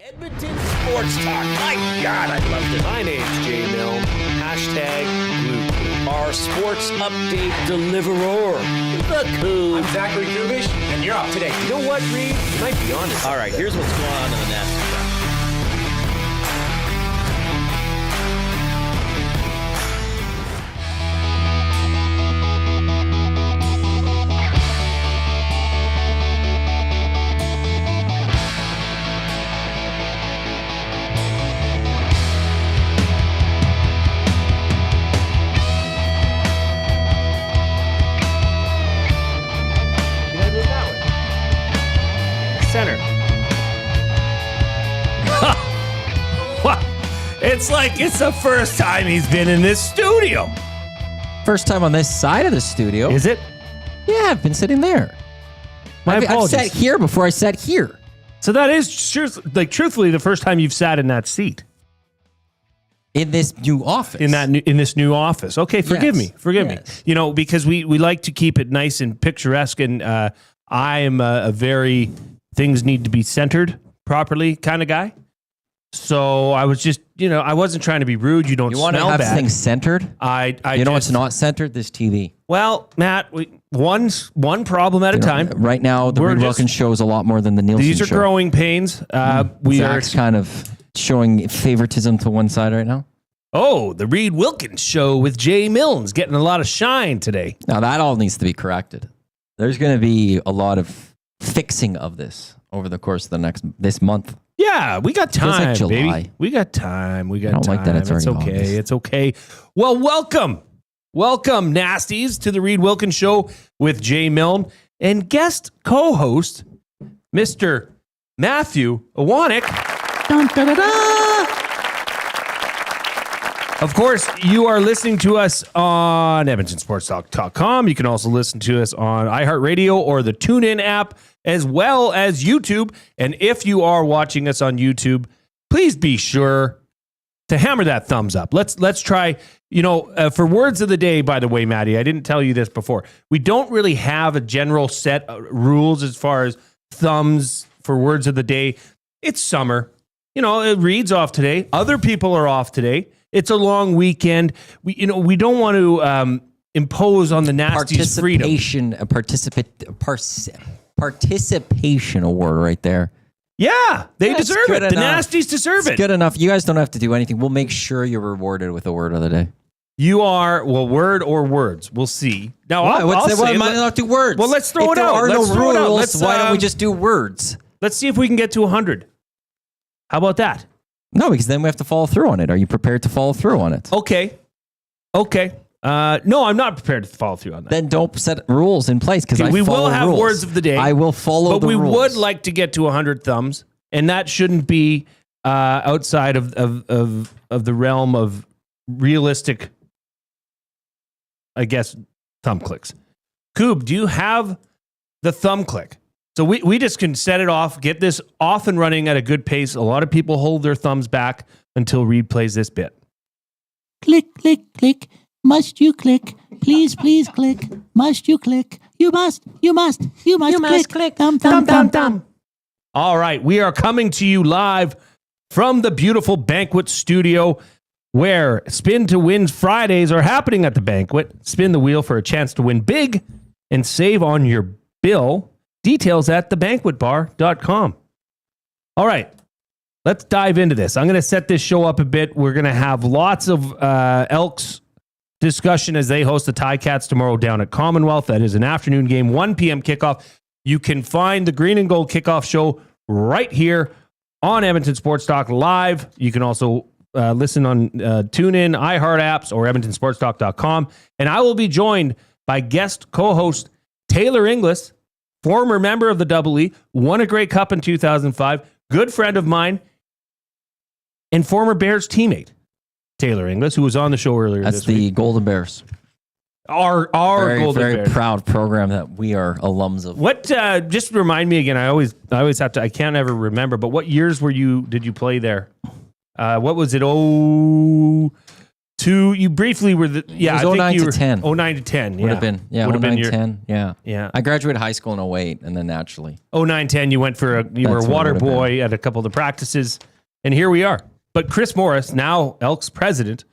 Edmonton Sports Talk. My God, I loved it. My name's Jay Milne. Hashtag Blue. Our sports update deliverer. The Coop. I'm Zachary Kubish, and you're up today. You know what, Reid? You might be honest. All right, here's what's going on in the Nasty Show. Center. It's like it's the first time he's been in this studio. First time on this side of the studio. Is it? Yeah, I've been sitting there. I've sat here before I sat here. So that is truthfully the first time you've sat in that seat. In this new office. In this new office. Okay, forgive me. Yes. You know, because we like to keep it nice and picturesque, and I am a very things need to be centered properly kind of guy. So I was just, I wasn't trying to be rude. You don't want to have things centered? You know what's not centered? This TV. Well, Matt, one problem at a time. Right now, the Reid Wilkins show is a lot more than the Nielsen show. These are growing pains. Zach's kind of showing favoritism to one side right now. Oh, the Reid Wilkins show with Jay Milne's getting a lot of shine today. Now, that all needs to be corrected. There's going to be a lot of fixing of this over the course of this month. Yeah, we got time, like July. baby. We got time. I don't like that. It's okay. August. It's okay. Well, welcome, nasties, to the Reid Wilkins show with Jay Milne and guest co-host Mr. Matthew Iwanyk. Dun, da, da, da. Of course, you are listening to us on EdmontonSportsTalk.com. You can also listen to us on iHeartRadio or the TuneIn app, as well as YouTube. And if you are watching us on YouTube, please be sure to hammer that thumbs up. Let's try, for words of the day, by the way, Matty, I didn't tell you this before. We don't really have a general set of rules as far as thumbs for words of the day. It's summer. Reid's off today. Other people are off today. It's a long weekend. We don't want to impose on the nasties freedom. Participation award right there. Yeah, they deserve it. The nasties deserve it. Good enough. You guys don't have to do anything. We'll make sure you're rewarded with a word of the day. You are, word or words. We'll see. Now, why might not do words? Well, let's throw it out. There are no rules. Why don't we just do words? Let's see if we can get to 100. How about that? No, because then we have to follow through on it. Are you prepared to follow through on it? Okay. No, I'm not prepared to follow through on that. Then don't set rules in place because we will have rules. Words of the day. I will follow the rules. But we would like to get to 100 thumbs, and that shouldn't be outside of the realm of realistic, I guess, thumb clicks. Coob, do you have the thumb click? So we just can set it off, get this off and running at a good pace. A lot of people hold their thumbs back until Reid plays this bit. Click, click, click. Must you click? Please, please click. Must you click? You must click. Thumb. All right, we are coming to you live from the beautiful banquet studio where Spin to Win Fridays are happening at the banquet. Spin the wheel for a chance to win big and save on your bill. Details at thebanquetbar.com. All right, let's dive into this. I'm going to set this show up a bit. We're going to have lots of Elks discussion as they host the Ticats tomorrow down at Commonwealth. That is an afternoon game, 1 p.m. kickoff. You can find the Green and Gold kickoff show right here on Edmonton Sports Talk live. You can also listen on TuneIn, iHeart apps, or EdmontonSportsTalk.com. And I will be joined by guest co-host Taylor Inglis, former member of the Double E, won a Grey Cup in 2005, good friend of mine, and former Bears teammate, Taylor Inglis, who was on the show earlier this week. That's the Golden Bears. Our very, Golden very Bears. Proud program that we are alums of. What? Just remind me again. I always have to. I can't ever remember. But what years did you play there? What was it? You briefly were the It was I think 09 you to were 10. 09 to 10. Would have been. Yeah, Would have 09, been your 10. Yeah. Yeah. I graduated high school in 08 and then naturally. 09 10. You went for you were a That's what it water would have boy at a couple of the practices, and here we are. But Chris Morris, now Elks president,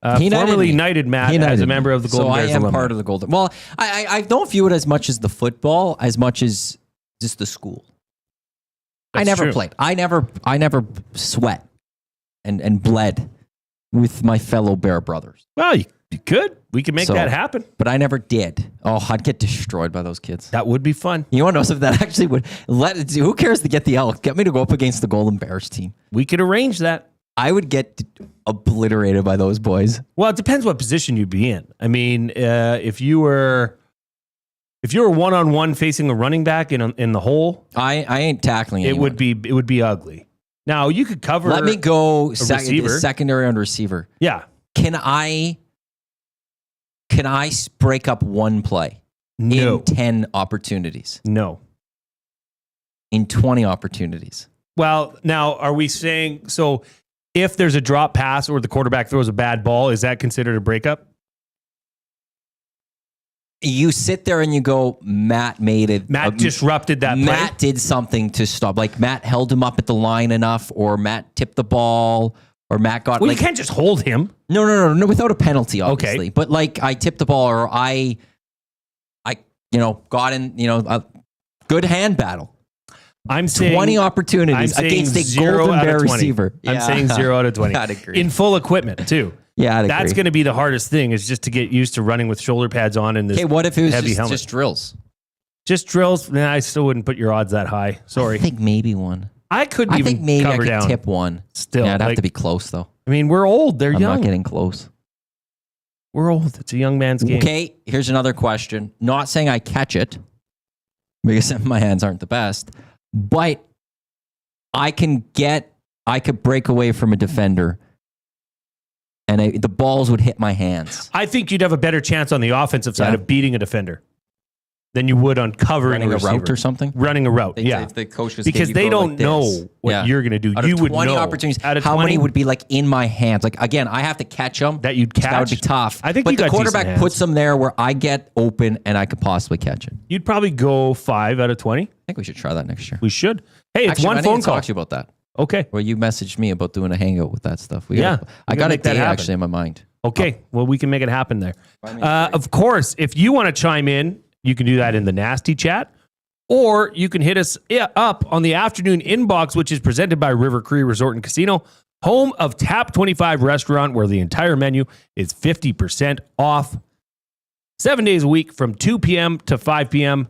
He knighted formerly me. knighted Matt He as knighted a member me. of the Golden So Bears I am alumni. part of the Golden. Well, I don't view it as much as the football, as much as just the school. I That's never true. played. I never sweat and bled with my fellow Bear brothers. Well, you could. We could make So- that happen. But I never did. Oh, I'd get destroyed by those kids. That would be fun. You want to know something that actually would who cares to get the Elk? Get me to go up against the Golden Bears team. We could arrange that. I would get obliterated by those boys. Well, it depends what position you'd be in. I mean, if you were one-on-one facing a running back in the hole, I ain't tackling it anyone. would be ugly. Now you could cover. Let me go receiver. secondary on receiver. Yeah. Can I break up one play No. in 10 opportunities? No. In 20 opportunities? Well, now are we saying so? If there's a drop pass or the quarterback throws a bad ball, is that considered a breakup? You sit there and you go, Matt made it. Matt disrupted that play. Matt did something to stop. Like Matt held him up at the line enough, or Matt tipped the ball, or Matt got Well, like you can't just hold him. no, without a penalty, obviously. Okay. But like I tipped the ball, or I got in, a good hand battle. I'm saying 20 opportunities I'm saying against a 0 Golden out of Bear 20. receiver. I'm saying 0 out of 20. I'd agree. In full equipment too. Yeah, I'd That's agree. going to be the hardest thing is just to get used to running with shoulder pads on and this Okay, what if it was heavy helmet. just drills? Just drills. Nah, I still wouldn't put your odds that high. Sorry. I think maybe one. I couldn't I even think maybe I cover could down. tip one. Still, Yeah, I'd have like- to be close though. I mean, we're old. They're I'm young. not getting close. We're old. It's a young man's game. Okay, here's another question. Not saying I catch it because my hands aren't the best, but I could break away from a defender and the balls would hit my hands. I think you'd have a better chance on the offensive side Yeah. of beating a defender than you would on covering Running a receiver. route or something? Running a route, yeah. If the coach was Because they don't know what you're going to do. Out You of would 20 know. opportunities, Out of how 20, many would be like in my hands? Like again, I have to catch them. that you'd So catch? that would be tough. I think but you the got decent quarterback hands. puts them there where I get open and I could possibly catch it. I You'd probably go 5 out of 20. think we should try that next year. We should. Hey, it's Actually, one I need phone to call. talk to you about that. Okay. Well, you messaged me about doing a hangout with that stuff. Yeah, I we got gotta a make that date happen. actually in my mind. Okay. Well, we can make it happen there. Of course, if you want to chime in, you can do that in the nasty chat, or you can hit us up on the afternoon inbox, which is presented by River Cree Resort and Casino, home of Tap 25 restaurant, where the entire menu is 50% off 7 days a week from 2 p.m. to 5 p.m.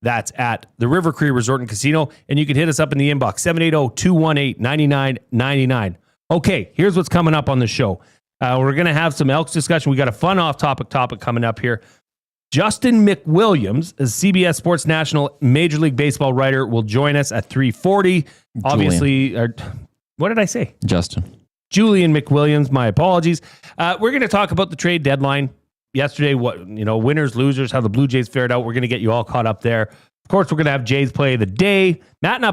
That's at the River Cree Resort and Casino. And you can hit us up in the inbox, 780-218-9999. Okay, here's what's coming up on the show. We're going to have some Elks discussion. We got a fun off-topic topic coming up here. Justin McWilliams, a CBS Sports National Major League Baseball writer, will join us at 3:40. Obviously, what did I say? Justin. Julian McWilliams, my apologies. We're going to talk about the trade deadline yesterday, winners, losers, how the Blue Jays fared out. We're going to get you all caught up there. Of course, we're going to have Jays play of the day. Matt and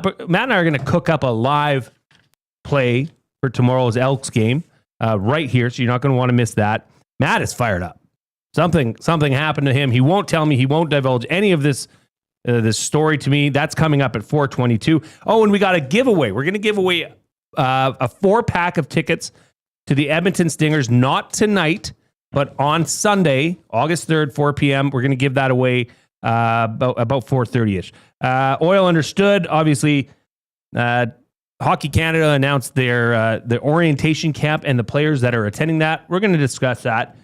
I are going to cook up a live play for tomorrow's Elks game right here, so you're not going to want to miss that. Matt is fired up. Something happened to him. He won't tell me. He won't divulge any of this story to me. That's coming up at 4:22. Oh, and we got a giveaway. We're going to give away a 4-pack of tickets to the Edmonton Stingers, not tonight, but on Sunday, August 3rd, 4 p.m. We're going to give that away about 4:30ish. Oil understood. Obviously, Hockey Canada announced their orientation camp and the players that are attending that. We're going to discuss that.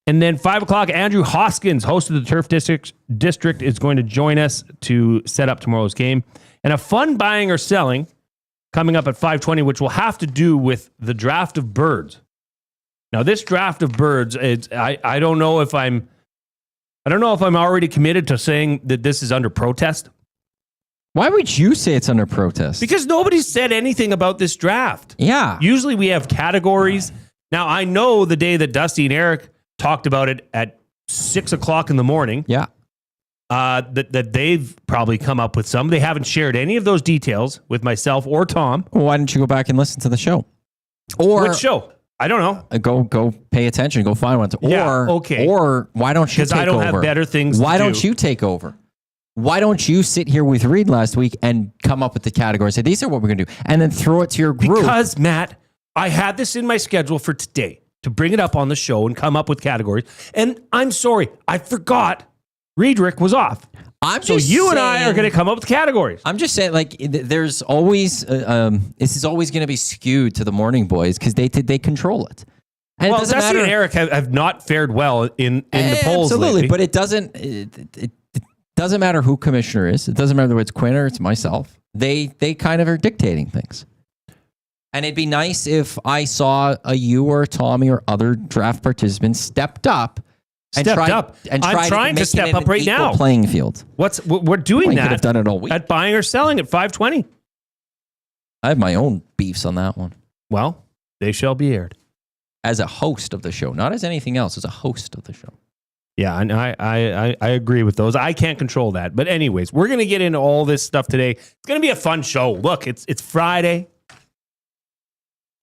And then 5 o'clock, Andrew Hoskins, host of the Turf District, is going to join us to set up tomorrow's game. And a fun buying or selling coming up at 5:20, which will have to do with the draft of birds. Now, this draft of birds, I don't know if I'm already committed to saying that this is under protest. Why would you say it's under protest? Because nobody's said anything about this draft. Yeah. Usually we have categories. Now, I know the day that Dusty and Eric talked about it at 6 o'clock in the morning, Yeah. that they've probably come up with some. They haven't shared any of those details with myself or Tom. Well, why didn't you go back and listen to the show? Or Which show? I don't know. Go pay attention. Go find one. Or why don't you take over? Because I don't have better things to do. Why don't you take over? Why don't you sit here with Reid last week and come up with the categories? Say, these are what we're going to do. And then throw it to your group. Because, Matt, I had this in my schedule for today to bring it up on the show and come up with categories. And I'm sorry, I forgot Reidrick was off. So you and I are going to come up with categories. I'm just saying, like, there's always, this is always going to be skewed to the morning boys because they control it. And well, it doesn't Dusty matter. and Eric have not fared well in the polls Absolutely, lately. but it doesn't matter who commissioner is. It doesn't matter whether it's Quinn or it's myself. They kind of are dictating things. And it'd be nice if I saw you or Tommy or other draft participants stepped up. I'm trying to step up right now. Playing field. We're doing that. Could have done it all week. At buying or selling at 520. I have my own beefs on that one. Well, they shall be aired. As a host of the show, not as anything else, as a host of the show. Yeah, and I agree with those. I can't control that. But anyways, we're going to get into all this stuff today. It's going to be a fun show. Look, it's Friday.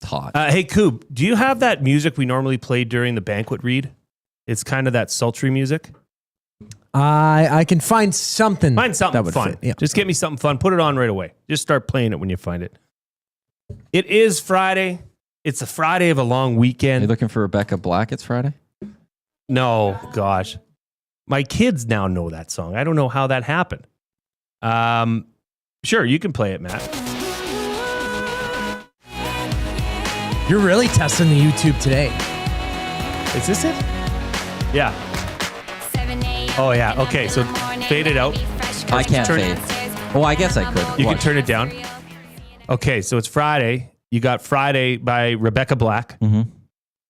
It's hot. Hey, Coob, do you have that music we normally play during the banquet read? It's kind of that sultry music. I can find something. Find something that fun. Fit, yeah. Just get me something fun. Put it on right away. Just start playing it when you find it. It is Friday. It's a Friday of a long Are weekend. you looking for Rebecca Black? It's Friday? No, gosh. My kids now know that song. I don't know how that happened. Sure, you can play it, Matt. You're really testing the YouTube today. Is this it? Yeah. Oh, yeah. Okay, so fade it out. I can't fade. Oh, I guess I could. You can turn it down. Okay, so it's Friday. You got Friday by Rebecca Black. Mm-hmm.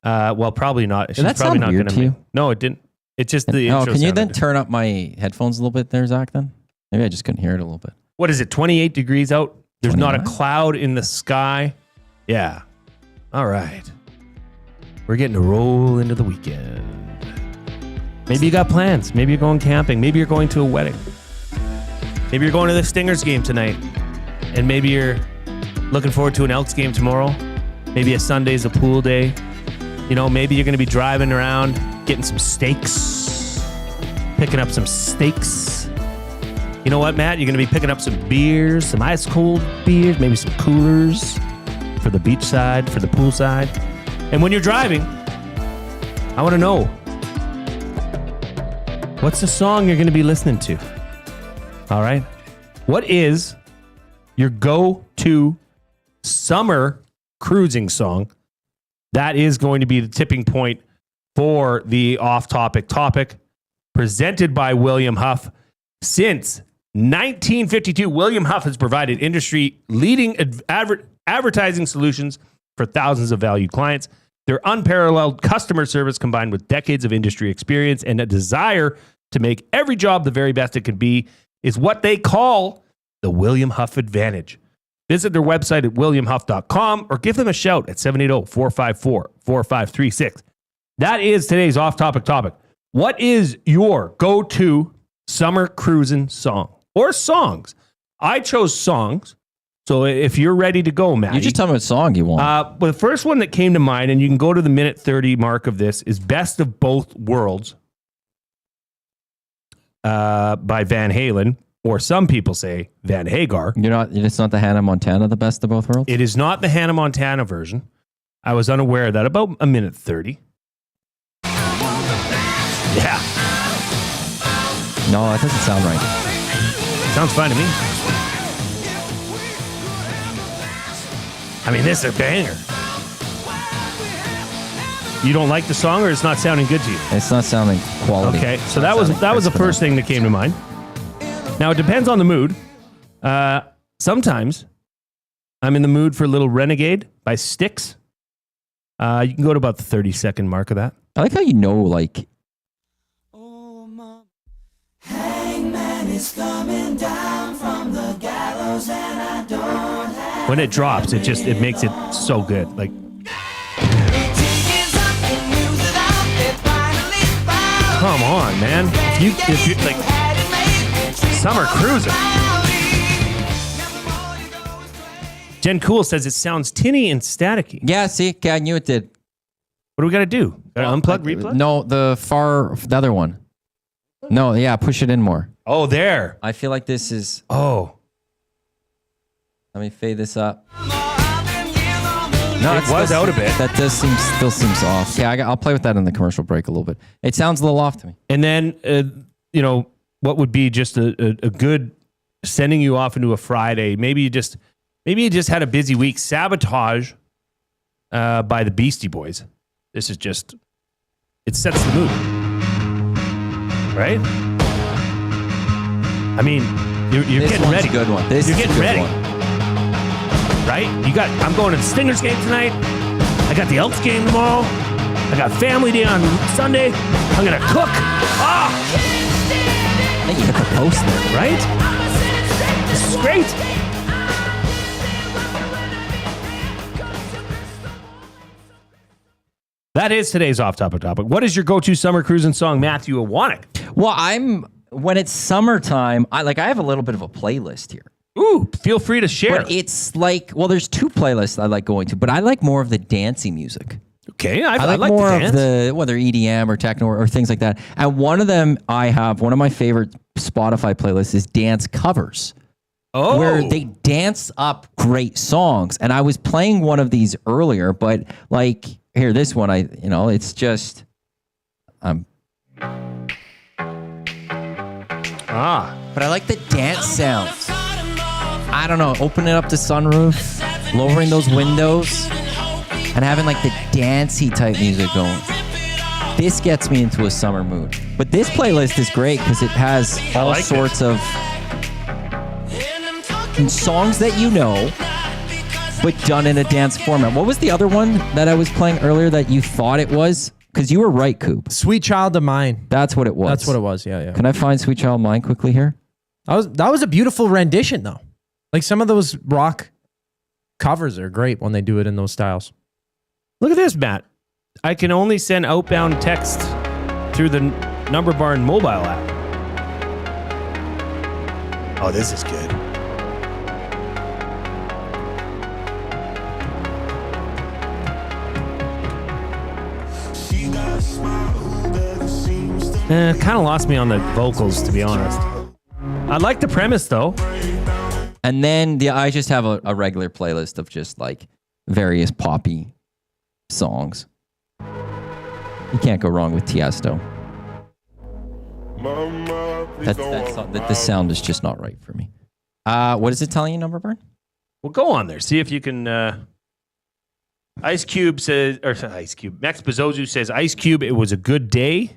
Well, probably not. She's that probably sound not weird going to you? No, it didn't. It's just the No, intro can you then sounded. turn up my headphones a little bit there, Zach, then? Maybe I just couldn't hear it a little bit. What is it, 28 degrees out? There's not a 29? cloud in the sky. Yeah. All right. We're getting to roll into the weekend. Maybe you got plans. Maybe you're going camping. Maybe you're going to a wedding. Maybe you're going to the Stingers game tonight. And maybe you're looking forward to an Elks game tomorrow. Maybe a Sunday's a pool day. You know, maybe you're going to be driving around, getting some steaks, picking up some steaks. You know what, Matt? You're going to be picking up some beers, some ice cold beers, maybe some coolers for the beach side, for the pool side. And when you're driving, I want to know, what's the song you're going to be listening to? All right. What is your go-to summer cruising song? That is going to be the tipping point for the off-topic topic presented by William Huff. Since 1952, William Huff has provided industry-leading advertising solutions for thousands of valued clients. Their unparalleled customer service combined with decades of industry experience and a desire to make every job the very best it can be is what they call the William Huff Advantage. Visit their website at williamhuff.com or give them a shout at 780-454-4536. That is today's off-topic topic. What is your go-to summer cruising song or songs? I chose songs. So if you're ready to go, Matty. You just tell me what song you want. Well, the first one that came to mind, and you can go to the minute 30 mark of this, is Best of Both Worlds by Van Halen. Or some people say Van Hagar. It's not the Hannah Montana, the Best of Both Worlds? It is not the Hannah Montana version. I was unaware of that. About a minute 30. Yeah. No, that doesn't sound right. Sounds fine to me. I mean, this is a banger. You don't like the song, or it's not sounding good to you? It's not sounding quality. Okay, so that was the first thing that came to mind. Now, it depends on the mood. Sometimes I'm in the mood for a little Renegade by Styx. You can go to about the 30-second mark of that. I like how you know, like... Hangman is coming down from the gallows and I don't have... When it drops, it makes it so good. Like... Come on, man. If you like... Summer cruising. Jen Cool says it sounds tinny and staticky. Yeah, see, I knew it did. What do we got to do? Unplug, replug? No, the other one. No, yeah, push it in more. Oh, there. I feel like this is. Oh. Let me fade this up. No, it was out a bit. That still seems off. Yeah, I'll play with that in the commercial break a little bit. It sounds a little off to me. And then, what would be just a good sending you off into a Friday? Maybe you just had a busy week. Sabotage by the Beastie Boys. This is just, it sets the mood, right? I mean, you're This getting one's ready. a good one. This You're is a getting good ready. one. Right? I'm going to the Stingers game tonight. I got the Elks game tomorrow. I got family day on Sunday. I'm going to cook. Ah! I think you hit the post there. Right? This is great. That is today's off-topic topic. What is your go-to summer cruising song, Matthew Iwanyk? Well, when it's summertime, I have a little bit of a playlist here. Ooh, feel free to share. But it's like, well, there's two playlists I like going to, but I like more of the dancey music. Okay, I I like the more dance. of the, whether EDM or techno or things like that. And one of them, one of my favorite Spotify playlists is dance covers. Oh. Where they dance up great songs. And I was playing one of these earlier, but here, this one, it's just, But I like the dance sounds. I don't know, opening up the sunroof, lowering those windows, and having the dancey type music going. This gets me into a summer mood. But this playlist is great because it has all sorts of songs that you know, but done in a dance format. What was the other one that I was playing earlier that you thought it was? Because you were right, Coop. Sweet Child of Mine. That's what it was. That's what it was. Yeah. Can I find Sweet Child of Mine quickly here? That was a beautiful rendition, though. Some of those rock covers are great when they do it in those styles. look at this, Matt. I can only send outbound text through the Number Barn mobile app. Oh, this is good. Kind of lost me on the vocals, to be honest. I like the premise, though. And then I just have a regular playlist of just various poppy songs. You can't go wrong with Tiesto. The sound is just not right for me. What is it telling you, Number Barn? Well, go on there. See if you can. Ice Cube says, Max Bezzozu says, Ice Cube, it was a good day.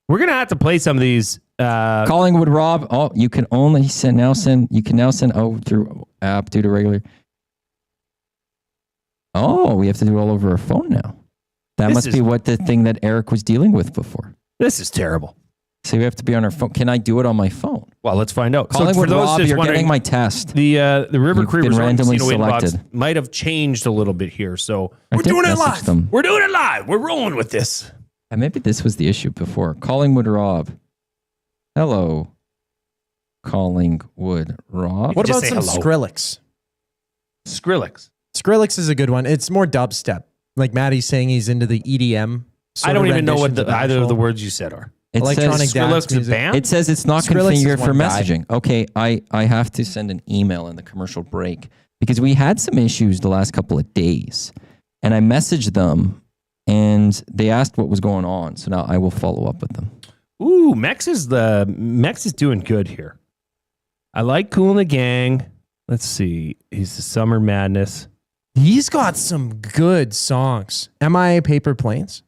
We're gonna have to play some of these. Collingwood Rob. Oh, you can only send now through app due to regular. Oh, we have to do it all over our phone now. That must be what the thing that Eric was dealing with before. This is terrible. So we have to be on our phone. Can I do it on my phone? Well, let's find out. Collingwood Rob, you're getting my test. The River You've Cree been randomly inbox selected. might have changed a little bit here. So I we're did doing it message live. them. We're doing it live. We're rolling with this. And maybe this was the issue before. Collingwood Rob. Hello. Collingwood Rob. What just about say some hello. Skrillex? Skrillex. Skrillex is a good one. It's more dubstep. Like Matty's saying he's into the EDM. I don't even know what renditions either of actual the words you said are. It electronic says, dance Skrillex a music. band? it says it's not Skrillex is configured for one guy. messaging. Okay, I have to send an email in the commercial break because we had some issues the last couple of days. And I messaged them and they asked what was going on. So now I will follow up with them. Ooh, Mex is doing good here. I like Kool and the Gang. Let's see. He's the Summer Madness. He's got some good songs. MIA Paper Planes.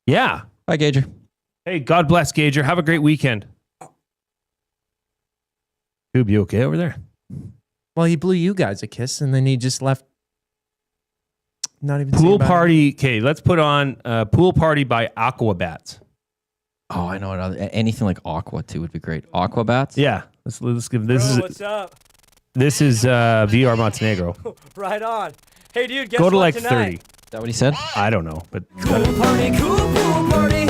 Yeah. Bye, Gager. Hey, God bless Gager. Have a great weekend. Coob, you okay over there? Well, he blew you guys a kiss and then he just left. Not even Pool saying bye. Party. Okay, let's put on Pool Party by Aquabats. Oh, I know another. Anything like Aqua too would be great. Aquabats? Yeah. Let's give this. Bro, is what's up? This is VR Montenegro. Right on. Hey, dude, guess Go to what like tonight? 30. Is that what he said? I don't know, but Cool party, cool pool party.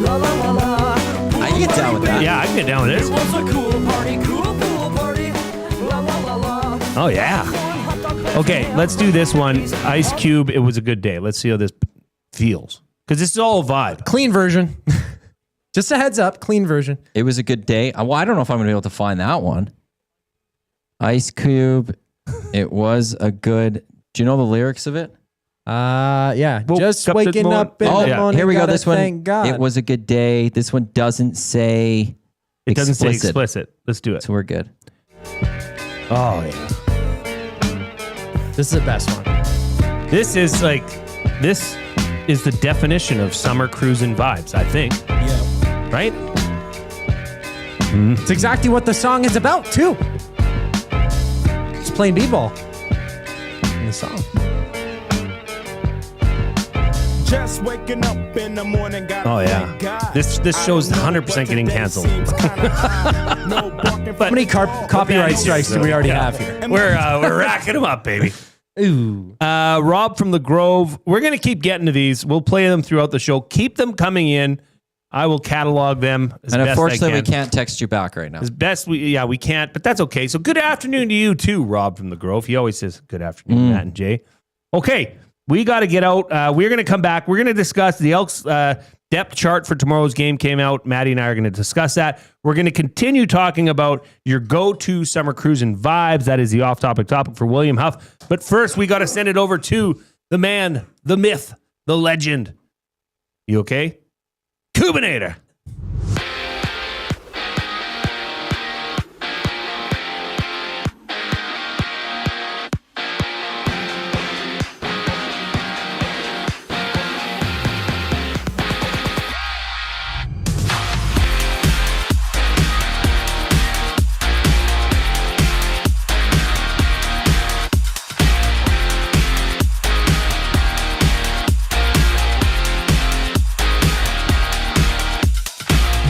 La la la la. I can get down with that. yeah, I can get down with It this. was a cool party, cool pool party. La la la la. Oh yeah. Okay, let's do this one. Ice Cube. It was a good day. Let's see how this feels. Because this is all a vibe. Clean version. Just a heads up, clean version. It was a good day. Well, I don't know if I'm going to be able to find that one. Ice Cube. It was a good. Do you know the lyrics of it? Yeah. Woke Just up this waking morning- up in Oh, the yeah. morning. Here we go. gotta This one. Thank God. It was a good day. This one doesn't say. It doesn't say explicit. Let's do it. So we're good. Oh, yeah. This is the best one. This is the definition of summer cruising vibes, I think. Yeah. Right? It's exactly what the song is about, too. It's playing b-ball in the song. Just waking up in the morning. Oh, yeah. This show's 100% getting canceled. How many copyright strikes do we already have here? We're racking them up, baby. Ooh. Rob from the Grove. We're going to keep getting to these. We'll play them throughout the show. Keep them coming in. I will catalog them as And best unfortunately, I we can. can't text you back right now. As best we can't, but that's okay. So good afternoon to you too, Rob from the Grove. He always says good afternoon, Matt and Jay. Okay, we got to get out. We're going to come back. We're going to discuss the Elks depth chart for tomorrow's game came out. Matty and I are going to discuss that. We're going to continue talking about your go-to summer cruising vibes. That is the off-topic topic for William Huff. But first, we got to send it over to the man, the myth, the legend. You okay? Cubinator.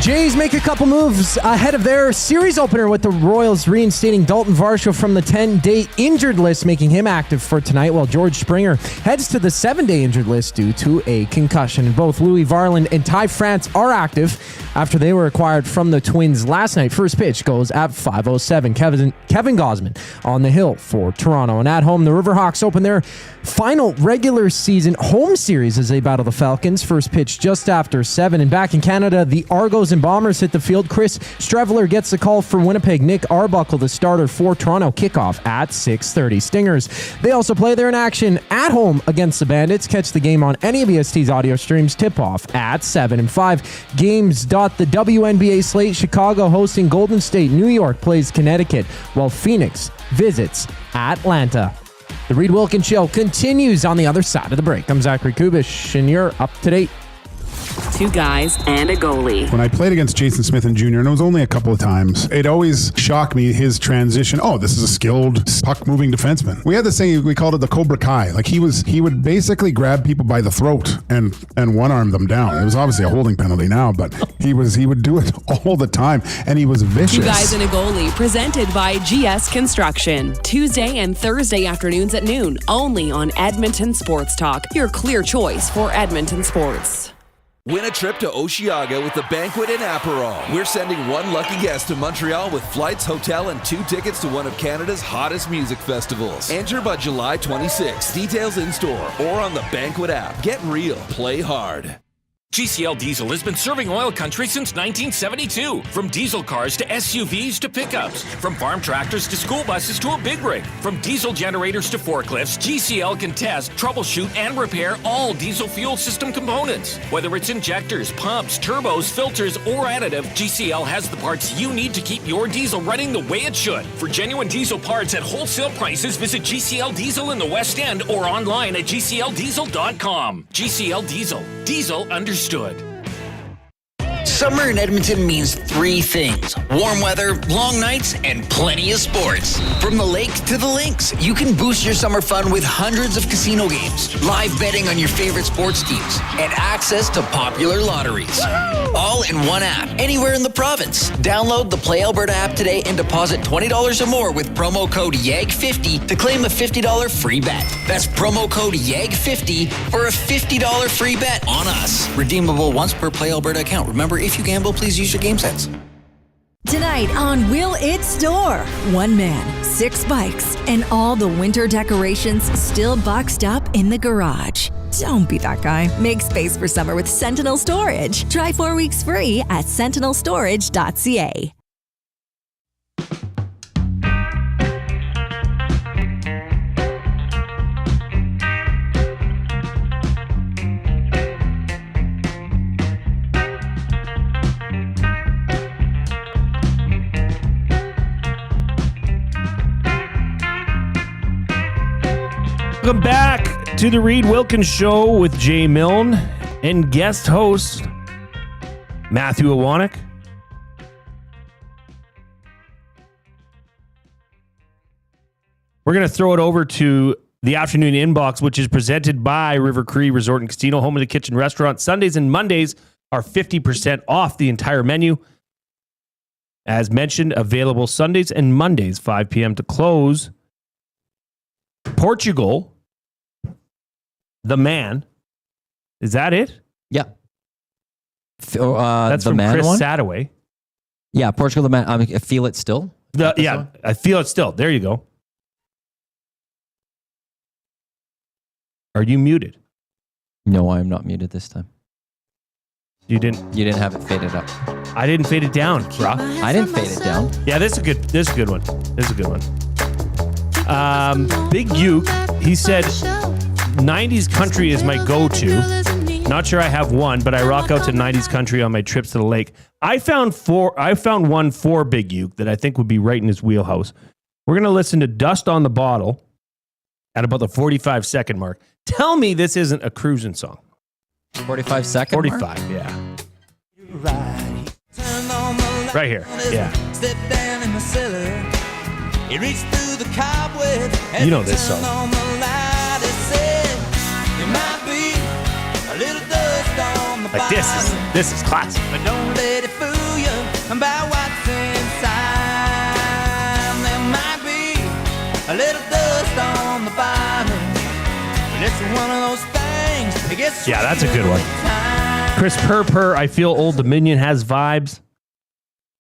Jays make a couple moves ahead of their series opener with the Royals reinstating Dalton Varsho from the 10-day injured list, making him active for tonight, while George Springer heads to the 7-day injured list due to a concussion. Both Louis Varland and Ty France are active after they were acquired from the Twins last night. First pitch goes at 5:07. Kevin Gausman on the hill for Toronto. And at home, the Riverhawks open their final regular season home series as they battle the Falcons. First pitch just after 7. And back in Canada, the Argos and Bombers hit the field. Chris Streveler gets the call for Winnipeg. Nick Arbuckle, the starter for Toronto. Kickoff at 6:30. Stingers, they also play there in action at home against the Bandits. Catch the game on any of EST's audio streams. Tip-off at 7. And 5 games dot the WNBA slate. Chicago hosting Golden State. New York plays Connecticut, while Phoenix visits Atlanta. The Reid Wilkins Show continues on the other side of the break. I'm Zachary Kubish, and you're up to date. Two guys and a goalie. When I played against Jason Smith and Jr., and it was only a couple of times, it always shocked me, his transition. Oh, this is a skilled puck-moving defenseman. We had this thing, we called it the Cobra Kai. Like he would basically grab people by the throat and one-arm them down. It was obviously a holding penalty now, but he would do it all the time, and he was vicious. Two guys and a goalie, presented by GS Construction. Tuesday and Thursday afternoons at noon, only on Edmonton Sports Talk, your clear choice for Edmonton sports. Win a trip to Osheaga with the Banquet in Aperol. We're sending one lucky guest to Montreal with flights, hotel, and 2 tickets to one of Canada's hottest music festivals. Enter by July 26. Details in store or on the Banquet app. Get real. Play hard. GCL Diesel has been serving oil country since 1972. From diesel cars to SUVs to pickups. From farm tractors to school buses to a big rig. From diesel generators to forklifts, GCL can test, troubleshoot, and repair all diesel fuel system components. Whether it's injectors, pumps, turbos, filters, or additive, GCL has the parts you need to keep your diesel running the way it should. For genuine diesel parts at wholesale prices, visit GCL Diesel in the West End or online at GCLDiesel.com. GCL Diesel. Diesel understood. Summer in Edmonton means 3 things: warm weather, long nights, and plenty of sports. From the lake to the links, you can boost your summer fun with hundreds of casino games, live betting on your favorite sports teams, and access to popular lotteries. All in one app, anywhere in the province. Download the Play Alberta app today and deposit $20 or more with promo code YAG50 to claim a $50 free bet. That's promo code YAG50 for a $50 free bet on us. Redeemable once per Play Alberta account. Remember, if you gamble, please use your game sense. Tonight on Will It Store, 1 man, 6 bikes, and all the winter decorations still boxed up in the garage. Don't be that guy. Make space for summer with Sentinel Storage. Try 4 weeks free at sentinelstorage.ca. Welcome back to the Reid Wilkins Show with Jay Milne and guest host Matthew Iwanyk. We're going to throw it over to the afternoon inbox, which is presented by River Cree Resort and Casino, home of the kitchen restaurant. Sundays and Mondays are 50% off the entire menu. As mentioned, available Sundays and Mondays, 5 p.m. to close. Portugal, the man. Is that it? Yeah. That's the from man Chris one? Sadaway. Yeah, Portugal the man. I feel it still. I feel it still. There you go. Are you muted? No, I am not muted this time. You didn't have it faded up. I didn't fade it down, bro. I didn't fade it down. Yeah, this is a good one. This is a good one. Big Uke, he said 90s country is my go-to. Not sure I have one, but I rock out to 90s country on my trips to the lake. I found one for Big Uke that I think would be right in his wheelhouse. We're going to listen to Dust on the Bottle at about the 45-second mark. Tell me this isn't a cruising song. 45 seconds? 45, mark? yeah. Right here, yeah. Step down in the cellar. He reached through the cobweb. You know this song. On the light, it said, "There might be a little dust on the Like this is classic. but don't let it fool you about what's inside. There might be a little dust on the bottom, but it's one of those things. It gets Yeah, that's a good one. sweeter with time. Chris Purr, I feel Old Dominion has vibes.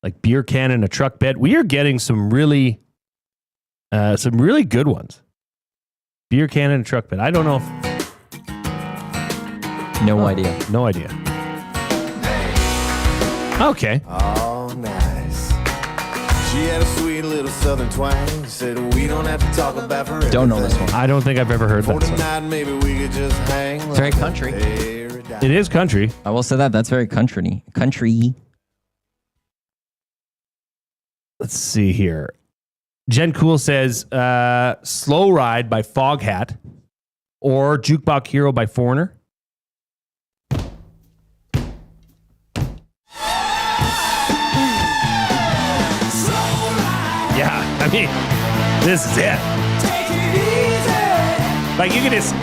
Like beer can in a truck bed. We are getting some really good ones. Beer can in a truck bed. I don't know. No idea. No idea. Okay. Oh, nice. She had a sweet little southern twang. Said we don't have to talk about forever. Don't know this one. I don't think I've ever heard For that song. tonight, maybe we could just hang. It's very country. It is country. I will say that. That's very country. Country. Let's see here. Jen Cool says Slow Ride by Foghat or Jukebox Hero by Foreigner. Yeah, I mean, this is it. Like you could just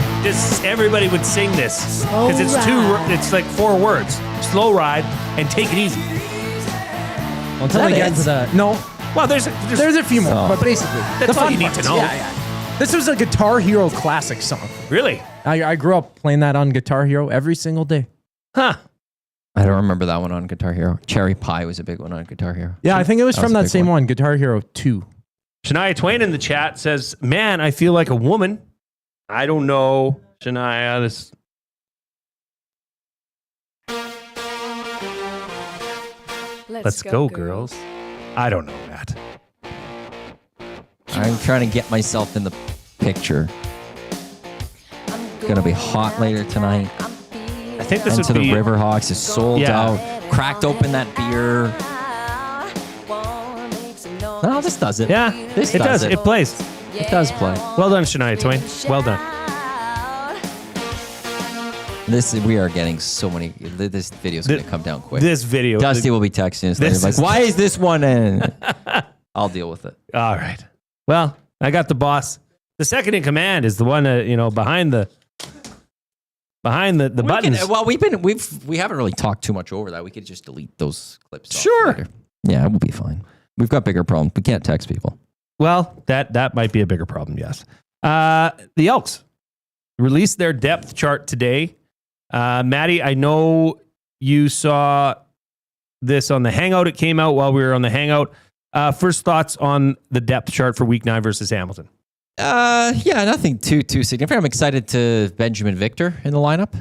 everybody would sing this because it's like 4 words: slow ride and take it easy. Well, until we get to the no. Well, there's a few more, but basically, That's the all fun you need parts. to know. Yeah. This was a Guitar Hero classic song. Really? I grew up playing that on Guitar Hero every single day. Huh. I don't remember that one on Guitar Hero. Cherry Pie was a big one on Guitar Hero. Yeah, I think it was from a that big same one, Guitar Hero 2. Shania Twain in the chat says, "Man, I feel like a woman." I don't know, Shania. This. Let's go, girls. I don't know, Matt. I'm trying to get myself in the picture. It's going to be hot later tonight. I think this Into would be the Riverhawks is sold Yeah. out. Cracked open that beer. No, this does it. Yeah, This it does. it. It plays. It does play. Well done, Shania Twain. Well done. We are getting so many. This video's going to come down quick. This video. Dusty will be texting us later. This Like, is- why is this one in? I'll deal with it. All right. Well, I got the boss. The second in command is the one, behind the buttons. We haven't really talked too much over that. We could just delete those clips. off Sure. later. Yeah, it will be fine. We've got bigger problems. We can't text people. Well, that might be a bigger problem, yes. The Elks released their depth chart today. Matty, I know you saw this on the Hangout. It came out while we were on the Hangout. First thoughts on the depth chart for Week 9 versus Hamilton. Yeah, nothing too significant. I'm excited to Benjamin Victor in the lineup.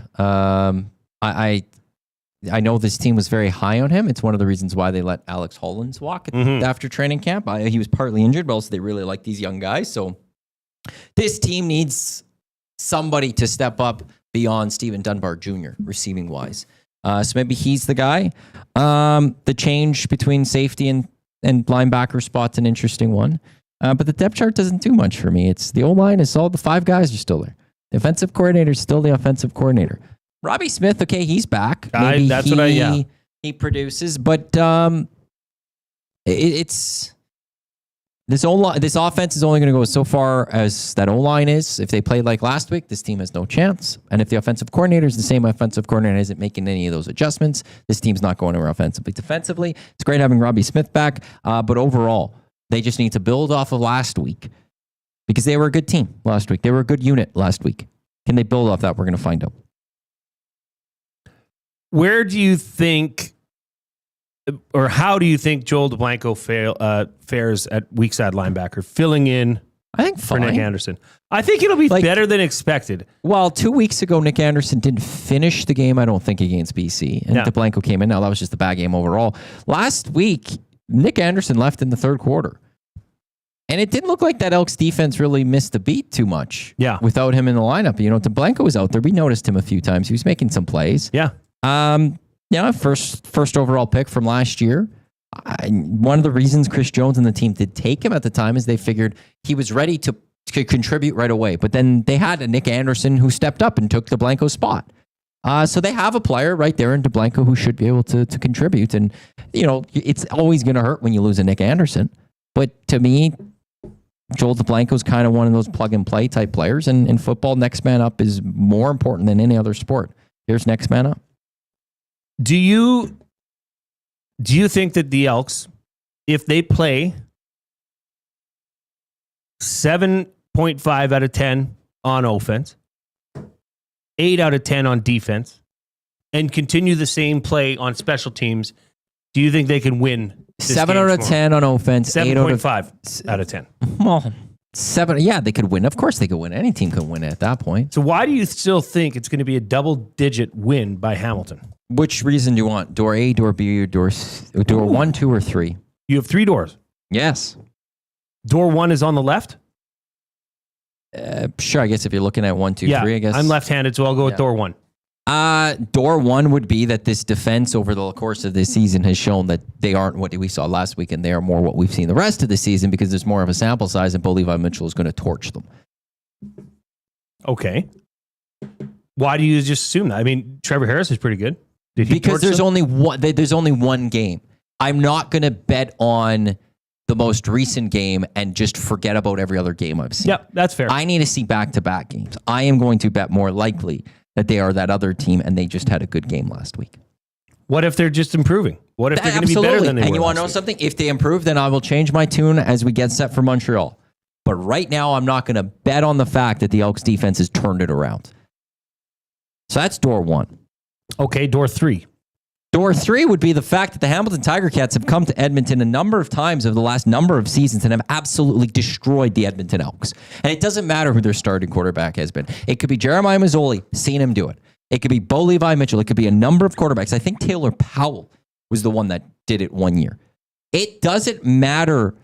I know this team was very high on him. It's one of the reasons why they let Alex Hollins walk after training camp. He was partly injured, but also they really like these young guys. So this team needs somebody to step up beyond Steven Dunbar Jr. receiving wise. So maybe he's the guy. The change between safety and linebacker spot's an interesting one. But the depth chart doesn't do much for me. It's the O-line is all the 5 guys are still there. The offensive coordinator is still the offensive coordinator. Robbie Smith, okay, he's back. Maybe he produces, but it's this offense is only going to go so far as that O-line is. If they played like last week, this team has no chance. And if the offensive coordinator is the same offensive coordinator isn't making any of those adjustments, this team's not going anywhere offensively. Defensively, it's great having Robbie Smith back, but overall, they just need to build off of last week because they were a good team last week. They were a good unit last week. Can they build off that? We're going to find out. Where do you think, or how do you think Joel DeBlanco fares at weak side linebacker, filling in I think for fine. Nick Anderson? I think it'll be better than expected. Well, 2 weeks ago, Nick Anderson didn't finish the game, I don't think, against BC. And DeBlanco came in. Now, that was just a bad game overall. Last week, Nick Anderson left in the third quarter. And it didn't look like that Elks defense really missed a beat too much without him in the lineup. You know, DeBlanco was out there. We noticed him a few times. He was making some plays. Yeah. First overall pick from last year. One of the reasons Chris Jones and the team did take him at the time is they figured he was ready to contribute right away. But then they had a Nick Anderson who stepped up and took DeBlanco's spot. So they have a player right there in DeBlanco who should be able to contribute. And, you know, it's always going to hurt when you lose a Nick Anderson. But to me, Joel DeBlanco is kind of one of those plug-and-play type players. And in football, next man up is more important than any other sport. Here's next man up. Do you think that the Elks, if they play 7.5 out of 10 on offense, 8 out of 10 on defense, and continue the same play on special teams, do you think they can win? 7 out of 10 on offense, 7.5 out of 10. Well, 7. Yeah, they could win. Of course, they could win. Any team could win at that point. So why do you still think it's going to be a double-digit win by Hamilton? Which reason do you want? Door A, door B, or door 1, 2, or 3? You have 3 doors. Yes. Door 1 is on the left? Sure, I guess if you're looking at 1, 2, 3, I guess. I'm left-handed, so I'll go with door 1. Door 1 would be that this defense over the course of this season has shown that they aren't what we saw last week, and they are more what we've seen the rest of the season because there's more of a sample size, and Bo Levi Mitchell is going to torch them. Okay. Why do you just assume that? I mean, Trevor Harris is pretty good. Because there's only one game. I'm not going to bet on the most recent game and just forget about every other game I've seen. Yep, that's fair. I need to see back-to-back games. I am going to bet more likely that they are that other team and they just had a good game last week. What if they're just improving? What if they're going to be better than they were? And you want to know something? If they improve, then I will change my tune as we get set for Montreal. But right now, I'm not going to bet on the fact that the Elks defense has turned it around. So that's door 1. Okay, door 3. Door 3 would be the fact that the Hamilton Tiger Cats have come to Edmonton a number of times over the last number of seasons and have absolutely destroyed the Edmonton Elks. And it doesn't matter who their starting quarterback has been. It could be Jeremiah Mazzoli, seen him do it. It could be Bo Levi Mitchell. It could be a number of quarterbacks. I think Taylor Powell was the one that did it one year. It doesn't matter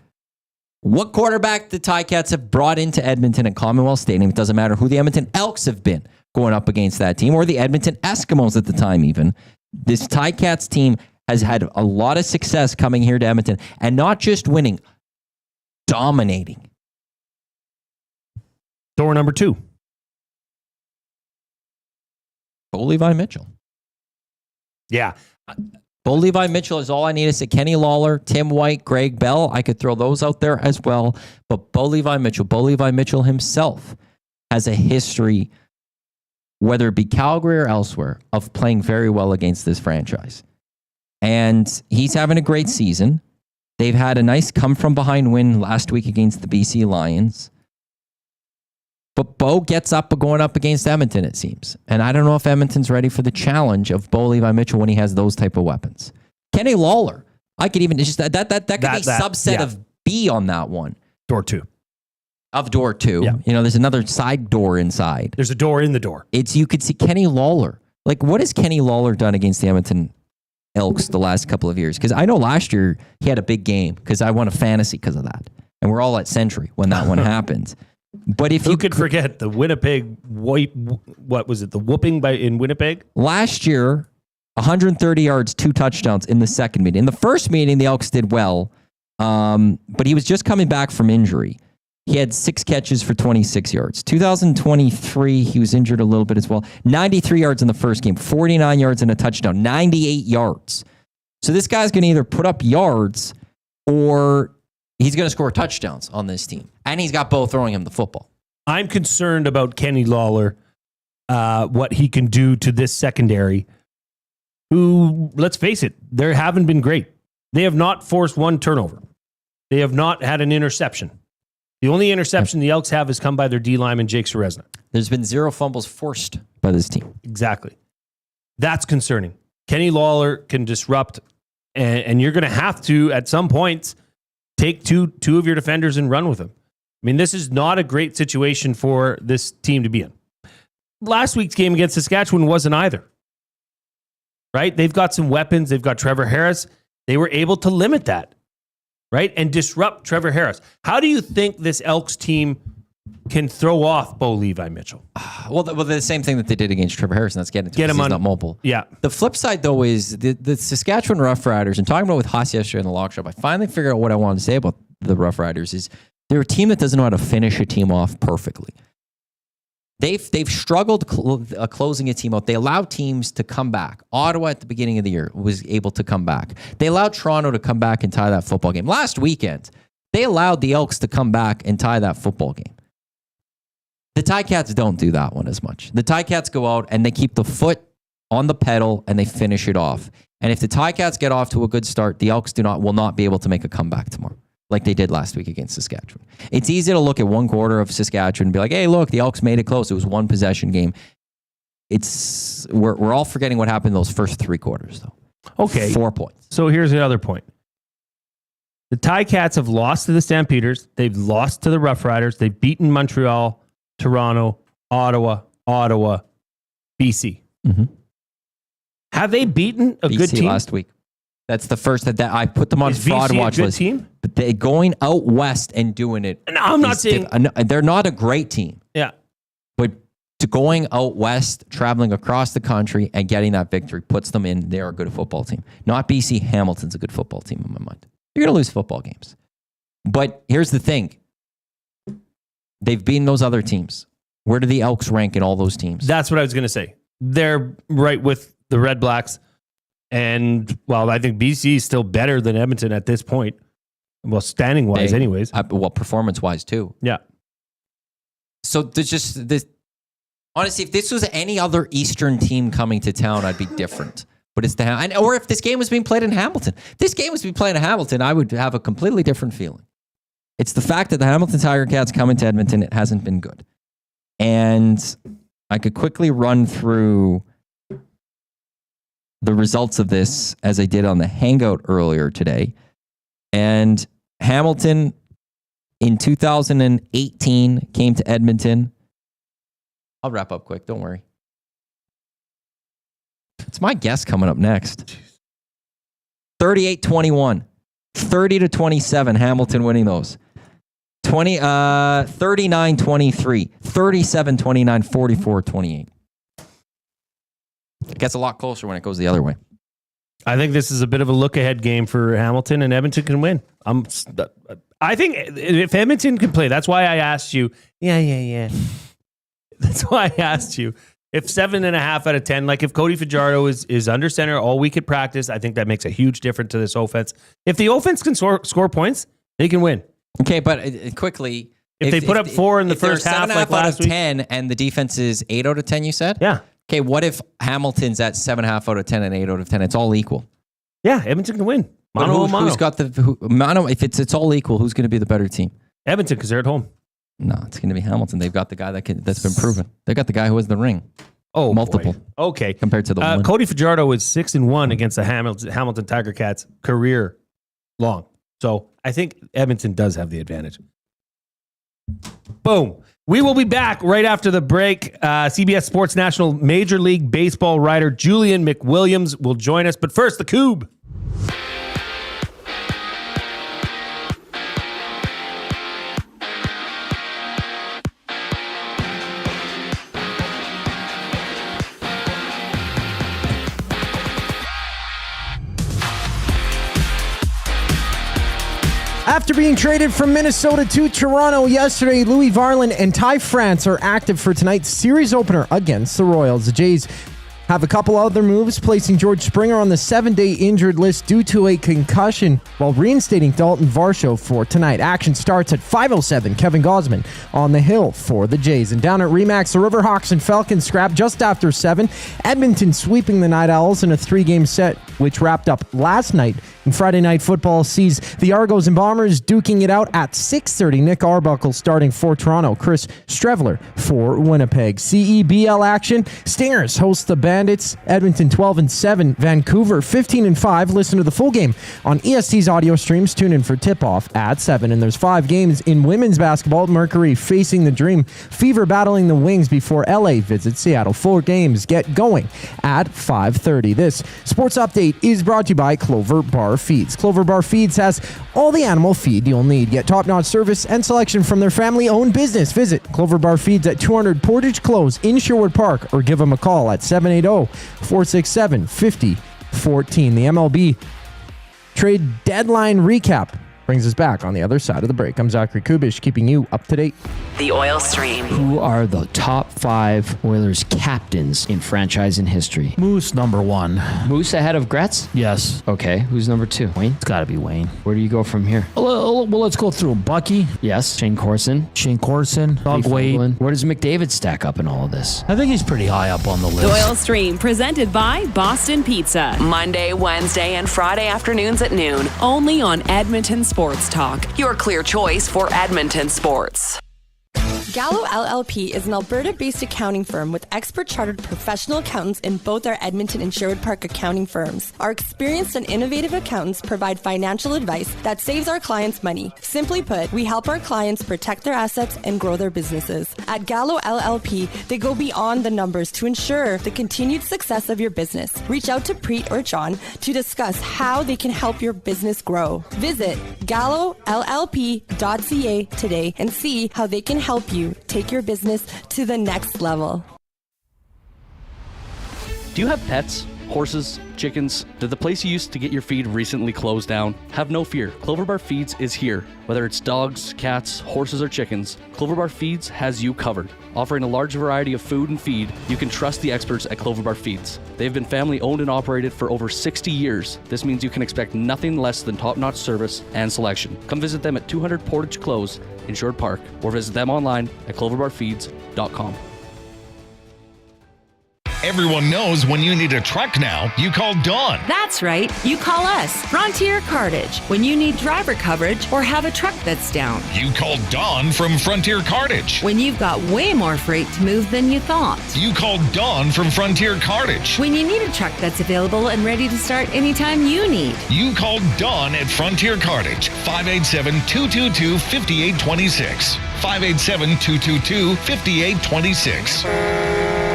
what quarterback the Ticats have brought into Edmonton and Commonwealth Stadium. It doesn't matter who the Edmonton Elks have been going up against that team or the Edmonton Eskimos at the time even. This Ticats team has had a lot of success coming here to Edmonton and not just winning, dominating. Door number 2. Bo Levi Mitchell. Yeah. Bo Levi Mitchell is all I need to say. Kenny Lawler, Tim White, Greg Bell. I could throw those out there as well. But Bo Levi Mitchell himself has a history, whether it be Calgary or elsewhere, of playing very well against this franchise. And he's having a great season. They've had a nice come-from-behind win last week against the BC Lions. But Bo gets up going up against Edmonton, it seems. And I don't know if Edmonton's ready for the challenge of Bo Levi Mitchell when he has those type of weapons. Kenny Lawler, I could even, just that could be subset of B on that one. Door 2. Of door 2. Yeah. You know, there's another side door inside. There's a door in the door. You could see Kenny Lawler. Like, what has Kenny Lawler done against the Edmonton Elks the last couple of years? Because I know last year he had a big game because I won a fantasy because of that. And we're all at Century when that one happened. But if you could forget the Winnipeg, what was it? The whooping in Winnipeg? Last year, 130 yards, 2 touchdowns in the second meeting. In the first meeting, the Elks did well, but he was just coming back from injury. He had 6 catches for 26 yards. 2023, he was injured a little bit as well. 93 yards in the first game, 49 yards and a touchdown, 98 yards. So this guy's going to either put up yards or he's going to score touchdowns on this team. And he's got Bo throwing him the football. I'm concerned about Kenny Lawler, what he can do to this secondary, who, let's face it, they haven't been great. They have not forced one turnover. They have not had an interception. The only interception the Elks have has come by their D lineman, Jake Serezna. There's been 0 fumbles forced by this team. Exactly. That's concerning. Kenny Lawler can disrupt, and you're going to have to, at some points, take two of your defenders and run with them. I mean, this is not a great situation for this team to be in. Last week's game against Saskatchewan wasn't either. Right? They've got some weapons. They've got Trevor Harris. They were able to limit that, right? And disrupt Trevor Harris. How do you think this Elks team can throw off Bo Levi Mitchell? Well, the same thing that they did against Trevor Harris, and that's getting him on not mobile. Yeah. The flip side, though, is the Saskatchewan Roughriders, and talking about with Haas yesterday in the lock shop, I finally figured out what I wanted to say about the Roughriders is they're a team that doesn't know how to finish a team off perfectly. They've struggled closing a team out. They allowed teams to come back. Ottawa at the beginning of the year was able to come back. They allowed Toronto to come back and tie that football game. Last weekend, they allowed the Elks to come back and tie that football game. The Ticats don't do that one as much. The Ticats go out and they keep the foot on the pedal and they finish it off. And if the Ticats get off to a good start, the Elks will not be able to make a comeback tomorrow, like they did last week against Saskatchewan. It's easy to look at one quarter of Saskatchewan and be like, hey, look, the Elks made it close. It was one possession game. We're all forgetting what happened in those first 3 quarters, though. Okay. 4 points. So here's the other point. The Ticats have lost to the Stampeders. They've lost to the Rough Riders. They've beaten Montreal, Toronto, Ottawa, BC. Mm-hmm. Have they beaten a BC good team last week? That's the first that I put them on Is fraud BC watch a good list. team? But they going out west and doing it. No, I'm not saying they're not a great team. Yeah. But to going out west, traveling across the country and getting that victory puts them in. They're a good football team. Not BC. Hamilton's a good football team in my mind. You're going to lose football games. But here's the thing. They've beaten those other teams. Where do the Elks rank in all those teams? That's what I was going to say. They're right with the Red Blacks. And, well, I think BC is still better than Edmonton at this point. Well, standing-wise anyways. Well, performance-wise, too. Yeah. So there's just this. Honestly, if this was any other Eastern team coming to town, I'd be different. But it's or if this game was being played in Hamilton. If this game was being played in Hamilton, I would have a completely different feeling. It's the fact that the Hamilton Tiger Cats coming to Edmonton, it hasn't been good. And I could quickly run through the results of this as I did on the Hangout earlier today. And Hamilton in 2018 came to Edmonton. I'll wrap up quick. Don't worry. It's my guess coming up next. 38-21. 30-27. Hamilton winning those. 39-23. 37-29. 44-28. It gets a lot closer when it goes the other way. I think this is a bit of a look-ahead game for Hamilton, and Edmonton can win. I think if Edmonton can play, that's why I asked you. Yeah. That's why I asked you. If 7.5 out of 10, like if Cody Fajardo is under center all week at practice, I think that makes a huge difference to this offense. If the offense can score points, they can win. Okay, but quickly, if they put up 4 in the first half, like last week, 10, and the defense is 8 out of 10, you said? Yeah. Okay, what if Hamilton's at 7.5 out of 10 and 8 out of 10? It's all equal. Yeah, Edmonton can win. Who's got mono? If it's all equal, who's going to be the better team? Edmonton, because they're at home. No, it's going to be Hamilton. They've got the guy that's been proven. They got the guy who has the ring. Oh, multiple. Boy. Okay, compared to the one. Cody Fajardo is 6-1 against the Hamilton Tiger Cats career long. So I think Edmonton does have the advantage. Boom. We will be back right after the break. CBS Sports National Major League Baseball writer Julian McWilliams will join us. But first, the Coob. After being traded from Minnesota to Toronto yesterday, Louis Varland and Ty France are active for tonight's series opener against the Royals. The Jays have a couple other moves, placing George Springer on the 7-day injured list due to a concussion, while reinstating Dalton Varsho for tonight. Action starts at 5:07. Kevin Gausman on the hill for the Jays. And down at RE/MAX, the Riverhawks and Falcons scrap just after 7. Edmonton sweeping the Night Owls in a 3-game set, which wrapped up last night. And Friday Night Football sees the Argos and Bombers duking it out at 6:30. Nick Arbuckle starting for Toronto. Chris Streveler for Winnipeg. CEBL action. Stingers host the Bandits. Edmonton 12-7. Vancouver 15-5. Listen to the full game on EST's audio streams. Tune in for tip-off at 7. And there's 5 games in women's basketball. Mercury facing the Dream. Fever battling the Wings before LA visits Seattle. 4 games get going at 5:30. This sports update is brought to you by Clover Bar Feeds. Clover Bar Feeds has all the animal feed you'll need. Get top-notch service and selection from their family-owned business. Visit Clover Bar Feeds at 200 Portage Close in Sherwood Park or give them a call at 780-467-5014. The MLB trade deadline recap brings us back on the other side of the break. I'm Zachary Kubish, keeping you up to date. The Oil Stream. Who are the top 5 Oilers captains in franchise in history? Moose, number 1. Moose ahead of Gretz? Yes. Okay, who's number 2? Wayne? It's got to be Wayne. Where do you go from here? Well, let's go through Bucky. Yes. Shane Corson. Doug Wade. Where does McDavid stack up in all of this? I think he's pretty high up on the list. The Oil Stream, presented by Boston Pizza. Monday, Wednesday, and Friday afternoons at noon. Only on Edmonton Sports Talk. Your clear choice for Edmonton sports. Gallo LLP is an Alberta-based accounting firm with expert chartered professional accountants in both our Edmonton and Sherwood Park accounting firms. Our experienced and innovative accountants provide financial advice that saves our clients money. Simply put, we help our clients protect their assets and grow their businesses. At Gallo LLP, they go beyond the numbers to ensure the continued success of your business. Reach out to Preet or John to discuss how they can help your business grow. Visit gallollp.ca today and see how they can help you take your business to the next level. Do you have pets? Horses? Chickens? Did the place you used to get your feed recently close down? Have no fear. Clover Bar Feeds is here. Whether it's dogs, cats, horses, or chickens, Clover Bar Feeds has you covered. Offering a large variety of food and feed, you can trust the experts at Clover Bar Feeds. They've been family owned and operated for over 60 years. This means you can expect nothing less than top-notch service and selection. Come visit them at 200 Portage Close in Sherwood Park or visit them online at cloverbarfeeds.com. Everyone knows when you need a truck now, you call Dawn. That's right. You call us, Frontier Cartage, when you need driver coverage or have a truck that's down. You call Dawn from Frontier Cartage. When you've got way more freight to move than you thought. You call Dawn from Frontier Cartage. When you need a truck that's available and ready to start anytime you need. You call Dawn at Frontier Cartage, 587-222-5826. 587-222-5826.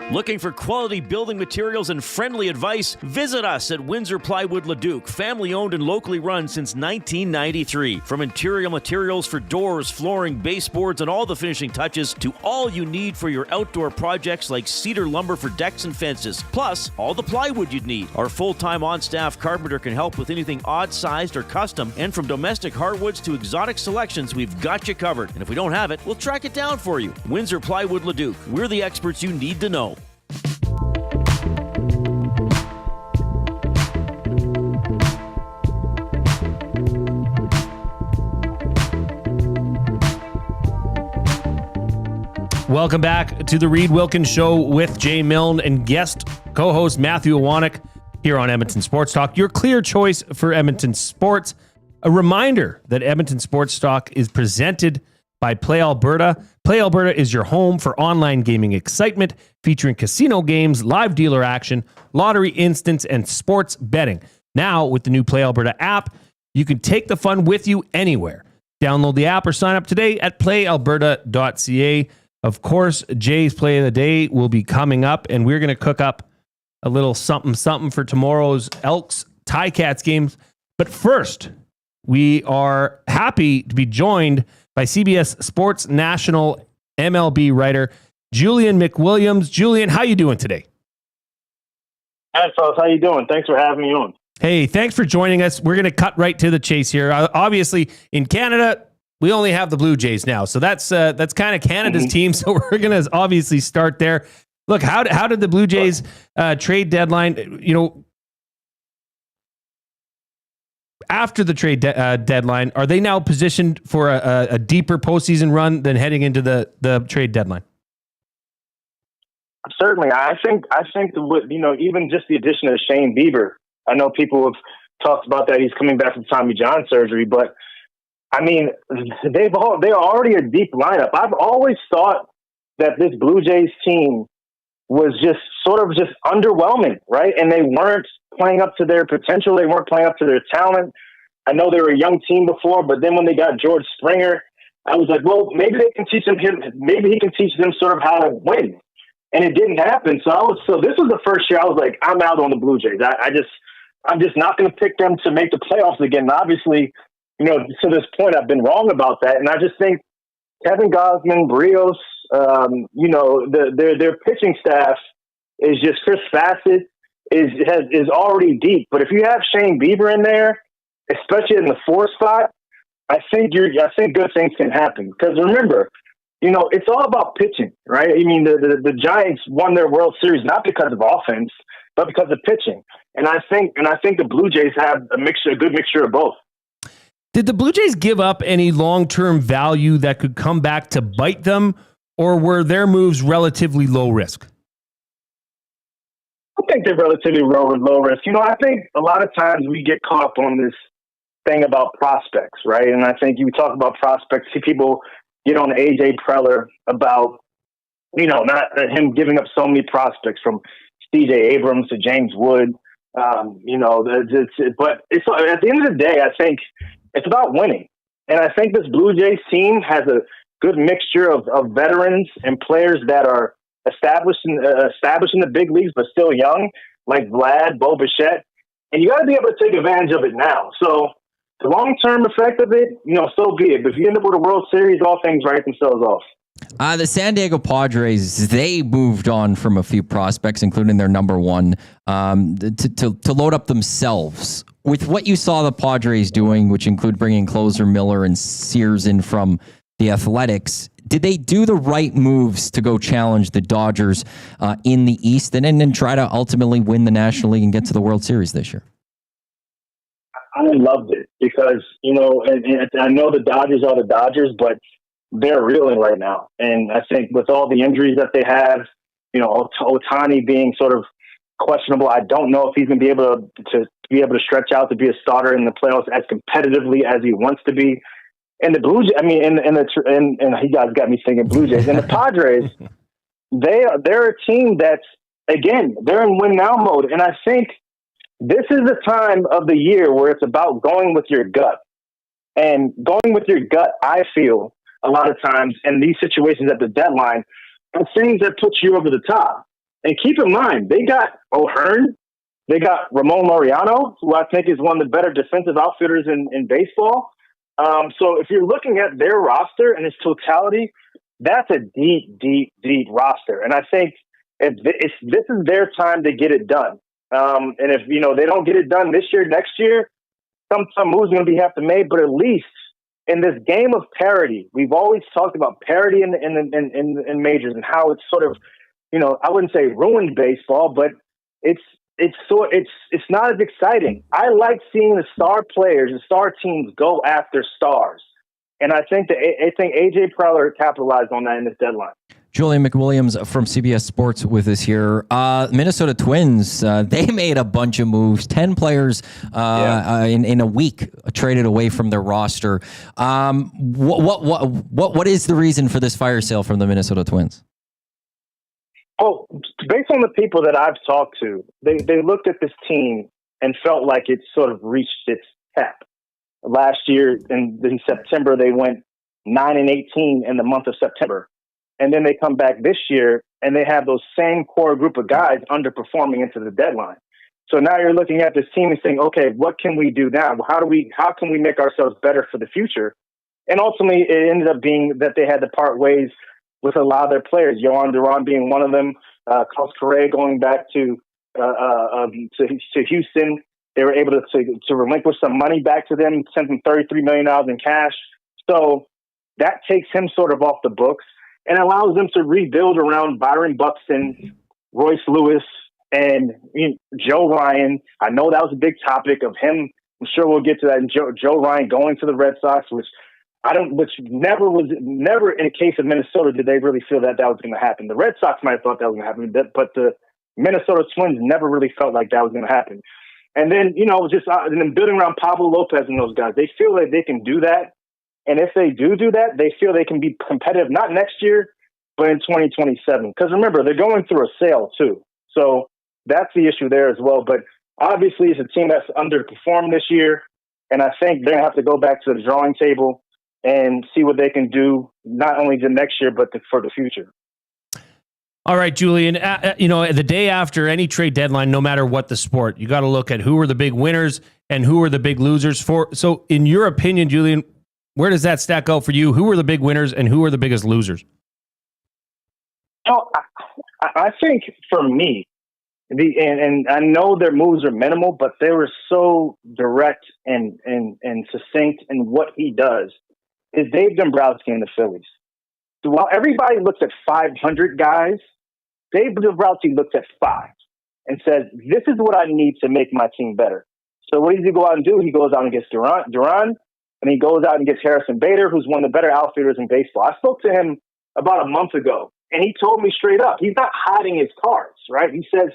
Looking for quality building materials and friendly advice? Visit us at Windsor Plywood Leduc, family owned and locally run since 1993. From interior materials for doors, flooring, baseboards, and all the finishing touches to all you need for your outdoor projects like cedar lumber for decks and fences, plus all the plywood you'd need. Our full-time on-staff carpenter can help with anything odd-sized or custom, and from domestic hardwoods to exotic selections, we've got you covered. And if we don't have it, we'll track it down for you. Windsor Plywood Leduc. We're the experts you need to know. Welcome back to the Reid Wilkins Show with Jay Milne and guest co-host Matthew Iwanyk here on Edmonton Sports Talk. Your clear choice for Edmonton sports. A reminder that Edmonton Sports Talk is presented by Play Alberta. Play Alberta is your home for online gaming excitement, featuring casino games, live dealer action, lottery instants, and sports betting. Now, with the new Play Alberta app, you can take the fun with you anywhere. Download the app or sign up today at playalberta.ca. Of course, Jay's play of the day will be coming up, and we're going to cook up a little something for tomorrow's Elks Ticats games. But first, we are happy to be joined by CBS Sports National MLB writer Julian McWilliams. Julian, how you doing today? Hi, folks. How you doing? Thanks for having me on. Hey, thanks for joining us. We're going to cut right to the chase here. Obviously, in Canada, we only have the Blue Jays now, so that's kind of Canada's team. So we're going to obviously start there. Look, how did the Blue Jays trade deadline? After the trade deadline, are they now positioned for a deeper postseason run than heading into the trade deadline? Certainly, I think even just the addition of Shane Bieber. I know people have talked about that. He's coming back from Tommy John surgery, but I mean, they're already a deep lineup. I've always thought that this Blue Jays team was just underwhelming, right? And they weren't playing up to their potential. They weren't playing up to their talent. I know they were a young team before, but then when they got George Springer, I was like, well, maybe they can teach him. Maybe he can teach them sort of how to win. And it didn't happen. So this was the first year I was like, I'm out on the Blue Jays. I'm just not going to pick them to make the playoffs again. And obviously, to this point, I've been wrong about that. And I just think Kevin Gausman, Barrios, their pitching staff is just Chris Bassett is already deep. But if you have Shane Bieber in there, especially in the 4 spot, I think good things can happen. Because remember, it's all about pitching, right? I mean, the Giants won their World Series not because of offense, but because of pitching. And I think the Blue Jays have a good mixture of both. Did the Blue Jays give up any long-term value that could come back to bite them, or were their moves relatively low risk? I think they're relatively low risk. I think a lot of times we get caught up on this thing about prospects, right? And I think you talk about prospects, see people get on A.J. Preller about, not him giving up so many prospects from C.J. Abrams to James Wood. But it's at the end of the day, I think it's about winning. And I think this Blue Jays team has a good mixture of veterans and players that are established in the big leagues, but still young, like Vlad, Bo Bichette. And you got to be able to take advantage of it now. So the long-term effect of it, so be it. But if you end up with a World Series, all things write themselves off. The San Diego Padres, they moved on from a few prospects, including their number one, to load up themselves. With what you saw the Padres doing, which include bringing closer Miller and Sears in from the Athletics, did they do the right moves to go challenge the Dodgers in the East and then try to ultimately win the National League and get to the World Series this year? I loved it because, and I know the Dodgers are the Dodgers, but they're reeling right now. And I think with all the injuries that they have, Ohtani being sort of questionable, I don't know if he's going to be able to stretch out to be a starter in the playoffs as competitively as he wants to be. And the Blue Jays, and you guys got me thinking Blue Jays. And the Padres, they're a team that's, again, they're in win now mode. And I think this is the time of the year where it's about going with your gut. And going with your gut, I feel, a lot of times in these situations at the deadline are things that put you over the top. And keep in mind, they got O'Hearn, they got Ramon Laureano, who I think is one of the better defensive outfitters in baseball. So if you're looking at their roster in its totality, that's a deep, deep, deep roster. And I think this is their time to get it done. And if, they don't get it done this year, next year, some moves are going to have to made, but at least in this game of parity, we've always talked about parity in majors and how it's sort of, I wouldn't say ruined baseball, but it's not as exciting. I like seeing the star players, the star teams go after stars. And I think A.J. Preller capitalized on that in this deadline. Julian McWilliams from CBS Sports with us here. Minnesota Twins, they made a bunch of moves. 10 players in a week traded away from their roster. What is the reason for this fire sale from the Minnesota Twins? Oh, based on the people that I've talked to, they looked at this team and felt like it sort of reached its cap. last year in September, they went 9-18 in the month of September. And then they come back this year and they have those same core group of guys underperforming into the deadline. So now you're looking at this team and saying, okay, what can we do now? How can we make ourselves better for the future? And ultimately, it ended up being that they had to part ways with a lot of their players. Yohan Duran being one of them. Carlos Correa going back to Houston. They were able to relinquish some money back to them, send them $33 million in cash. So that takes him sort of off the books and allows them to rebuild around Byron Buxton, Royce Lewis, and Joe Ryan. I know that was a big topic of him. I'm sure we'll get to that. And Joe Ryan going to the Red Sox, which never in a case of Minnesota did they really feel that was going to happen. The Red Sox might have thought that was going to happen, but the Minnesota Twins never really felt like that was going to happen. And then, and then building around Pablo Lopez and those guys, they feel like they can do that. And if they do that, they feel they can be competitive, not next year, but in 2027. Because remember, they're going through a sale too. So that's the issue there as well. But obviously, it's a team that's underperformed this year. And I think they're going to have to go back to the drawing table and see what they can do, not only the next year, but for the future. All right, Julian, the day after any trade deadline, no matter what the sport, you got to look at who are the big winners and who are the big losers. So in your opinion, Julian, where does that stack out for you? Who are the big winners and who are the biggest losers? I think for me, and I know their moves are minimal, but they were so direct and succinct in what he does, is Dave Dombrowski and the Phillies. So while everybody looks at 500 guys, Dave Dombrowski looks at 5 and says, this is what I need to make my team better. So what does he go out and do? He goes out and gets Duran, and he goes out and gets Harrison Bader, who's one of the better outfielders in baseball. I spoke to him about a month ago, and he told me straight up, he's not hiding his cards, right? He says,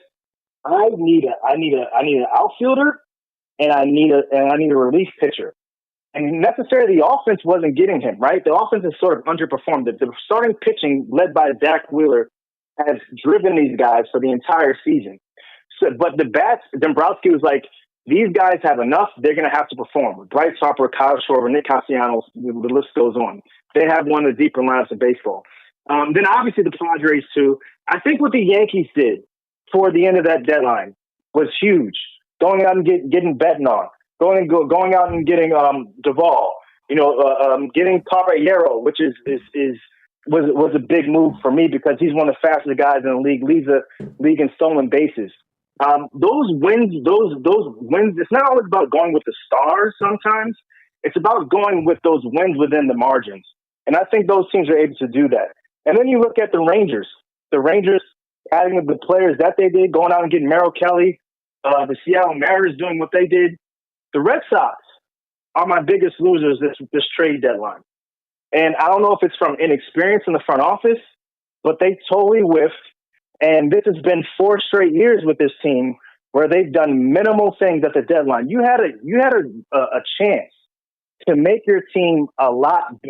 I need an outfielder, and I need a relief pitcher. And necessarily the offense wasn't getting him, right? The offense has sort of underperformed. The starting pitching led by Zach Wheeler has driven these guys for the entire season. So, but the bats, Dombrowski was like, these guys have enough. They're going to have to perform. Bryce Harper, Kyle Schwarber, Nick Castellanos, the list goes on. They have one of the deeper lineups of baseball. Then obviously the Padres too. I think what the Yankees did for the end of that deadline was huge. Going out and getting Bednar, going out and getting Duvall, getting Caballero, which was a big move for me because he's one of the fastest guys in the league, leads the league in stolen bases. Those wins, it's not always about going with the stars sometimes. It's about going with those wins within the margins. And I think those teams are able to do that. And then you look at the Rangers. The Rangers adding the players that they did, going out and getting Merrill Kelly, the Seattle Mariners doing what they did. The Red Sox are my biggest losers this trade deadline. And I don't know if it's from inexperience in the front office, but they totally whiffed. And this has been 4 straight years with this team where they've done minimal things at the deadline. You had a chance to make your team a lot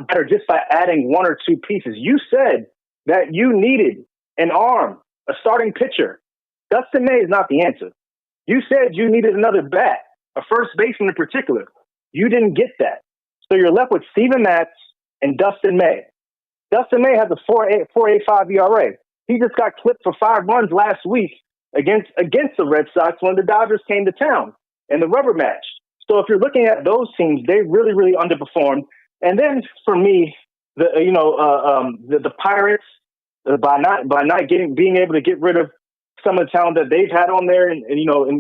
better just by adding 1 or 2 pieces. You said that you needed an arm, a starting pitcher. Dustin May is not the answer. You said you needed another bat, a first baseman in particular. You didn't get that. So you're left with Steven Matz and Dustin May. Dustin May has a 4.85 ERA. He just got clipped for 5 runs last week against the Red Sox when the Dodgers came to town in the rubber match. So if you're looking at those teams, they really, really underperformed. And then for me, the Pirates, by not being able to get rid of some of the talent that they've had on there, and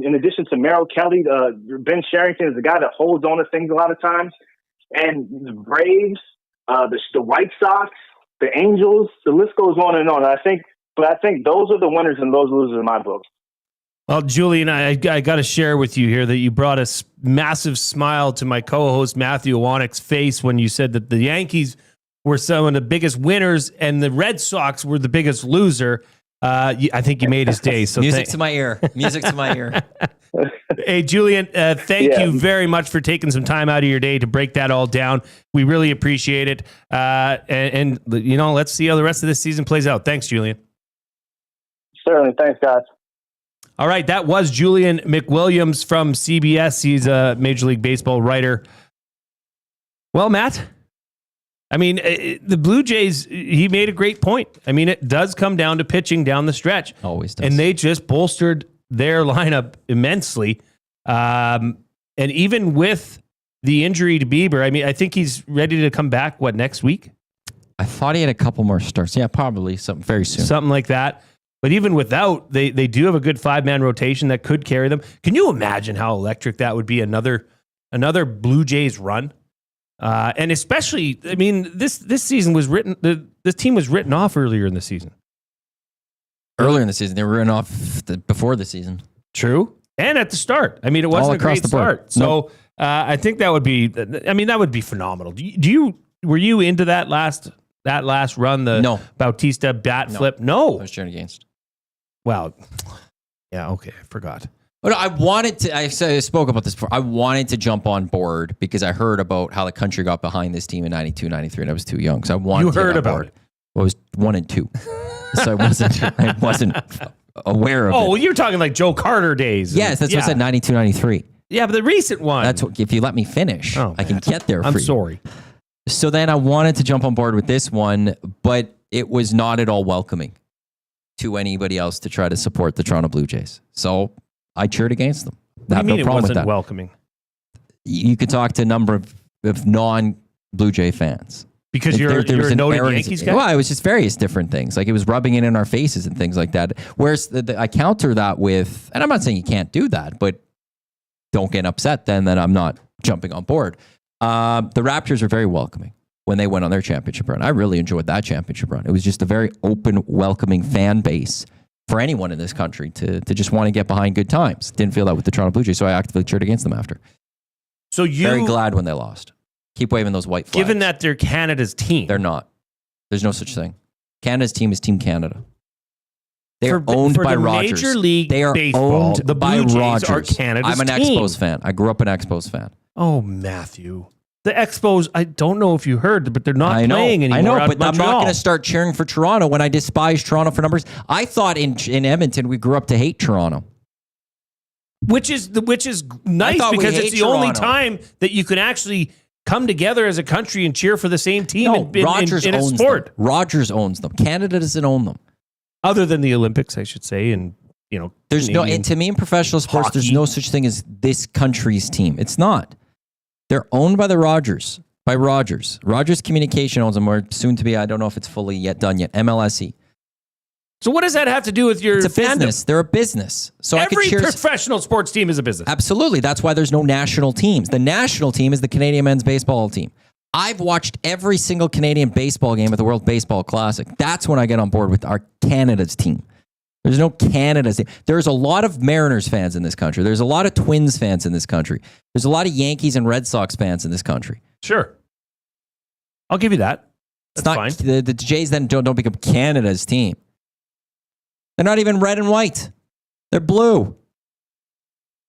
in addition to Merrill Kelly, Ben Sherrington is the guy that holds on to things a lot of times, and the Braves, the White Sox, the Angels, the list goes on and on. I think those are the winners and those losers in my book. Well, Julian, I got to share with you here that you brought a massive smile to my co-host Matthew Iwanyk's face when you said that the Yankees were some of the biggest winners and the Red Sox were the biggest loser. I think you made his day. So Music to my ear. Music to my ear. Hey, Julian, thank you very much for taking some time out of your day to break that all down. We really appreciate it. And let's see how the rest of this season plays out. Thanks, Julian. Certainly. Thanks, guys. All right, that was Julian McWilliams from CBS. He's a Major League Baseball writer. Well, Matt, I mean, the Blue Jays, he made a great point. I mean, it does come down to pitching down the stretch. Always does. And they just bolstered their lineup immensely. And even with the injury to Bieber, I mean, I think he's ready to come back, next week? I thought he had a couple more starts. Yeah, probably something very soon. Something like that. But even without, they do have a good 5-man rotation that could carry them. Can you imagine how electric that would be? Another Blue Jays run? And especially, I mean, this season was written, this team was written off earlier in the season. Earlier in the season, they were written off before the season. True. And at the start. I mean, it wasn't a great start. So I think that would be phenomenal. Were you into that last run, the Bautista bat flip? No. I was cheering against. Well, yeah, okay, I forgot. But I wanted to, I spoke about this before. I wanted to jump on board because I heard about how the country got behind this team in 92, 93, and I was too young. So I wanted to get on board. Well, I was 1 and 2. So I wasn't aware of it. Oh, well, you're talking like Joe Carter days. Yes, that's what I said, 92, 93. Yeah, but the recent one. That's what, if you let me finish, I can get there for I'm you. sorry. So then I wanted to jump on board with this one, but it was not at all welcoming to anybody else to try to support the Toronto Blue Jays. So I cheered against them. What do you mean it wasn't welcoming? You could talk to a number of non-Blue Jay fans. Because you're a noted Yankees guy? Well, it was just various different things. Like it was rubbing it in our faces and things like that. Whereas I counter that with, and I'm not saying you can't do that, but don't get upset then that I'm not jumping on board. The Raptors are very welcoming when they went on their championship run. I really enjoyed that championship run. It was just a very open, welcoming fan base for anyone in this country to just want to get behind good times. Didn't feel that with the Toronto Blue Jays, so I actively cheered against them after. So very glad when they lost. Keep waving those white flags. Given that they're Canada's team. They're not. There's no such thing. Canada's team is Team Canada. They are owned by Rogers. Major League they are Baseball, owned the by Blue Jays Rogers. are Canada's I'm an team. Expos fan. I grew up an Expos fan. Oh, Matthew. The Expos, I don't know if you heard, but they're not playing anymore. I know, out but of I'm not Montreal. going to start cheering for Toronto when I despise Toronto for numbers. I thought in Edmonton we grew up to hate Toronto. Which is nice because it's the only time that you can actually come together as a country and cheer for the same team Rogers in a owns sport. them. Rogers owns them. Canada doesn't own them. Other than the Olympics, I should say, and there's no. And to me, in professional sports, there's no such thing as this country's team. It's not. They're owned by Rogers. Rogers Communication owns them, or soon to be. I don't know if it's fully done yet. MLSE. So what does that have to do with your It's a business. They're a business. So every professional sports team is a business. Absolutely. That's why there's no national teams. The national team is the Canadian men's baseball team. I've watched every single Canadian baseball game at the World Baseball Classic. That's when I get on board with our Canada's team. There's no Canada's team. There's a lot of Mariners fans in this country. There's a lot of Twins fans in this country. There's a lot of Yankees and Red Sox fans in this country. Sure. I'll give you that. That's fine. The Jays then don't become Canada's team. They're not even red and white. They're blue.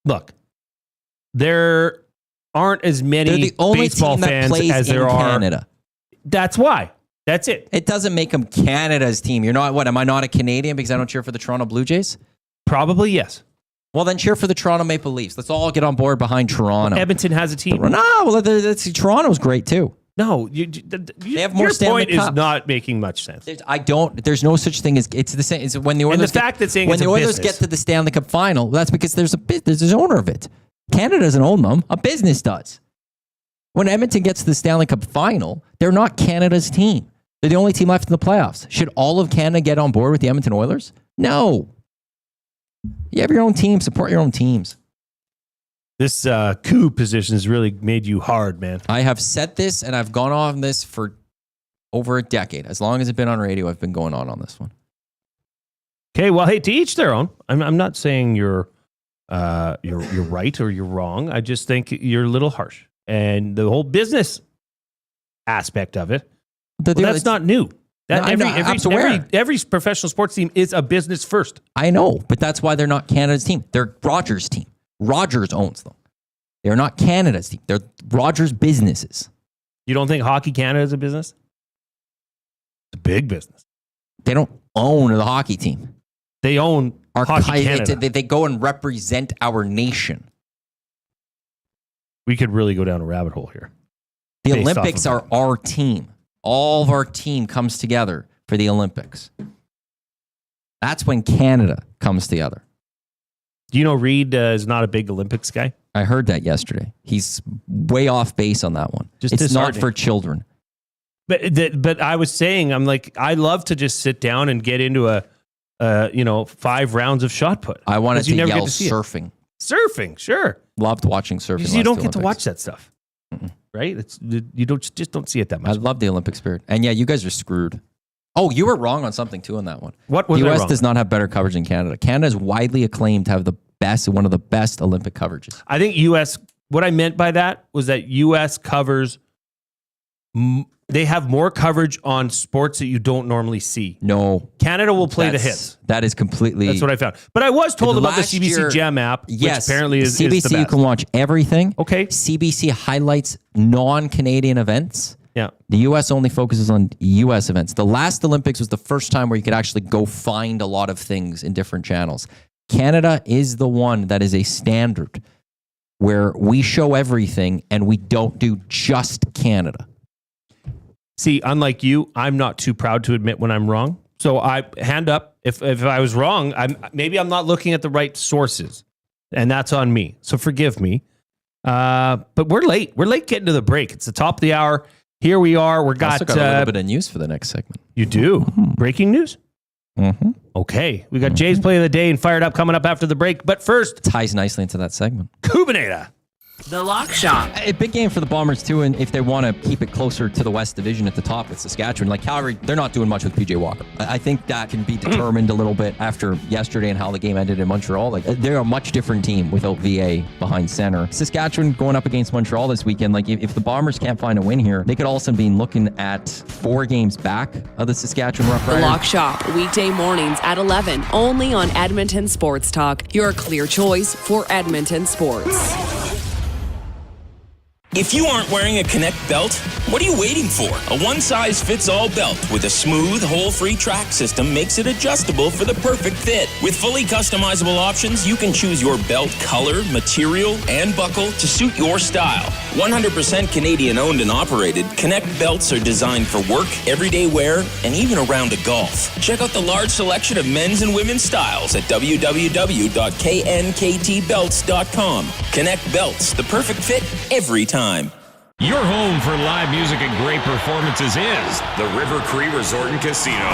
Look, there aren't as many baseball fans as there are. Canada. That's why. That's it. It doesn't make them Canada's team. You're not, am I not a Canadian because I don't cheer for the Toronto Blue Jays? Probably, yes. Well, then cheer for the Toronto Maple Leafs. Let's all get on board behind Toronto. Edmonton has a team. No, well, Toronto's great too. No, they have more your Stanley point Cups. is not making much sense. There's no such thing as, it's the same. It's when the Oilers, and the fact that saying when it's the a Oilers business. get to the Stanley Cup final, that's because there's an owner of it. Canada doesn't own them. A business does. When Edmonton gets to the Stanley Cup final, they're not Canada's team. They're the only team left in the playoffs. Should all of Canada get on board with the Edmonton Oilers? No. You have your own team. Support your own teams. This coup position has really made you hard, man. I have said this, and I've gone on this for over a decade. As long as I've been on radio, I've been going on this one. Okay, well, hey, to each their own. I'm not saying you're right or you're wrong. I just think you're a little harsh, and the whole business aspect of it. That's not new. Every professional sports team is a business first. I know, but that's why they're not Canada's team. They're Rogers' team. Rogers owns them. They're not Canada's team. They're Rogers' businesses. You don't think Hockey Canada is a business? It's a big business. They don't own the hockey team. They own Hockey Canada. They go and represent our nation. We could really go down a rabbit hole here. The Based Olympics off of are our team. All of our team comes together for the Olympics. That's when Canada comes together. Do you know Reid is not a big Olympics guy? I heard that yesterday. He's way off base on that one. Just it's not disheartening. for children. But I was saying, I'm like, I love to just sit down and get into a 5 rounds of shot put. I wanted to never yell get to see surfing. Surfing, sure. Loved watching surfing. Because you don't get to Olympics. watch that stuff, right? You don't see it that much. I love the Olympic spirit. And yeah, you guys are screwed. Oh, you were wrong on something too on that one. What was the I U.S. wrong? does not have better coverage than Canada. Canada is widely acclaimed to have one of the best Olympic coverages. I think U.S. What I meant by that was that U.S. covers. They have more coverage on sports that you don't normally see. No, Canada will play the hits. That is completely. That's what I found. But I was told about the Last CBC year- Gem app, Yes, which apparently is CBC. the best. You can watch everything. Okay. CBC highlights non-Canadian events. Yeah. The U.S. only focuses on U.S. events. The last Olympics was the first time where you could actually go find a lot of things in different channels. Canada is the one that is a standard where we show everything and we don't do just Canada. See, unlike you, I'm not too proud to admit when I'm wrong. So I hand up. If I was wrong, maybe I'm not looking at the right sources, and that's on me. So forgive me. But we're late. We're late getting to the break. It's the top of the hour. Here we are. We're Also got a little bit of news for the next segment. You do? Breaking news? Mm-hmm. Okay. We got Jay's play of the day and Fired Up coming up after the break. But first, ties nicely into that segment. Kubinator. The Lock Shop. A big game for the Bombers, too, and if they want to keep it closer to the West Division at the top with Saskatchewan. Like Calgary, they're not doing much with PJ Walker. I think that can be determined a little bit after yesterday and how the game ended in Montreal. Like they're a much different team without VA behind center. Saskatchewan going up against Montreal this weekend. Like if the Bombers can't find a win here, they could also be looking at 4 games back of the Saskatchewan Roughriders. The Lock Shop, weekday mornings at 11, only on Edmonton Sports Talk, your clear choice for Edmonton sports. If you aren't wearing a Connect belt, what are you waiting for? A one-size-fits-all belt with a smooth, hole-free track system makes it adjustable for the perfect fit. With fully customizable options, you can choose your belt color, material, and buckle to suit your style. 100% Canadian-owned and operated, Connect belts are designed for work, everyday wear, and even a round of golf. Check out the large selection of men's and women's styles at www.knktbelts.com. Connect belts, the perfect fit every time. Your home for live music and great performances is the River Cree Resort and Casino.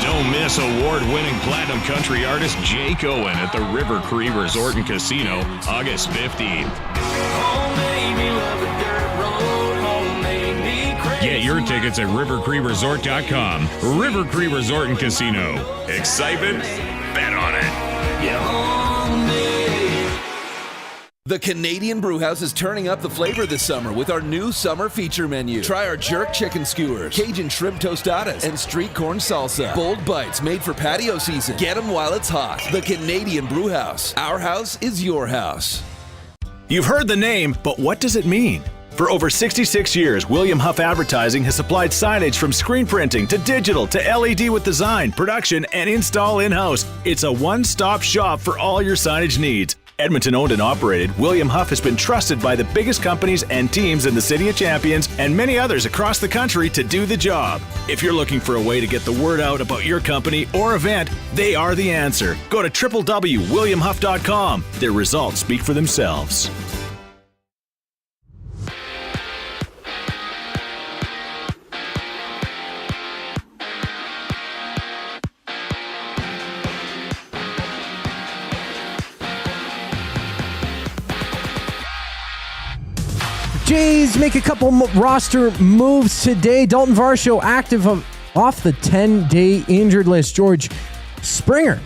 Don't miss award-winning platinum country artist Jake Owen at the River Cree Resort and Casino, August 15th. Get your tickets at rivercreeresort.com. River Cree Resort and Casino. Excitement? Bet on it. The Canadian Brewhouse is turning up the flavor this summer with our new summer feature menu. Try our jerk chicken skewers, Cajun shrimp tostadas, and street corn salsa. Bold bites made for patio season. Get them while it's hot. The Canadian Brewhouse. Our house is your house. You've heard the name, but what does it mean? For over 66 years, William Huff Advertising has supplied signage from screen printing to digital to LED with design, production, and install in-house. It's a one-stop shop for all your signage needs. Edmonton owned and operated, William Huff has been trusted by the biggest companies and teams in the City of Champions and many others across the country to do the job. If you're looking for a way to get the word out about your company or event, they are the answer. Go to www.williamhuff.com. Their results speak for themselves. Jays make a couple roster moves today. Dalton Varsho active off the 10-day injured list. George Springer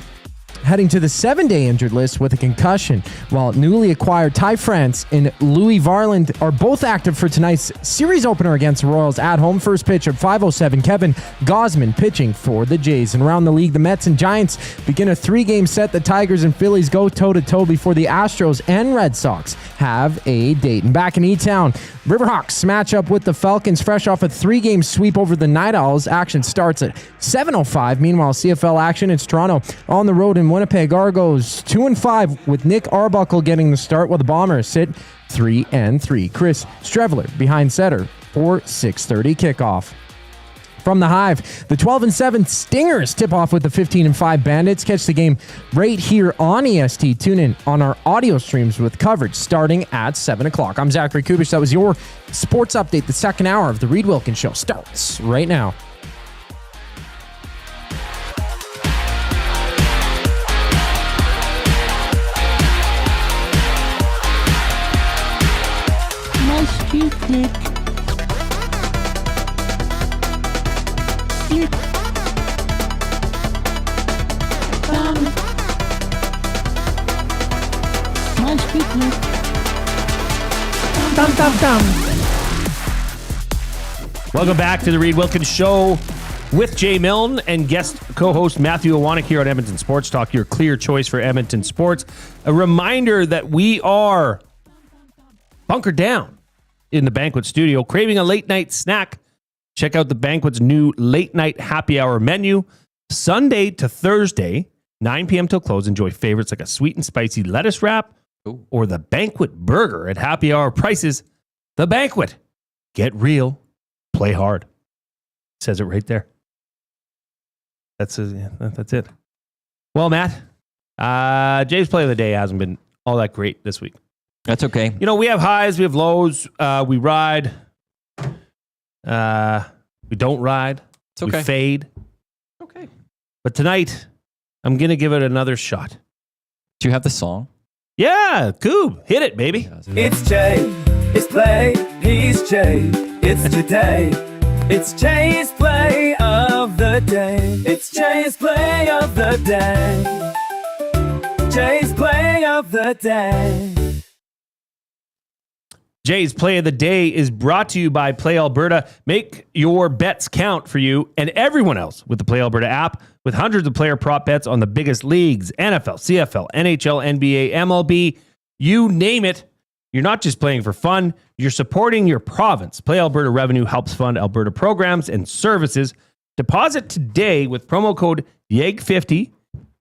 heading to the 7-day injured list with a concussion, while newly acquired Ty France and Louis Varland are both active for tonight's series opener against the Royals at home. First pitch at 5:07, Kevin Gausman pitching for the Jays. And around the league, the Mets and Giants begin a 3-game set. The Tigers and Phillies go toe-to-toe before the Astros and Red Sox have a date. And back in E-Town, Riverhawks match up with the Falcons fresh off a 3-game sweep over the Night Owls. Action starts at 7:05. Meanwhile, CFL action, it's Toronto on the road in Winnipeg. Argos 2-5 with Nick Arbuckle getting the start, while the Bombers sit 3-3. Chris Strevler behind center for 6:30 kickoff. From the Hive, the 12-7 Stingers tip off with the 15-5 Bandits. Catch the game right here on EST. Tune in on our audio streams with coverage starting at 7 o'clock. I'm Zachary Kubish. That was your sports update. The second hour of the Reid Wilkins Show starts right now. Nice toothpick. Welcome back to the Reid Wilkins Show with Jay Milne and guest co-host Matthew Iwanyk here on Edmonton Sports Talk, your clear choice for Edmonton sports. A reminder that we are bunkered down in the Banquet studio, craving a late night snack. Check out the Banquet's new late night happy hour menu. Sunday to Thursday, 9 p.m. till close. Enjoy favorites like a sweet and spicy lettuce wrap or the Banquet burger at happy hour prices. The Banquet. Get real. Play hard. Says it right there. That's it. Well, Matt, Jay's play of the day hasn't been all that great this week. That's okay. You know, we have highs, we have lows. We ride. We don't ride. It's okay. We fade. Okay. But tonight, I'm going to give it another shot. Do you have the song? Yeah, Goob. Hit it, baby. It's Jay, it's play, he's Jay, it's today. It's Jay's play of the day. It's Jay's play of the day. Jay's play of the day. Jay's play of the day is brought to you by Play Alberta. Make your bets count for you and everyone else with the Play Alberta app, with hundreds of player prop bets on the biggest leagues: NFL, CFL, NHL, NBA, MLB, you name it. You're not just playing for fun, you're supporting your province. Play Alberta revenue helps fund Alberta programs and services. Deposit today with promo code YEG50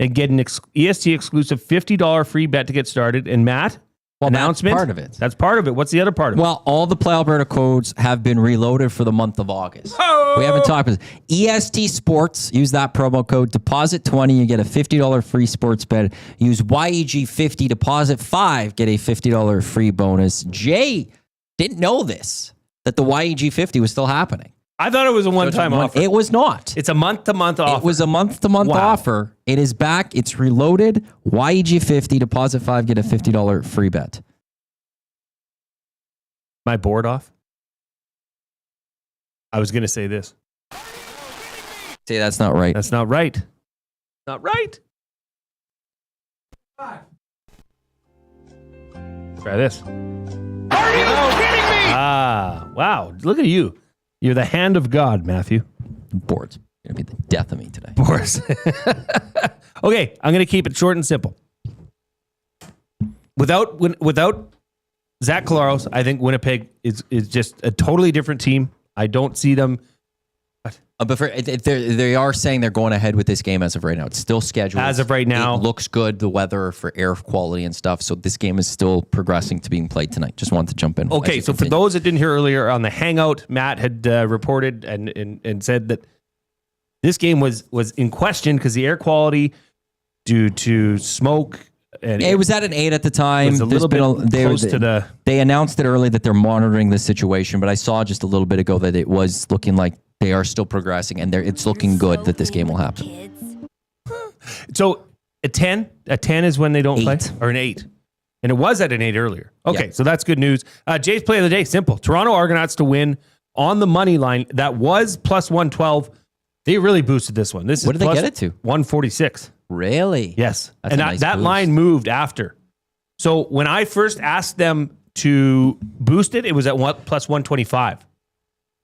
and get an EST exclusive $50 free bet to get started. And Matt, announcement? That's part of it. That's part of it. What's the other part of it? Well, all the Play Alberta codes have been reloaded for the month of August. Oh! We haven't talked about this. EST Sports, use that promo code. Deposit 20, you get a $50 free sports bet. Use YEG50, deposit 5, get a $50 free bonus. Jay didn't know this, that the YEG50 was still happening. I thought it was a one-time offer. It was not. It's a month-to-month offer. It was a month-to-month offer. It is back. It's reloaded. YEG50, deposit 5, get a $50 free bet. My board off? I was going to say this. Say that's not right. That's not right. Not right. Try this. Are you kidding me? Ah, wow. Look at you. You're the hand of God, Matthew. Boards. Going to be the death of me today. Boards. Okay, I'm going to keep it short and simple. Without Zach Collaros, I think Winnipeg is just a totally different team. I don't see them. But they are saying they're going ahead with this game as of right now. It's still scheduled. As of right now. It looks good, the weather for air quality and stuff. So this game is still progressing to being played tonight. Just wanted to jump in. Okay, so for those that didn't hear earlier on the Hangout, Matt had reported and said that this game was in question because the air quality due to smoke. And it was at an 8 at the time. Was a little bit close to the. They announced it early that they're monitoring the situation, but I saw just a little bit ago that it was looking like they are still progressing, and it's looking good that this game will happen. So a 10 is when they don't 8. play, or an 8, and it was at an 8 earlier. Okay, Yeah. So that's good news. Jay's play of the day, simple: Toronto Argonauts to win on the money line. That was plus 112. They really boosted this one. This What is did they plus get it to? 146. Really? Yes. That's and a nice that boost. line moved after. So when I first asked them to boost it, it was at plus 125.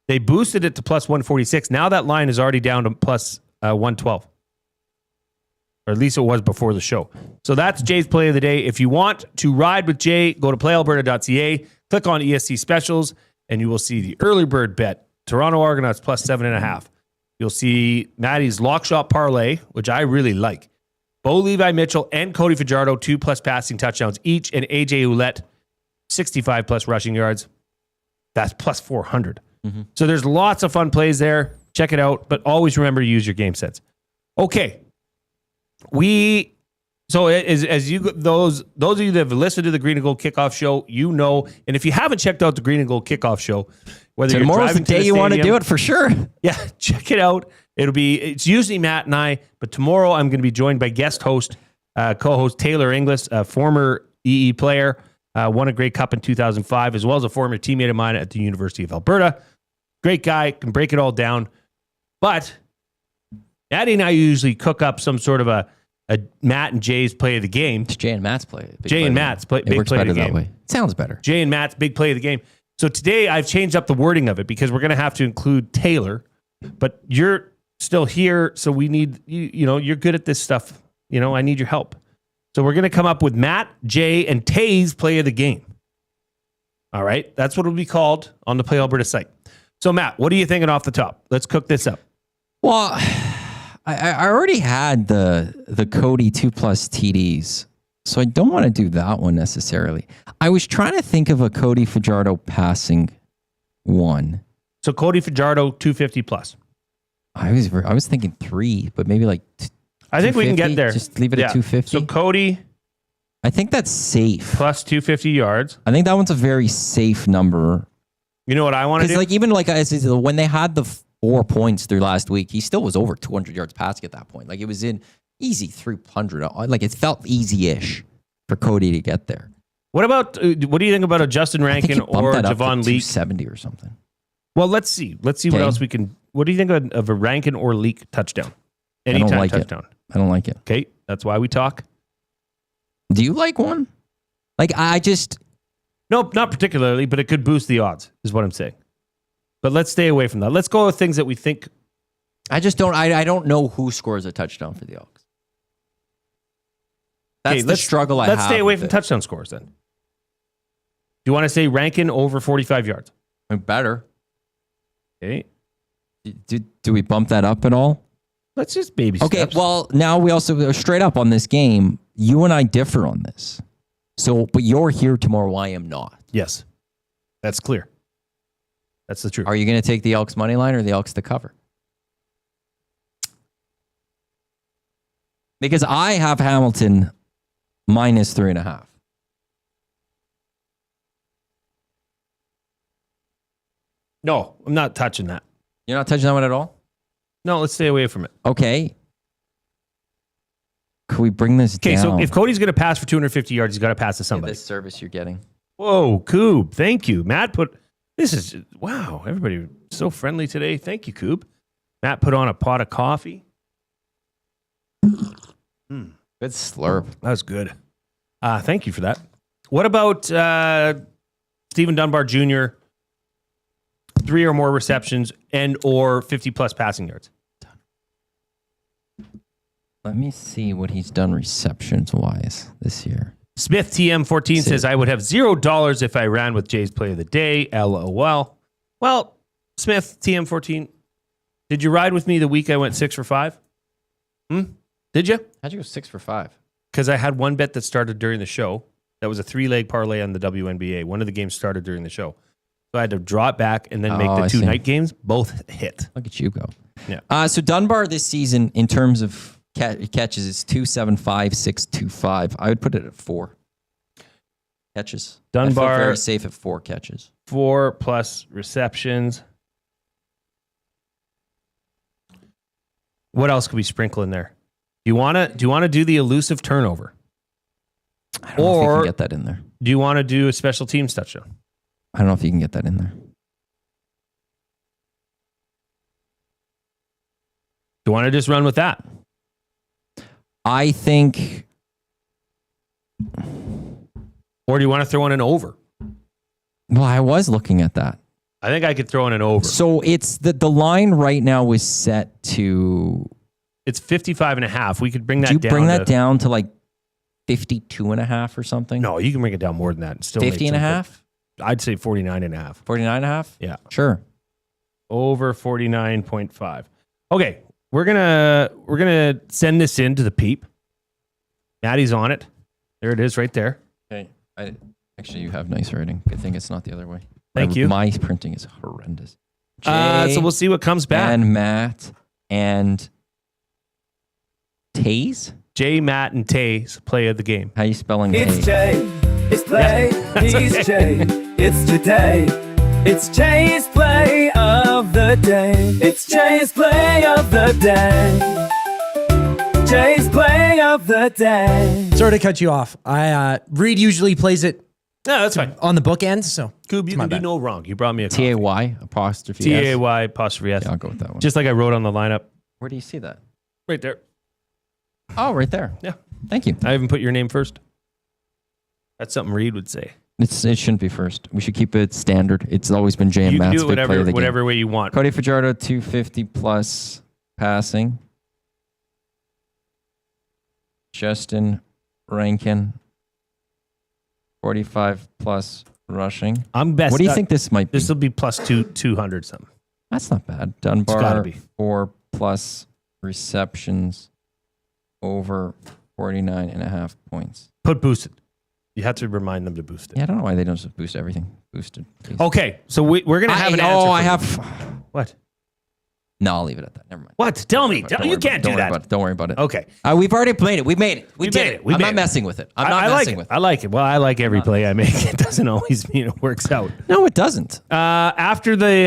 They boosted it to plus 146. Now that line is already down to plus 112. Or at least it was before the show. So that's Jay's play of the day. If you want to ride with Jay, go to playalberta.ca, click on ESC specials, and you will see the early bird bet. Toronto Argonauts plus 7.5. You'll see Matty's lock shot parlay, which I really like. Bo Levi Mitchell and Cody Fajardo, 2+ passing touchdowns each, and AJ Ouellette, 65+ rushing yards. That's plus 400. So there's lots of fun plays there. Check it out, but always remember to use your game sets. Okay. So as you those of you that have listened to the Green and Gold Kickoff Show, you know, and if you haven't checked out the Green and Gold Kickoff Show, whether you're tomorrow's the driving to day the you want to stadium, do it for sure. Yeah, check it out. It's usually Matt and I, but tomorrow I'm going to be joined by guest host, co-host Taylor Inglis, a former EE player, won a Grey Cup in 2005, as well as a former teammate of mine at the University of Alberta. Great guy, can break it all down. But Matty and I usually cook up some sort of a Matt and Jay's play of the game. It's Jay and Matt's play. Jay and Matt's big play of the game. That way. It sounds better. Jay and Matt's big play of the game. So today I've changed up the wording of it because we're going to have to include Taylor, but you're still here, so we need you know, you're good at this stuff. You know, I need your help. So we're going to come up with Matt, Jay, and Tay's play of the game. All right? That's what it'll be called on the Play Alberta site. So Matt, what are you thinking off the top? Let's cook this up. Well, I already had the Cody 2+ TDs, so I don't want to do that one necessarily. I was trying to think of a Cody Fajardo passing one. So Cody Fajardo 250+. I was thinking 3, but maybe like I think we can get there. Just leave it at 250. So Cody, I think that's safe. Plus 250 yards. I think that one's a very safe number. You know what I want to do? Like even like when they had the 4 points through last week, he still was over 200 yards passing at that point. Like it was in easy 300. Like it felt easy-ish for Cody to get there. What do you think about a Justin Rankin or Javon Leak? 270 or something. Well, let's see. What else we can. What do you think of a Rankin or Leak touchdown? Anytime touchdown. I don't like it. Okay, that's why we talk. Do you like one? Like I just. Nope, not particularly, but it could boost the odds, is what I'm saying. But let's stay away from that. Let's go with things that we think. I just don't. I don't know who scores a touchdown for the Elks. That's the struggle I have. Let's stay away from touchdown scores then. Do you want to say Rankin over 45 yards? Better. Okay. Do we bump that up at all? Let's just baby steps. Okay, well, now we also, straight up on this game, you and I differ on this. So, but you're here tomorrow, I am not. Yes. That's clear. That's the truth. Are you going to take the Elks money line or the Elks to cover? Because I have Hamilton minus 3.5. No, I'm not touching that. You're not touching that one at all? No, let's stay away from it. Okay. Could we bring this down? Okay, so if Cody's going to pass for 250 yards, he's got to pass to somebody. This service you're getting. Whoa, Coob. Thank you. Matt wow, everybody so friendly today. Thank you, Coob. Matt put on a pot of coffee. Good slurp. That was good. Thank you for that. What about Stephen Dunbar Jr., 3 or more receptions and or 50+ passing yards? Let me see what he's done receptions-wise this year. Smith TM14 says, I would have $0 if I ran with Jay's play of the day. LOL. Well, Smith TM14, did you ride with me the week I went 6 for 5? Did you? How'd you go 6 for 5? Because I had one bet that started during the show. That was a 3-leg parlay on the WNBA. One of the games started during the show. So I had to draw it back and then make the 2 night games. Both hit. Look at you go. Yeah. So Dunbar this season, in terms of catches, is 275, 625. I would put it at 4 catches. Dunbar, I feel very safe at 4 catches. 4+ receptions. What else could we sprinkle in there? Do you want to do the elusive turnover? I don't know if you can get that in there. Do you want to do a special teams touchdown? I don't know if you can get that in there. Do you want to just run with that? I think. Or do you want to throw in an over? Well, I was looking at that. I think I could throw in an over. So it's the line right now is set to. It's 55.5. We could bring that Do you down. bring that down to like 52.5 or something? No, you can bring it down more than that. And still 50.5? I'd say 49.5. 49.5? Yeah. Sure. Over 49.5. Okay. We're gonna send this in to the peep. Matty's on it. There it is right there. Okay. Actually, you have nice writing. Good thing it's not the other way. Thank you. My printing is horrendous. So we'll see what comes back. And Matt and Taze? J, Matt, and Taze play of the game. How you spelling It's Taze? Jay, it's play, he's okay. Jay, it's today. It's Jay's play of the day. It's Jay's play of the day. Jay's play of the day. Sorry to cut you off. Reid usually plays it. No, that's fine. On the bookend, so. Coob, you can do no wrong. You brought me a coffee. T-A-Y apostrophe S. T-A-Y apostrophe S. Yeah, I'll go with that one. Just like I wrote on the lineup. Where do you see that? Right there. Oh, right there. Yeah. Thank you. I haven't put your name first. That's something Reid would say. It shouldn't be first. We should keep it standard. It's always been Jay and You can Matt's do it big play of the game. whatever way you want. Cody Fajardo, 250 plus passing. Justin Rankin, 45 plus rushing. I'm best. What do you think this might be? This will be plus 200 something. That's not bad. It's gotta Dunbar, be. 4 plus receptions, over 49.5 points. Put boosted. You have to remind them to boost it. Yeah, I don't know why they don't just boost everything. Boosted. Please. Okay, so we're going to have an answer. Oh, for I you. have. What? No, I'll leave it at that. Never mind. What? Tell me. Don't You worry can't about it. do that. Don't worry about it. Okay. We've already played it. We made it. We did made it. We I'm made not it. messing with it. I'm not I like messing it. with it. I like it. Well, I like every play I make. It doesn't always mean it works out. No, it doesn't. After the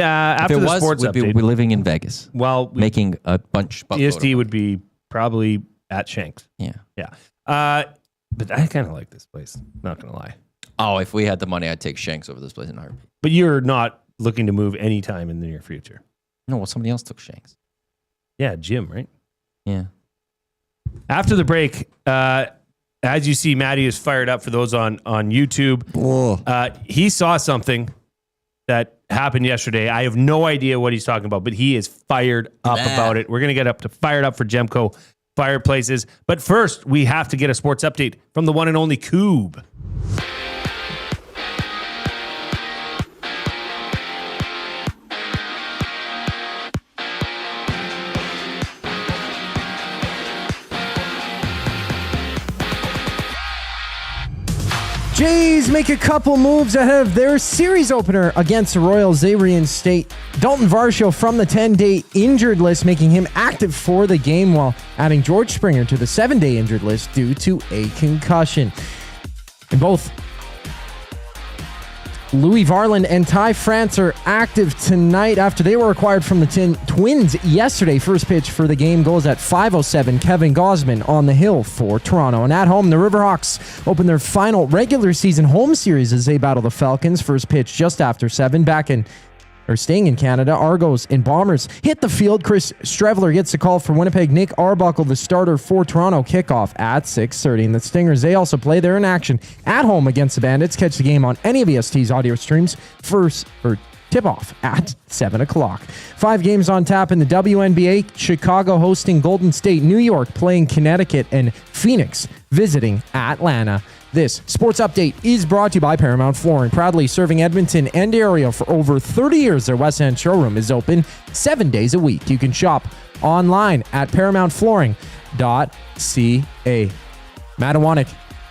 sports we'd update, be living in Vegas. Well, making a bunch. ESD would be probably at Shanks. Yeah. Yeah. But I kind of like this place. Not going to lie. Oh, if we had the money, I'd take Shanks over this place in a heartbeat. But you're not looking to move anytime in the near future. No, well, somebody else took Shanks. Yeah, Jim, right? Yeah. After the break, as you see, Matty is fired up for those on YouTube. He saw something that happened yesterday. I have no idea what he's talking about, but he is fired up about it. We're going to get fired up for Gemco Fireplaces. But first, we have to get a sports update from the one and only Coob. Jays make a couple moves ahead of their series opener against the Royals. They reinstate Dalton Varsho from the 10-day injured list, making him active for the game while adding George Springer to the 7-day injured list due to a concussion. And both Louis Varland and Ty France are active tonight after they were acquired from the Twins yesterday. First pitch for the game goes at 5:07. Kevin Gausman on the hill for Toronto. And at home, the Riverhawks open their final regular season home series as they battle the Falcons. First pitch just after 7. Staying in Canada, Argos and Bombers hit the field. Chris Strevler gets the call for Winnipeg. Nick Arbuckle, the starter for Toronto, kickoff at 6:30. And the Stingers, they also play. They're in action at home against the Bandits. Catch the game on any of EST's audio streams. Tip-off at 7 o'clock. 5 games on tap in the WNBA. Chicago hosting Golden State. New York playing Connecticut. And Phoenix visiting Atlanta. This sports update is brought to you by Paramount Flooring, proudly serving Edmonton and area for over 30 years. Their West End showroom is open 7 days a week. You can shop online at ParamountFlooring.ca. Matt Iwanyk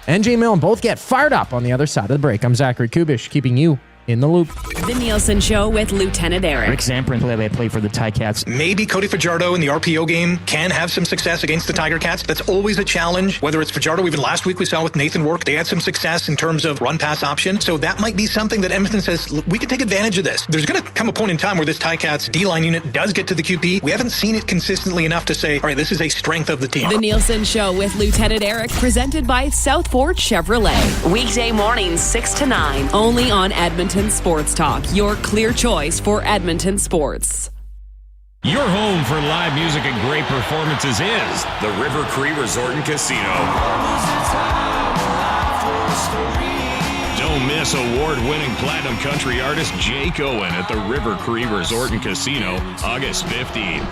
and Jay Milne both get fired up on the other side of the break. I'm Zachary Kubish, keeping you in the loop. The Nielsen Show with Lieutenant Eric. Rick Zamperin play for the Ticats. Maybe Cody Fajardo in the RPO game can have some success against the Tiger Cats. That's always a challenge, whether it's Fajardo. Even last week we saw with Nathan Work, they had some success in terms of run-pass option. So that might be something that Edmonton says, we can take advantage of this. There's going to come a point in time where this Ticats D-line unit does get to the QP. We haven't seen it consistently enough to say, all right, this is a strength of the team. The Nielsen Show with Lieutenant Eric, presented by Southport Chevrolet. Weekday mornings 6 to 9, only on Edmonton Sports Talk. Your clear choice for Edmonton sports. Your home for live music and great performances is the River Cree Resort and Casino. Don't miss award-winning platinum country artist Jake Owen at the River Cree Resort and Casino, August 15th.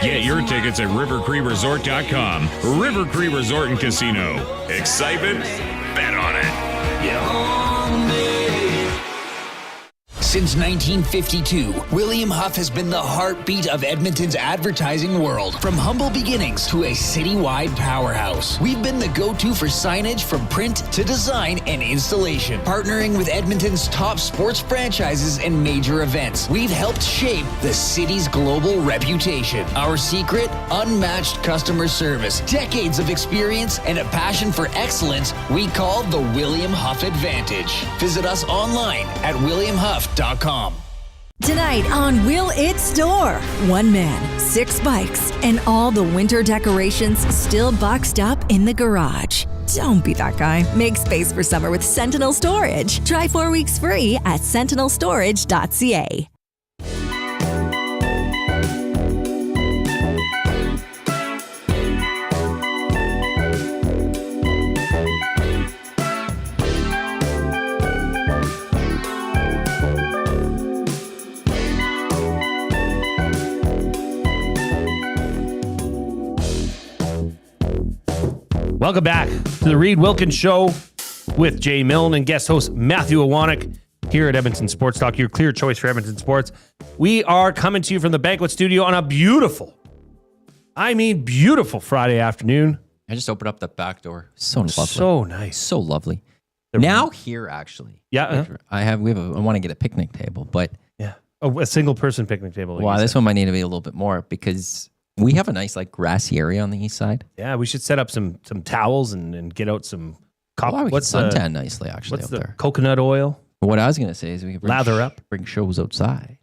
Get your tickets at rivercreeresort.com. River Cree Resort and Casino. Excitement? Bet on it. Since 1952, William Huff has been the heartbeat of Edmonton's advertising world. From humble beginnings to a citywide powerhouse, we've been the go-to for signage from print to design and installation. Partnering with Edmonton's top sports franchises and major events, we've helped shape the city's global reputation. Our secret? Unmatched customer service, decades of experience, and a passion for excellence we call the William Huff Advantage. Visit us online at williamhuff.com. Tonight on Will It Store, 1 man, 6 bikes, and all the winter decorations still boxed up in the garage. Don't be that guy. Make space for summer with Sentinel Storage. Try 4 weeks free at sentinelstorage.ca. Welcome back to the Reid Wilkins Show with Jay Milne and guest host Matthew Iwanyk here at Edmonton Sports Talk, your clear choice for Edmonton sports. We are coming to you from the Banquet Studio on a beautiful Friday afternoon. I just opened up the back door. So lovely. So nice. So lovely. Now here, actually. Yeah. I want to get a picnic table, but yeah, a single person picnic table. Wow, this one might need to be a little bit more because we have a nice grassy area on the east side. Yeah, we should set up some towels and get out some. We could suntan nicely actually. What's up the there? Coconut oil? What I was going to say is we could lather up, bring shows outside.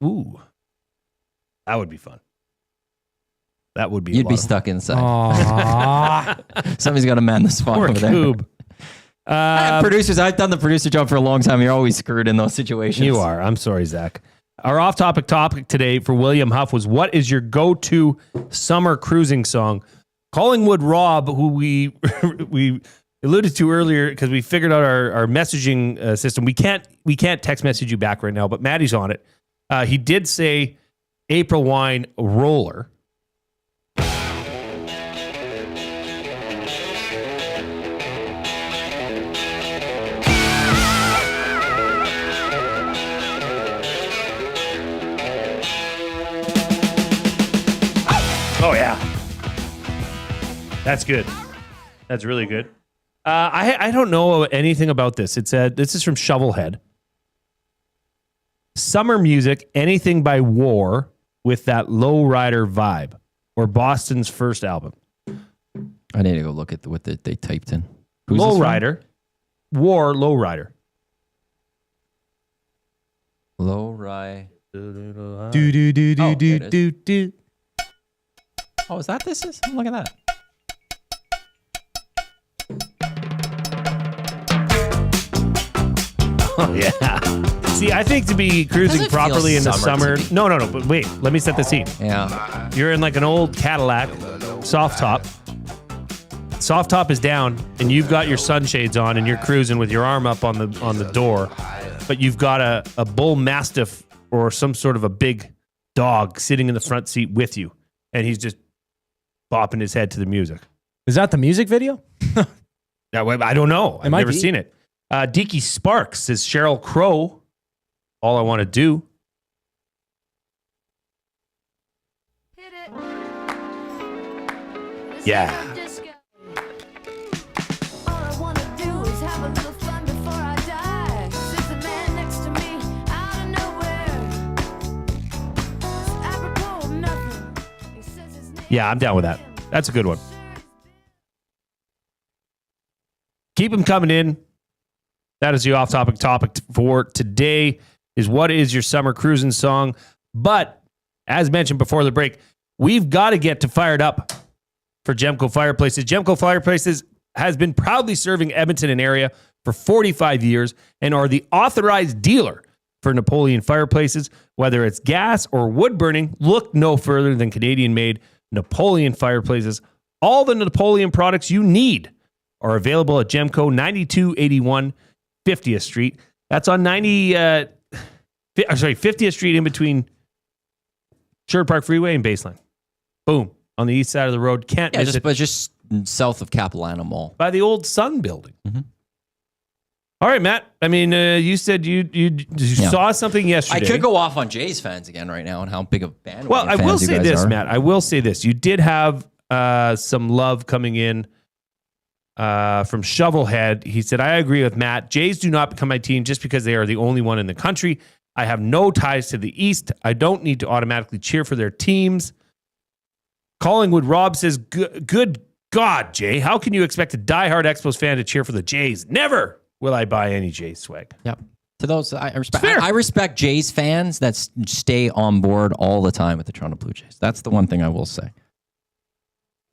Ooh, that would be fun. That would be. You'd be stuck inside. Somebody's got to man the spot over there. Producers, I've done the producer job for a long time. You're always screwed in those situations. You are. I'm sorry, Zach. Our off-topic topic today for William Huff was, what is your go-to summer cruising song? Collingwood Rob, who we alluded to earlier because we figured out our messaging system. We can't text message you back right now, but Matty's on it. He did say April Wine Roller. Oh, yeah. That's good. That's really good. I don't know anything about this. It said, this is from Shovelhead. Summer music, anything by War with that lowrider vibe, or Boston's first album. I need to go look at what they typed in. Lowrider. War, lowrider. Lowrider. Do. Oh, is that this is? Look at that. Oh, yeah. See, I think to be cruising properly in the summer. No, but wait, let me set the scene. Yeah. You're in like an old Cadillac, soft top. Soft top is down, and you've got your sunshades on, and you're cruising with your arm up on the door, but you've got a bull mastiff or some sort of a big dog sitting in the front seat with you, and he's just bopping his head to the music. Is that the music video? Yeah, I don't know. I've never seen it. Deaky Sparks says Sheryl Crow, All I Want to Do. Yeah. Yeah, I'm down with that. That's a good one. Keep them coming in. That is the off-topic topic for today, is what is your summer cruising song? But as mentioned before the break, we've got to get to Fired Up for Gemco Fireplaces. Gemco Fireplaces has been proudly serving Edmonton and area for 45 years and are the authorized dealer for Napoleon fireplaces. Whether it's gas or wood burning, look no further than Canadian-made Napoleon fireplaces. All the Napoleon products you need are available at Gemco, 9281 50th Street. That's on 50th Street in between Sherwood Park Freeway and Baseline. Boom. On the east side of the road. Can't miss it. But just south of Capilano Mall. By the old Sun building. All right, Matt. I mean, you said you saw something yesterday. I could go off on Jays fans again right now and how big of bandwagon Well, I will fans you say guys this, are. Matt. I will say this. You did have some love coming in from Shovelhead. He said, I agree with Matt. Jays do not become my team just because they are the only one in the country. I have no ties to the East. I don't need to automatically cheer for their teams. Collingwood Rob says, good God, Jay, how can you expect a diehard Expos fan to cheer for the Jays? Never will I buy any Jays swag. Yep. To those, I respect. I respect Jays fans that stay on board all the time with the Toronto Blue Jays. That's the one thing I will say.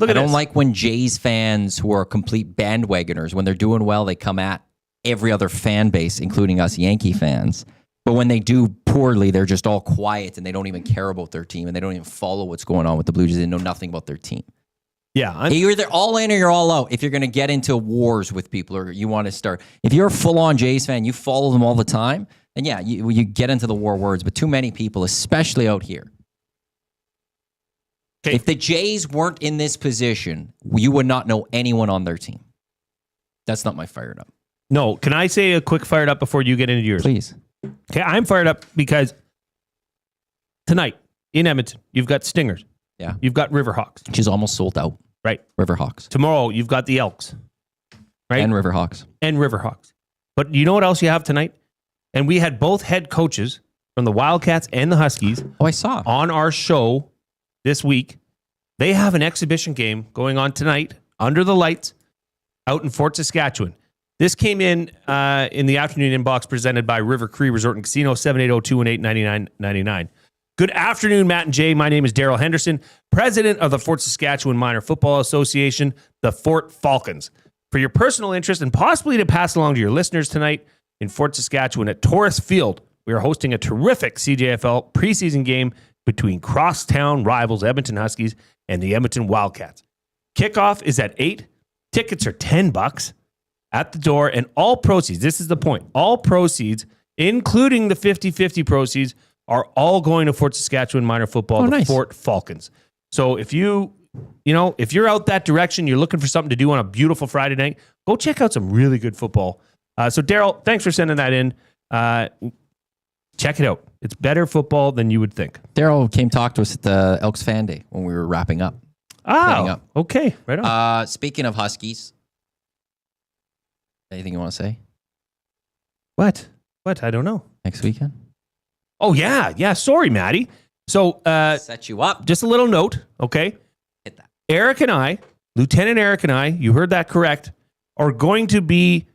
I don't like when Jays fans who are complete bandwagoners, when they're doing well, they come at every other fan base, including us Yankee fans. But when they do poorly, they're just all quiet and they don't even care about their team and they don't even follow what's going on with the Blue Jays. They know nothing about their team. Yeah. You're either all in or you're all out if you're going to get into wars with people or you want to start. If you're a full-on Jays fan, you follow them all the time, and yeah, you get into the war words. But too many people, especially out here. Okay. If the Jays weren't in this position, you would not know anyone on their team. That's not my fired up. No. Can I say a quick fired up before you get into yours? Please. Okay, I'm fired up because tonight in Edmonton, you've got Stingers. Yeah. You've got Riverhawks. Which is almost sold out. Right. Riverhawks. Tomorrow, you've got the Elks. Right? And Riverhawks. But you know what else you have tonight? And we had both head coaches from the Wildcats and the Huskies. Oh, I saw. On our show this week. They have an exhibition game going on tonight under the lights out in Fort Saskatchewan. This came in the afternoon inbox presented by River Cree Resort and Casino, 780-218-9999. Good afternoon, Matt and Jay. My name is Daryl Henderson, president of the Fort Saskatchewan Minor Football Association, the Fort Falcons. For your personal interest and possibly to pass along to your listeners tonight in Fort Saskatchewan at Taurus Field, we are hosting a terrific CJFL preseason game between crosstown rivals Edmonton Huskies and the Edmonton Wildcats. Kickoff is at 8. Tickets are $10 at the door, and all proceeds, this is the point, all proceeds, including the 50-50 proceeds, are all going to Fort Saskatchewan Minor Football, the Fort Falcons. So if you're out that direction, you're looking for something to do on a beautiful Friday night, go check out some really good football. So Daryl, thanks for sending that in. Check it out. It's better football than you would think. Daryl came talk to us at the Elks Fan Day when we were wrapping up. Oh, okay. Right on. Speaking of Huskies, anything you want to say? What? I don't know. Next weekend? Oh, yeah. Yeah. Sorry, Matty. So, set you up. Just a little note, okay? Hit that. Lieutenant Eric and I, you heard that correct, are going to be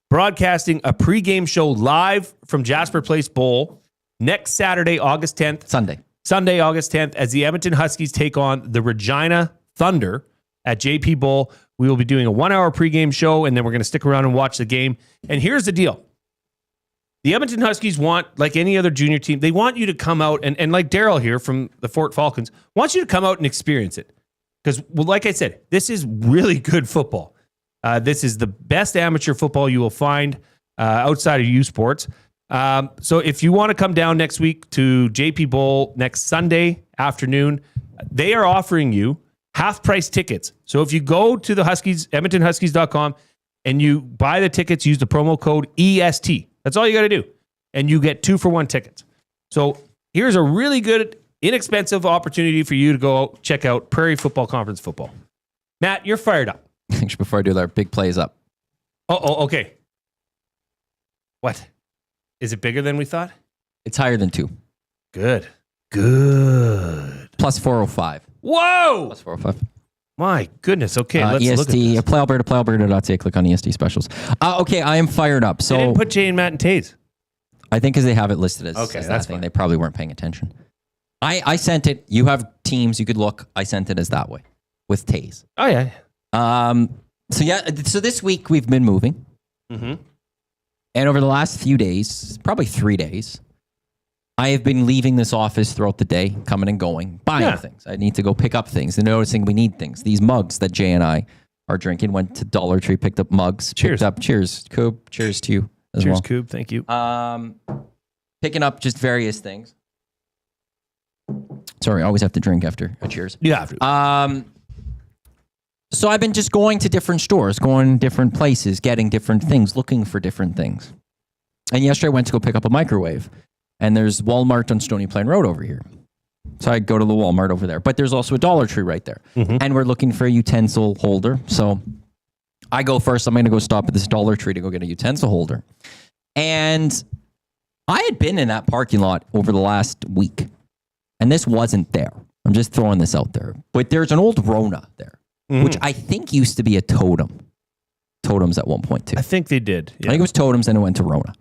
broadcasting a pregame show live from Jasper Place Bowl next Saturday, August 10th. Sunday, August 10th, as the Edmonton Huskies take on the Regina Thunder at JP Bowl. We will be doing a 1-hour pregame show, and then we're going to stick around and watch the game. And here's the deal. The Edmonton Huskies want, like any other junior team, they want you to come out, and like Daryl here from the Fort Falcons, wants you to come out and experience it. Because, well, like I said, this is really good football. This is the best amateur football you will find outside of U Sports. So if you want to come down next week to JP Bowl next Sunday afternoon, they are offering you half-price tickets. So if you go to the Huskies, EdmontonHuskies.com, and you buy the tickets, use the promo code EST. That's all you got to do. And you get 2-for-1 tickets. So here's a really good, inexpensive opportunity for you to go check out Prairie Football Conference football. Matt, you're fired up. Actually, before I do that, big plays up. Oh, okay. What? Is it bigger than we thought? It's higher than 2. Good. Plus 405. Whoa! Plus 405. My goodness. Okay, let's EST, look at this. playalberta.ca, click on EST specials. Okay, I am fired up. So they didn't put Jay and Matt and Taze. I think because they have it listed as, okay, as that's that thing, fine. they probably weren't paying attention. I sent it. You have teams. You could look. I sent it as that way with Taze. Oh, yeah. So this week we've been moving. Mm-hmm. And over the last few days, probably 3 days, I have been leaving this office throughout the day, coming and going, buying things. I need to go pick up things. And noticing we need things. These mugs that Jay and I are drinking. Went to Dollar Tree, picked up mugs. Cheers. Cheers, Coob. Cheers to you as Cheers, well. Coob. Thank you. Picking up just various things. Sorry, I always have to drink after a cheers. You have to. So I've been just going to different stores, going different places, getting different things, looking for different things. And yesterday I went to go pick up a microwave. And there's Walmart on Stony Plain Road over here. So I go to the Walmart over there. But there's also a Dollar Tree right there. Mm-hmm. And we're looking for a utensil holder. So I go first. I'm going to go stop at this Dollar Tree to go get a utensil holder. And I had been in that parking lot over the last week. And this wasn't there. I'm just throwing this out there. But there's an old Rona there, which I think used to be a Totem. Totems at one point, too. I think they did. I think it was Totems, and it went to Rona.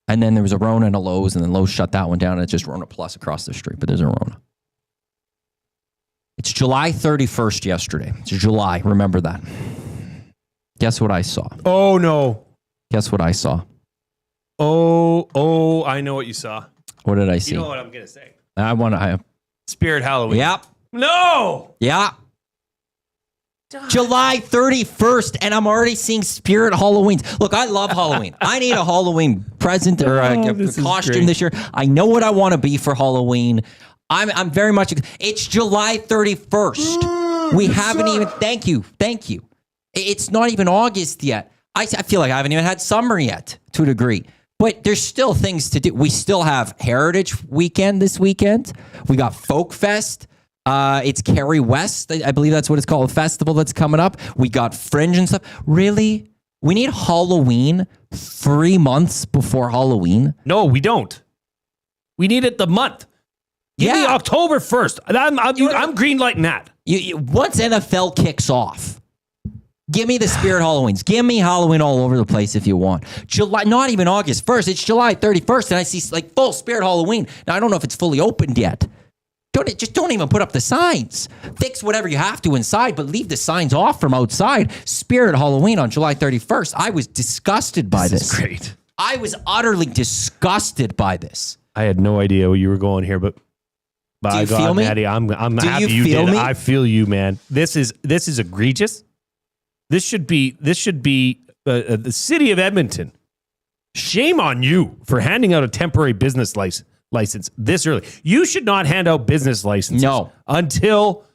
And then there was a Rona and a Lowe's, and then Lowe's shut that one down, and it's just Rona Plus across the street, but there's a Rona. It's July 31st yesterday. It's July. Remember that. Guess what I saw? Oh, no. Guess what I saw? Oh, I know what you saw. What did I see? You know what I'm going to say. Spirit Halloween. Yep. No! Yeah. July 31st, and I'm already seeing Spirit Halloweens. Look, I love Halloween. I need a Halloween present or a costume this year. I know what I want to be for Halloween. I'm very much. It's July 31st. We haven't even. Thank you. It's not even August yet. I feel like I haven't even had summer yet to a degree. But there's still things to do. We still have Heritage Weekend this weekend. We got Folk Fest. It's Kerry West. I believe that's what it's called. A festival that's coming up. We got Fringe and stuff. Really? We need Halloween 3 months before Halloween? No, we don't. We need it the month. Give me October 1st. I'm green lighting that. Once NFL kicks off, give me the Spirit Halloweens. Give me Halloween all over the place if you want. July, not even August 1st. It's July 31st, and I see like full Spirit Halloween. Now, I don't know if it's fully opened yet. Don't even put up the signs. Fix whatever you have to inside, but leave the signs off from outside. Spirit Halloween on July 31st. I was disgusted by this. This is great. I was utterly disgusted by this. I had no idea where you were going here, but by God, feel me? Matty, I'm Do happy you feel did. me? I feel you, man. This is egregious. This should be the city of Edmonton. Shame on you for handing out a temporary business license this early. You should not hand out business licenses until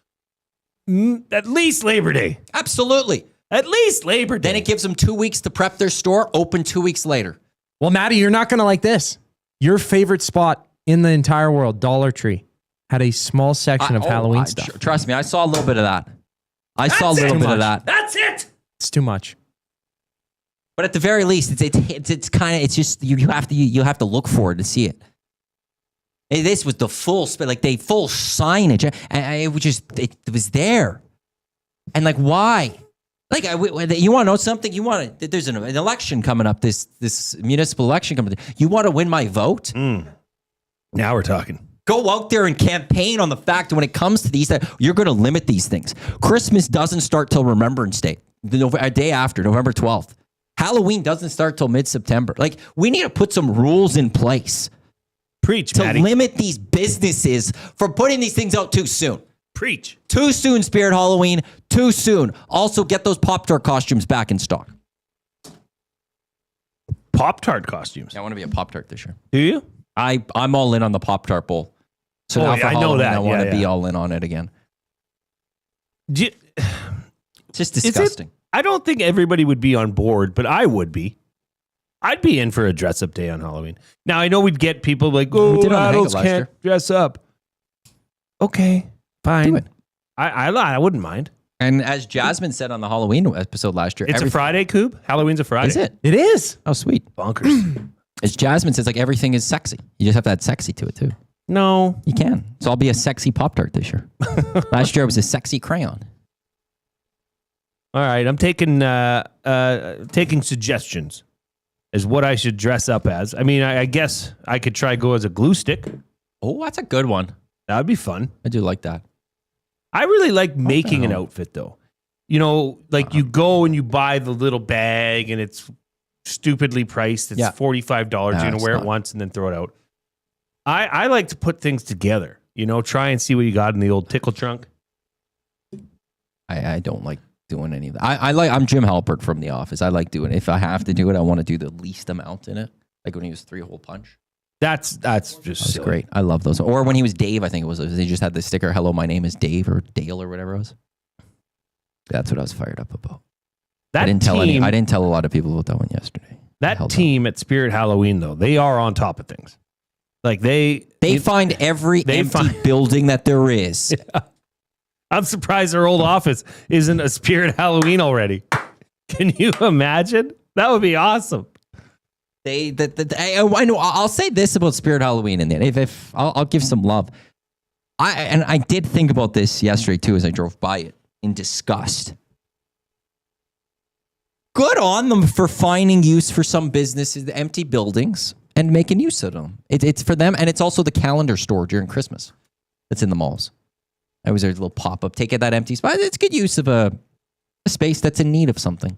at least Labor Day. Absolutely. At least Labor Day. Then it gives them 2 weeks to prep their store, open 2 weeks later. Well, Matty, you're not going to like this. Your favorite spot in the entire world, Dollar Tree, had a small section of Halloween stuff. Trust me, I saw a little bit of that. I saw a little bit of that. That's it. It's too much. But at the very least, it's kind of, it's just, you have to look for it to see it. This was the full full signage, and it was there, and like why? Like you want to know something? There's an election coming up. This municipal election coming up. You want to win my vote? Now we're talking. Go out there and campaign on the fact that when it comes to these, that you're going to limit these things. Christmas doesn't start till Remembrance Day, a day after, November 12th. Halloween doesn't start till mid-September. Like, we need to put some rules in place. Preach, to Matty. limit these businesses from putting these things out too soon. Preach. Too soon, Spirit Halloween. Too soon. Also, get those Pop-Tart costumes back in stock. Pop-Tart costumes? Yeah, I want to be a Pop-Tart this year. Do you? I'm all in on the Pop-Tart bowl. So now for I know Halloween, that. I want to be all in on it again. It's just disgusting. I don't think everybody would be on board, but I would be. I'd be in for a dress-up day on Halloween. Now, I know we'd get people like, adults can't dress up. Okay, fine. Do it. I wouldn't mind. And as Jasmine said on the Halloween episode last year, It's a Friday, Coob? Halloween's a Friday. Is it? It is. Oh, sweet. Bonkers. As Jasmine says, like everything is sexy. You just have to add sexy to it too. No. You can. So I'll be a sexy Pop-Tart this year. Last year I was a sexy crayon. All right, I'm taking suggestions as what I should dress up as. I mean, I guess I could try go as a glue stick. Oh, that's a good one. That would be fun. I do like that. I really like making an outfit, though. You know, like you go and you buy the little bag, and it's stupidly priced. It's $45. You're going to wear it once and then throw it out. I like to put things together. Try and see what you got in the old tickle trunk. I don't like doing any of that. I'm Jim Halpert from The Office. I like doing it. If I have to do it, I want to do the least amount in it. Like when he was 3-hole punch. That's just silly. Great. I love those. Or when he was Dave, I think it was. They just had the sticker, "Hello, my name is Dave," or Dale, or whatever it was. That's what I was fired up about. I didn't tell a lot of people about that one yesterday. That team at Spirit Halloween, though, they are on top of things. Like they find every empty building that there is. Yeah. I'm surprised their old office isn't a Spirit Halloween already. Can you imagine? That would be awesome. I know. I'll say this about Spirit Halloween, and then if I'll give some love. I did think about this yesterday too as I drove by it in disgust. Good on them for finding use for some businesses, the empty buildings, and making use of them. It's for them, and it's also the calendar store during Christmas that's in the malls. I was there, a little pop-up, taking that empty spot. It's good use of a space that's in need of something.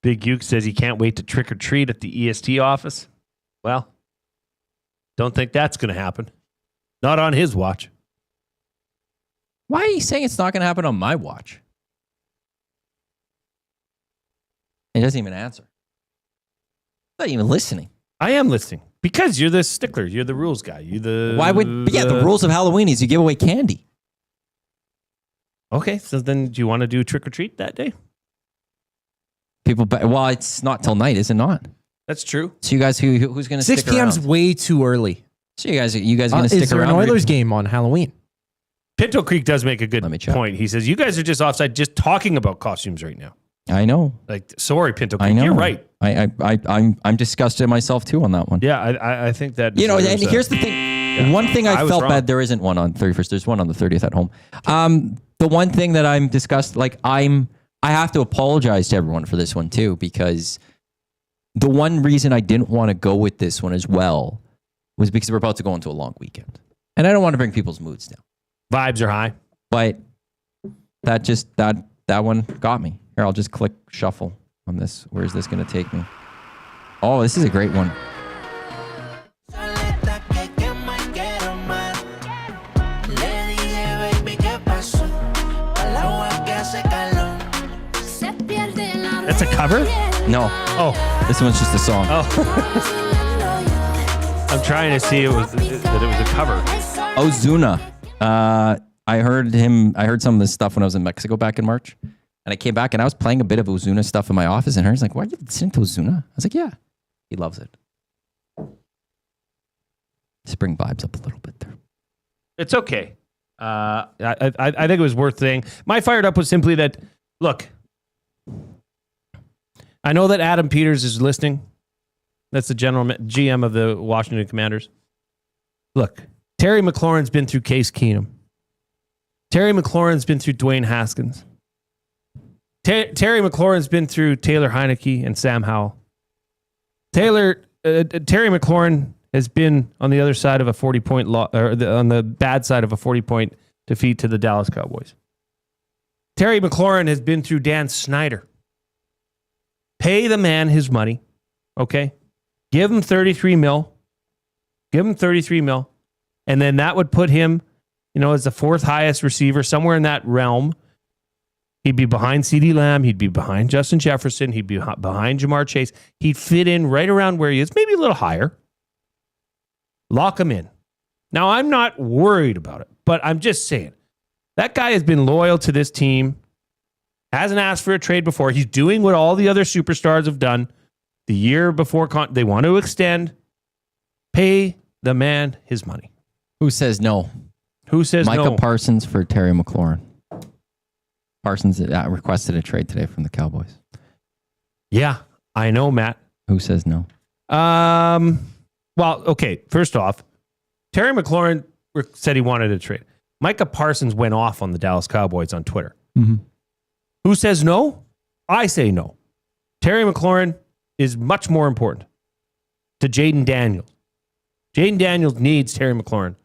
Big Uke says he can't wait to trick or treat at the EST office. Well, don't think that's going to happen. Not on his watch. Why are you saying it's not going to happen on my watch? He doesn't even answer. Not even listening. I am listening because you're the stickler. You're the rules guy. The rules of Halloween is you give away candy. Okay, so then do you want to do trick or treat that day? Well, it's not till night, is it not? That's true. So you guys, who's going to stick 6 p.m.'s way too early. So you guys are going to stick is there around? an Oilers game on Halloween? Pinto Creek does make a good point. He says, you guys are just offside just talking about costumes right now. I know. Like, sorry, Pinto Creek. I know. You're right. I'm disgusted myselh too on that one. Yeah, I think that. And here's the thing. Yeah. One thing I felt bad. There isn't one on 31st. There's one on the 30th at home. The one thing that I'm disgusted, I have to apologize to everyone for this one too, because the one reason I didn't want to go with this one as well was because we're about to go into a long weekend, and I don't want to bring people's moods down. Vibes are high, but that one got me. Here, I'll just click shuffle on this. Where is this going to take me? Oh, this is a great one. That's a cover? No. Oh. This one's just a song. Oh. I'm trying to see that it was a cover. Ozuna. I heard some of this stuff when I was in Mexico back in March. And I came back and I was playing a bit of Ozuna stuff in my office. And he's like, why are you listening to Ozuna? I was like, yeah. He loves it. Just bring vibes up a little bit there. It's okay. I think it was worth saying. My fired up was simply that, look, I know that Adam Peters is listening. That's the GM of the Washington Commanders. Look, Terry McLaurin's been through Case Keenum. Terry McLaurin's been through Dwayne Haskins. Terry McLaurin's been through Taylor Heineke and Sam Howell. Terry McLaurin has been on the other side of a 40-point on the bad side of a 40-point defeat to the Dallas Cowboys. Terry McLaurin has been through Dan Snyder. Pay the man his money, okay? Give him $33 million. Give him $33 million. And then that would put him, as the fourth highest receiver, somewhere in that realm. He'd be behind CeeDee Lamb. He'd be behind Justin Jefferson. He'd be behind Jamar Chase. He'd fit in right around where he is, maybe a little higher. Lock him in. Now, I'm not worried about it, but I'm just saying. That guy has been loyal to this team. Hasn't asked for a trade before. He's doing what all the other superstars have done the year before. They want to extend. Pay the man his money. Who says no? Who says no? Micah Parsons for Terry McLaurin. Parsons requested a trade today from the Cowboys. Yeah, I know, Matt. Who says no? Well, okay. First off, Terry McLaurin said he wanted a trade. Micah Parsons went off on the Dallas Cowboys on Twitter. Mm-hmm. Who says no? I say no. Terry McLaurin is much more important to Jaden Daniels. Jaden Daniels needs Terry McLaurin.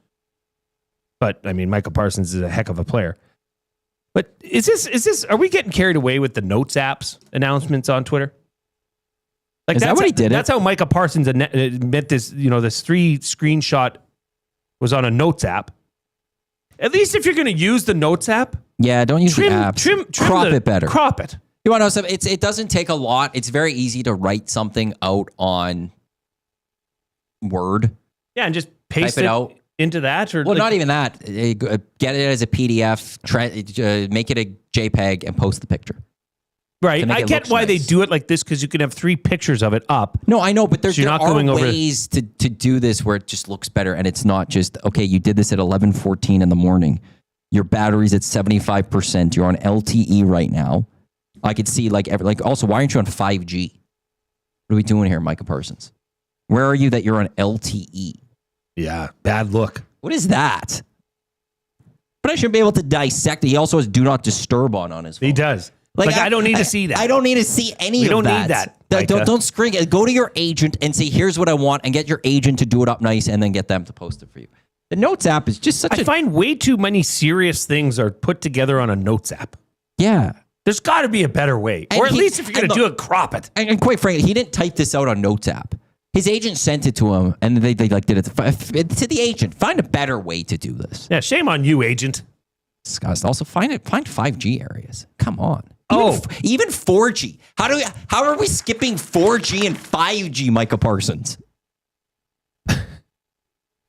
But, Micah Parsons is a heck of a player. But are we getting carried away with the Notes apps announcements on Twitter? Like, Is that what he did? That's how Micah Parsons meant this. This 3 screenshot was on a Notes app. At least if you're going to use the Notes app, don't use the apps. Trim crop it better. Crop it. You want to know something? It doesn't take a lot. It's very easy to write something out on Word. Yeah, and just paste Type it out into that. Or not even that. Get it as a PDF, make it a JPEG, and post the picture. Right. I get why they do it like this, because you can have 3 pictures of it up. No, I know, but there So you're not are going over- ways to do this where it just looks better, and it's not just, okay, you did this at 11:14 in the morning. Your battery's at 75%. You're on LTE right now. I could see also, why aren't you on 5G? What are we doing here, Micah Parsons? Where are you that you're on LTE? Yeah, bad look. What is that? But I should be able to dissect it. He also has do not disturb on his phone. He does. Like I don't need to see that. I don't need to see any of that. We don't need that. Don't screen it. Go to your agent and say, here's what I want, and get your agent to do it up nice, and then get them to post it for you. The Notes app is just such I find way too many serious things are put together on a Notes app. Yeah. There's got to be a better way. Or at least if you're going to do it, crop it. And quite frankly, he didn't type this out on Notes app. His agent sent it to him, and they did it to the agent. Find a better way to do this. Yeah, shame on you, agent. Disgust. Also, find 5G areas. Come on. Oh, even 4G. How are we skipping 4G and 5G, Micah Parsons?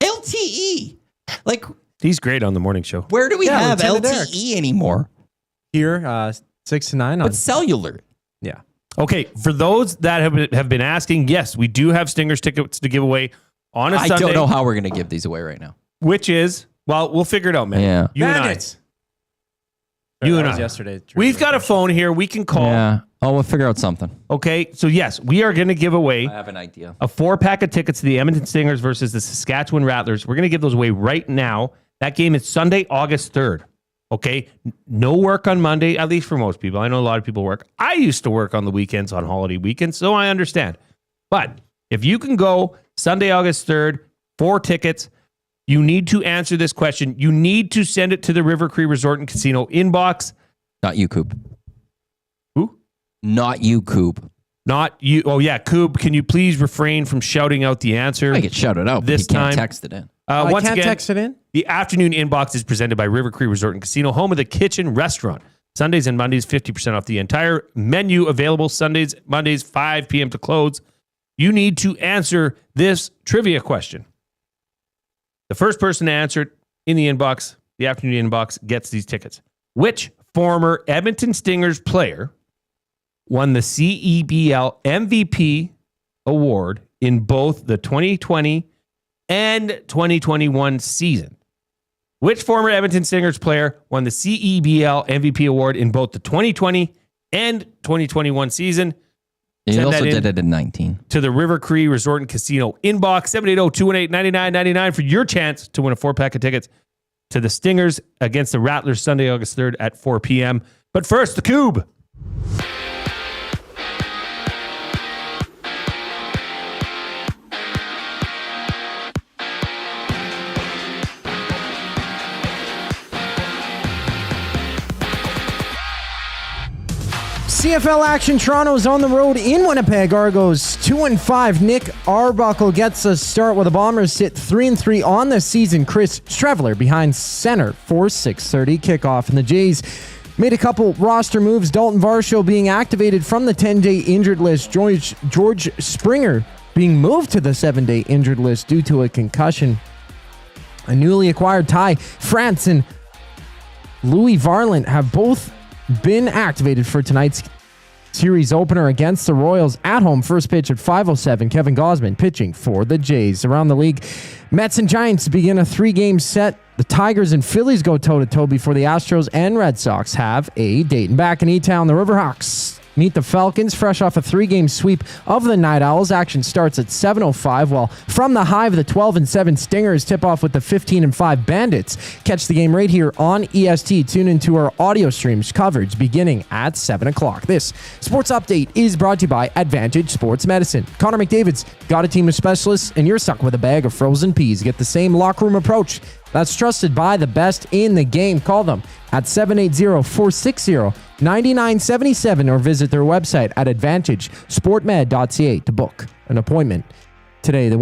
LTE. Like, he's great on the morning show. Where do we have LTE anymore? Here, 6 to 9 on But cellular. Yeah. Okay, for those that have been asking, yes, we do have Stingers tickets to give away on a Sunday. I don't know how we're going to give these away right now. Which is, well, we'll figure it out, man. Yeah. You Bandits. and I. You and That was I. yesterday. We've got a phone here. We can call. Yeah. Oh, we'll figure out something. Okay, so yes, we are going to give away I have an idea. a 4-pack of tickets to the Edmonton Stingers versus the Saskatchewan Rattlers. We're going to give those away right now. That game is Sunday, August 3rd. Okay, no work on Monday, at least for most people. I know a lot of people work. I used to work on the weekends, on holiday weekends, so I understand. But if you can go Sunday, August 3rd, 4 tickets, you need to answer this question. You need to send it to the River Cree Resort and Casino inbox. Not you, Coop. Who? Not you, Coop. Not you. Oh, yeah, Coop, can you please refrain from shouting out the answer? I get shouted out. This This time. time. Text it in. Once can't again, text it in? the afternoon inbox is presented by River Cree Resort and Casino, home of the Kitchen Restaurant. Sundays and Mondays, 50% off the entire menu available. Sundays, Mondays, 5 p.m. to close. You need to answer this trivia question. The first person to answer it in the inbox, the afternoon inbox, gets these tickets. Which former Edmonton Stingers player won the CEBL MVP award in both the 2020 and 2021 season? Which former Edmonton Stingers player won the CEBL MVP award in both the 2020 and 2021 season? He Send also that did it in 19. to the River Cree Resort and Casino inbox, 780-218-9999 for your chance to win a 4-pack of tickets to the Stingers against the Rattlers Sunday, August 3rd at 4 p.m. But first, the Cube. CFL action. Toronto's on the road in Winnipeg. Argos 2-5. Nick Arbuckle gets a start while the Bombers sit 3-3 on the season. Chris Streveler behind center for 6:30 kickoff. And the Jays made a couple roster moves. Dalton Varsho being activated from the 10-day injured list. George Springer being moved to the 7-day injured list due to a concussion. A newly acquired Ty France and Louis Varland have both been activated for tonight's series opener against the Royals at home. First pitch at 5:07. Kevin Gausman pitching for the Jays. Around the league, Mets and Giants begin a 3-game set. The Tigers and Phillies go toe-to-toe before the Astros and Red Sox have a date. And back in E-Town, the Riverhawks meet the Falcons fresh off a 3-game sweep of the Night Owls. Action starts at 7:05, while from the Hive, the 12-7 Stingers tip off with the 15-5 Bandits. Catch the game right here on EST. Tune into our audio streams coverage beginning at 7 o'clock. This sports update is brought to you by Advantage Sports Medicine. Connor McDavid's got a team of specialists, and you're stuck with a bag of frozen peas. Get the same locker room approach That's trusted by the best in the game. Call them at 780-460-9977 or visit their website at advantagesportmed.ca to book an appointment. Today, the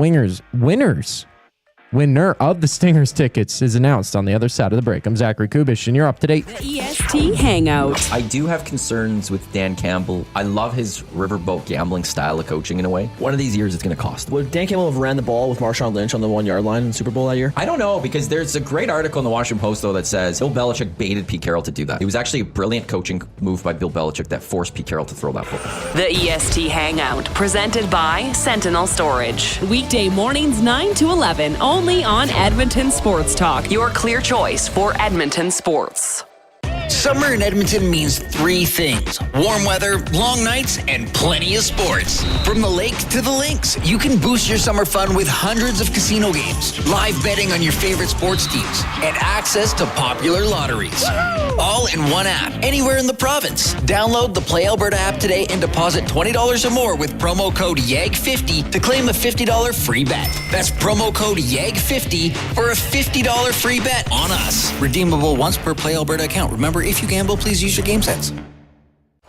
winner of the Stingers tickets is announced on the other side of the break. I'm Zachary Kubish, and you're up to date. The EST Hangout. I do have concerns with Dan Campbell. I love his riverboat gambling style of coaching in a way. One of these years it's going to cost him. Would Dan Campbell have ran the ball with Marshawn Lynch on the 1 yard line in the Super Bowl that year? I don't know, because there's a great article in the Washington Post, though, that says Bill Belichick baited Pete Carroll to do that. It was actually a brilliant coaching move by Bill Belichick that forced Pete Carroll to throw that football. The EST Hangout, presented by Sentinel Storage. Weekday mornings 9 to 11, only on Edmonton Sports Talk, your clear choice for Edmonton sports. Summer in Edmonton means 3 things: warm weather, long nights, and plenty of sports. From the lake to the links, you can boost your summer fun with hundreds of casino games, live betting on your favorite sports teams, and access to popular lotteries. All in one app, anywhere in the province. Download the Play Alberta app today and deposit $20 or more with promo code YAG50 to claim a $50 free bet. That's promo code YAG50 for a $50 free bet on us. Redeemable once per Play Alberta account. Remember, if you gamble, please use your game sense.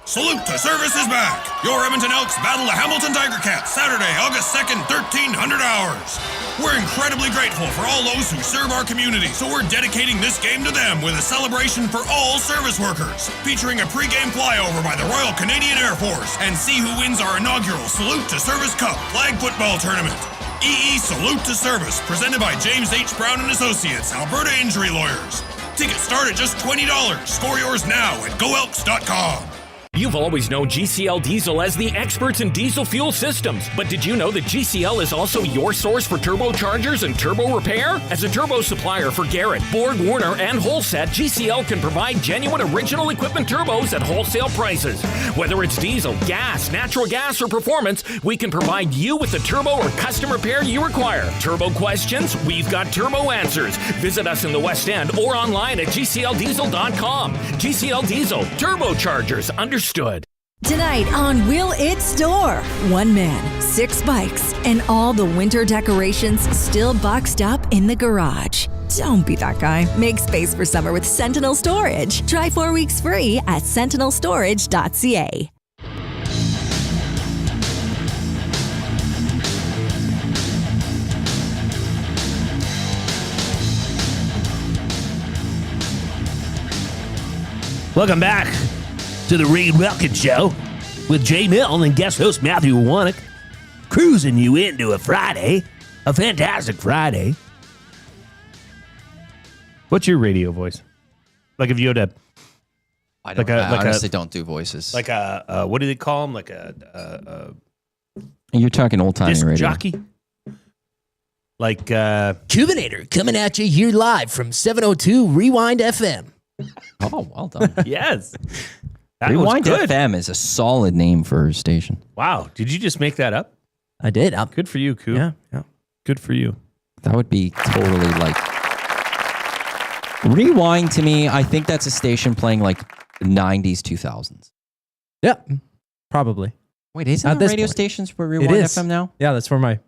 Salute to Service is back. Your Edmonton Elks battle the Hamilton Tiger Cats Saturday, August 2nd, 1300 hours. We're incredibly grateful for all those who serve our community, so we're dedicating this game to them with a celebration for all service workers, featuring a pre-game flyover by the Royal Canadian Air Force, and see who wins our inaugural Salute to Service Cup flag football tournament. EE Salute to Service, presented by James H. Brown & Associates, Alberta Injury Lawyers. Tickets start at just $20. Score yours now at goelks.com. You've always known GCL Diesel as the experts in diesel fuel systems, but did you know that GCL is also your source for turbochargers and turbo repair? As a turbo supplier for Garrett, Borg Warner, and Holset, GCL can provide genuine original equipment turbos at wholesale prices. Whether it's diesel, gas, natural gas, or performance, we can provide you with the turbo or custom repair you require. Turbo questions? We've got turbo answers. Visit us in the West End or online at gcldiesel.com. GCL Diesel, turbochargers, understood. Tonight on Will It Store? 1 man, 6 bikes, and all the winter decorations still boxed up in the garage. Don't be that guy. Make space for summer with Sentinel Storage. Try 4 weeks free at sentinelstorage.ca. Welcome back to the Reid Wilkins Show with Jay Milne and guest host Matthew Iwanyk, cruising you into a Friday, a fantastic Friday. What's your radio voice? Like if you had a, I honestly don't do voices. like a what do they call them? Like a You're talking old time disc radio. jockey. Like Cubinator coming at you here live from 702 Rewind FM. Oh, well done. Yes. That Rewind was good. FM is a solid name for a station. Wow. Did you just make that up? I did. Good for you, Coop. Yeah. Good for you. That would be totally like Rewind to me. I think that's a station playing like 90s, 2000s. Yeah, probably. Wait, isn't At there this radio point. stations for It Rewind is. FM now? Yeah, that's where my.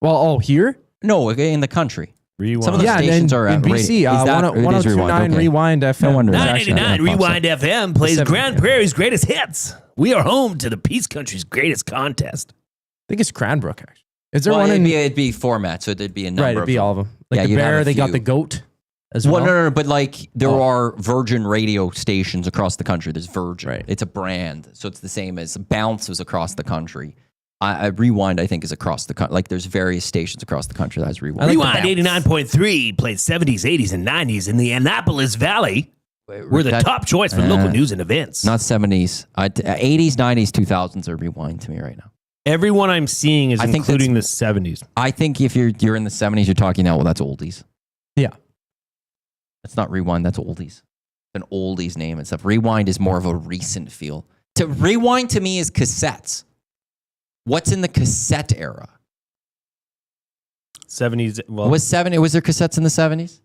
Well, here? No, in the country. Rewind. Some of the Yeah, stations and are in BC, Is that- it is 1029 okay. Rewind FM. No wonder. it's actually 989 not pops up. Rewind FM plays 7, Grand yeah. Prairie's greatest hits. We are home to the Peace Country's greatest contest. I think it's Cranbrook, actually. Is there Well, one in. it'd be format, so there'd be a number Right, it'd of be them. all of them. Like Yeah, the you'd have bear, a they got few. the goat as Well, well. no, but like there are Virgin radio stations across the country. There's Virgin. Right. It's a brand. So it's the same as Bounce was across the country. I Rewind, I think, is across the country. Like there's various stations across the country that has Rewind. Rewind 89.3 plays 70s, 80s, and 90s in the Annapolis Valley. We're the top choice for local news and events. Not 70s. 80s, 90s, 2000s are Rewind to me right now. Everyone I'm seeing is I think including the 70s. I think if you're in the 70s, you're talking now, well, that's oldies. Yeah. That's not Rewind, that's oldies. An oldies name and stuff. Rewind is more of a recent feel. To Rewind to me is cassettes. What's in the cassette era? 70s. Well, Was there cassettes in the 70s?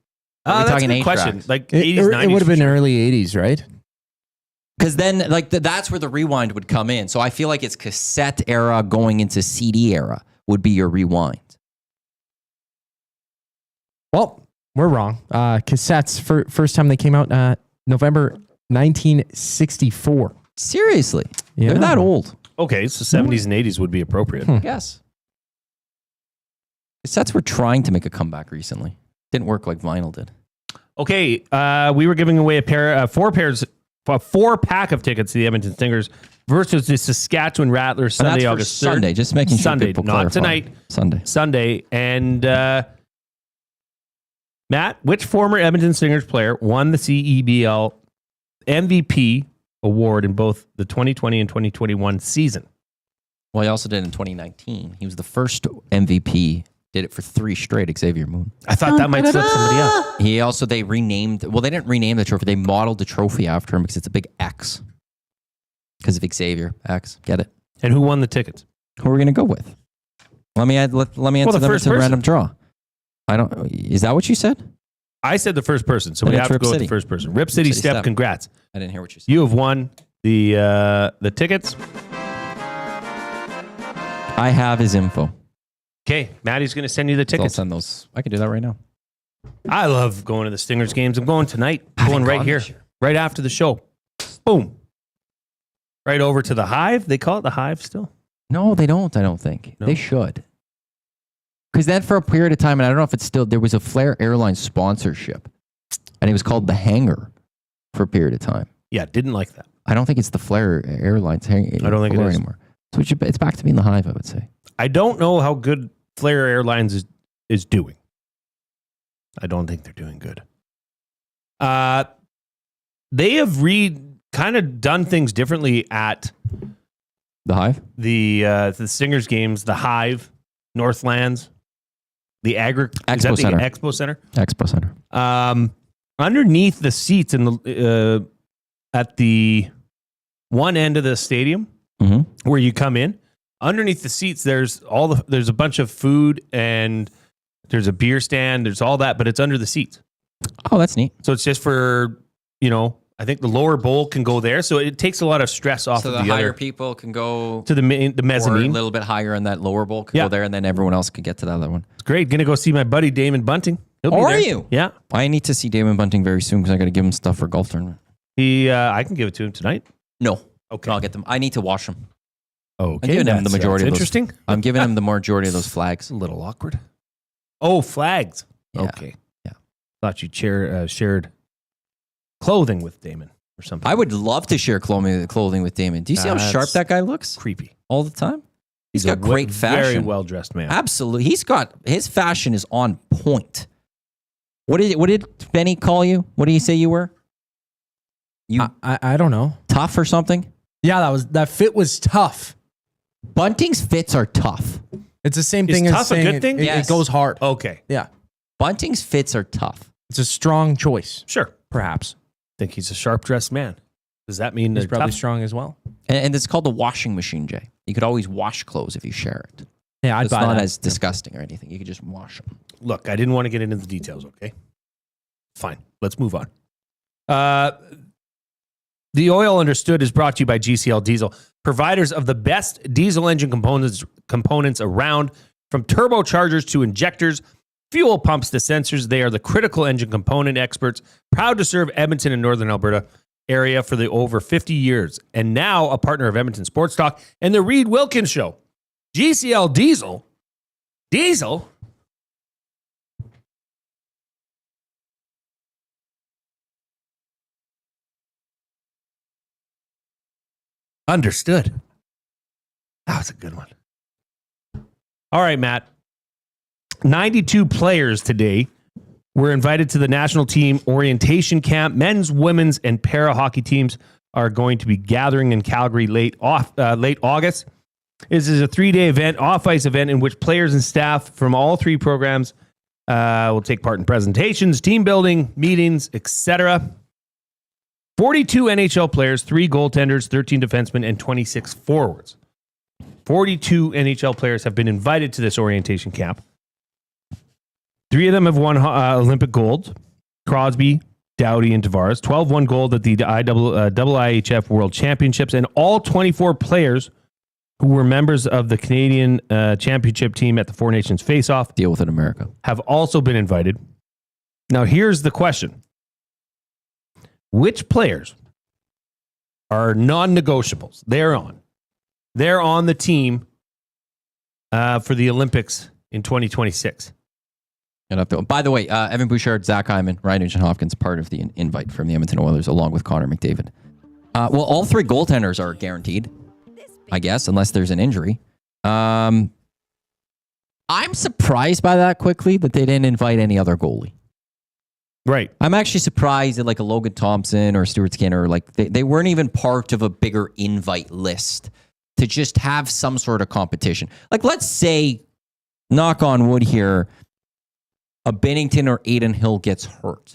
Are we that's a talking good 8 question. tracks? Like It 80s, 90s. would have for been sure. early 80s, right? Because then, like, that's where the Rewind would come in. So I feel like it's cassette era going into CD era would be your Rewind. Well, We're wrong. Cassettes, first time they came out, November 1964. Seriously? Yeah. They're that old. Okay, so 70s and 80s would be appropriate. Yes. Cassettes were trying to make a comeback recently. Didn't work like vinyl did. Okay, we were giving away a four-pack of tickets to the Edmonton Stingers versus the Saskatchewan Rattlers Sunday, August 3rd. Sunday, just making sure Sunday, people not clarify. tonight. Sunday. And Matt, which former Edmonton Stingers player won the CEBL MVP award in both the 2020 and 2021 season? Well, he also did in 2019. He was the first MVP. Did it for 3 straight, Xavier Moon. I thought that might slip somebody up. They renamed, well, they didn't rename the trophy. They modeled the trophy after him because it's a big X. Because of Xavier X. Get it? And who won the tickets? Who are we going to go with? Let me answer them. It's a random draw. Is that what you said? I said the first person, so we have to go with the first person. Rip City Step, congrats. I didn't hear what you said. You have won the tickets. I have his info. Okay, Matty's going to send you the tickets. I'll send those. I can do that right now. I love going to the Stingers games. I'm going tonight. I'm going right here, right after the show. Boom. Right over to the Hive. They call it the Hive still? No, they don't, I don't think. No? They should. Because then for a period of time, and I don't know if it's still, there was a Flair Airlines sponsorship. And it was called the Hangar for a period of time. Yeah, didn't like that. I don't think it's the Flair Airlines Hangar I don't think it is anymore. So it's back to being the Hive, I would say. I don't know how good Flair Airlines is doing. I don't think they're doing good. They have kind of done things differently at the Hive, the Stingers games, the Hive, Northlands, the Expo Center. Expo Center. Expo Center. Underneath the seats in the at the one end of the stadium where you come in, underneath the seats, there's a bunch of food and there's a beer stand. There's all that, but it's under the seats. Oh, that's neat. So it's just for, I think the lower bowl can go there. So it takes a lot of stress off So of the the higher other people can go to the mezzanine. Or a little bit higher on that lower bowl can go there, and then everyone else can get to the other one. It's great. Gonna go see my buddy Damon Bunting. He'll be Are there. you? Yeah. I need to see Damon Bunting very soon because I got to give him stuff for golf tournament. I can give it to him tonight. No. Okay. I'll get them. I need to wash them. Okay. I'm giving him the majority of those. Interesting. I'm giving him the majority of those flags. A little awkward. Oh, flags. Yeah. Okay. Yeah. Thought you shared clothing with Damon or something. I would love to share clothing with Damon. Do you see how sharp that guy looks? Creepy. All the time? He's got great fashion. Very well-dressed man. Absolutely. His fashion is on point. What did Benny call you? What did he say you were? I don't know. Tough or something? Yeah, that fit was tough. Bunting's fits are tough. It's the same thing as tough saying a good thing? It goes hard. Okay. Yeah. Bunting's fits are tough. It's a strong choice. Sure. Perhaps. Think he's a sharp-dressed man. Does that mean He's they're probably tough? strong as well. And it's called the washing machine, Jay. You could always wash clothes if you share it. Yeah, I'd It's buy not that. as disgusting or anything. You could just wash them. Look, I didn't want to get into the details, okay? Fine. Let's move on. The Oil Understood is brought to you by GCL Diesel, providers of the best diesel engine components around, from turbochargers to injectors, fuel pumps to sensors. They are the critical engine component experts, proud to serve Edmonton and Northern Alberta area for the over 50 years, and now a partner of Edmonton Sports Talk and the Reid Wilkins Show. GCL Diesel? Understood. That was a good one. All right, Matt. 92 players today were invited to the national team orientation camp. Men's, women's, and para hockey teams are going to be gathering in Calgary late August. This is a 3-day event, off-ice event, in which players and staff from all 3 programs will take part in presentations, team building, meetings, etc. 42 NHL players, 3 goaltenders, 13 defensemen, and 26 forwards. 42 NHL players have been invited to this orientation camp. 3 of them have won Olympic gold: Crosby, Doughty, and Tavares. 12 won gold at the IIHF World Championships, and all 24 players who were members of the Canadian championship team at the Four Nations Face-Off, Deal with it, America, have also been invited. Now, here's the question. Which players are non-negotiables? They're on the team for the Olympics in 2026. By the way, Evan Bouchard, Zach Hyman, Ryan Nugent-Hopkins, part of the invite from the Edmonton Oilers, along with Connor McDavid. Well, all three goaltenders are guaranteed, I guess, unless there's an injury. I'm surprised by that quickly that they didn't invite any other goalie. Right. I'm actually surprised that like a Logan Thompson or Stuart Skinner, like they weren't even part of a bigger invite list to just have some sort of competition. Like, let's say, knock on wood here, a Bennington or Aiden Hill gets hurt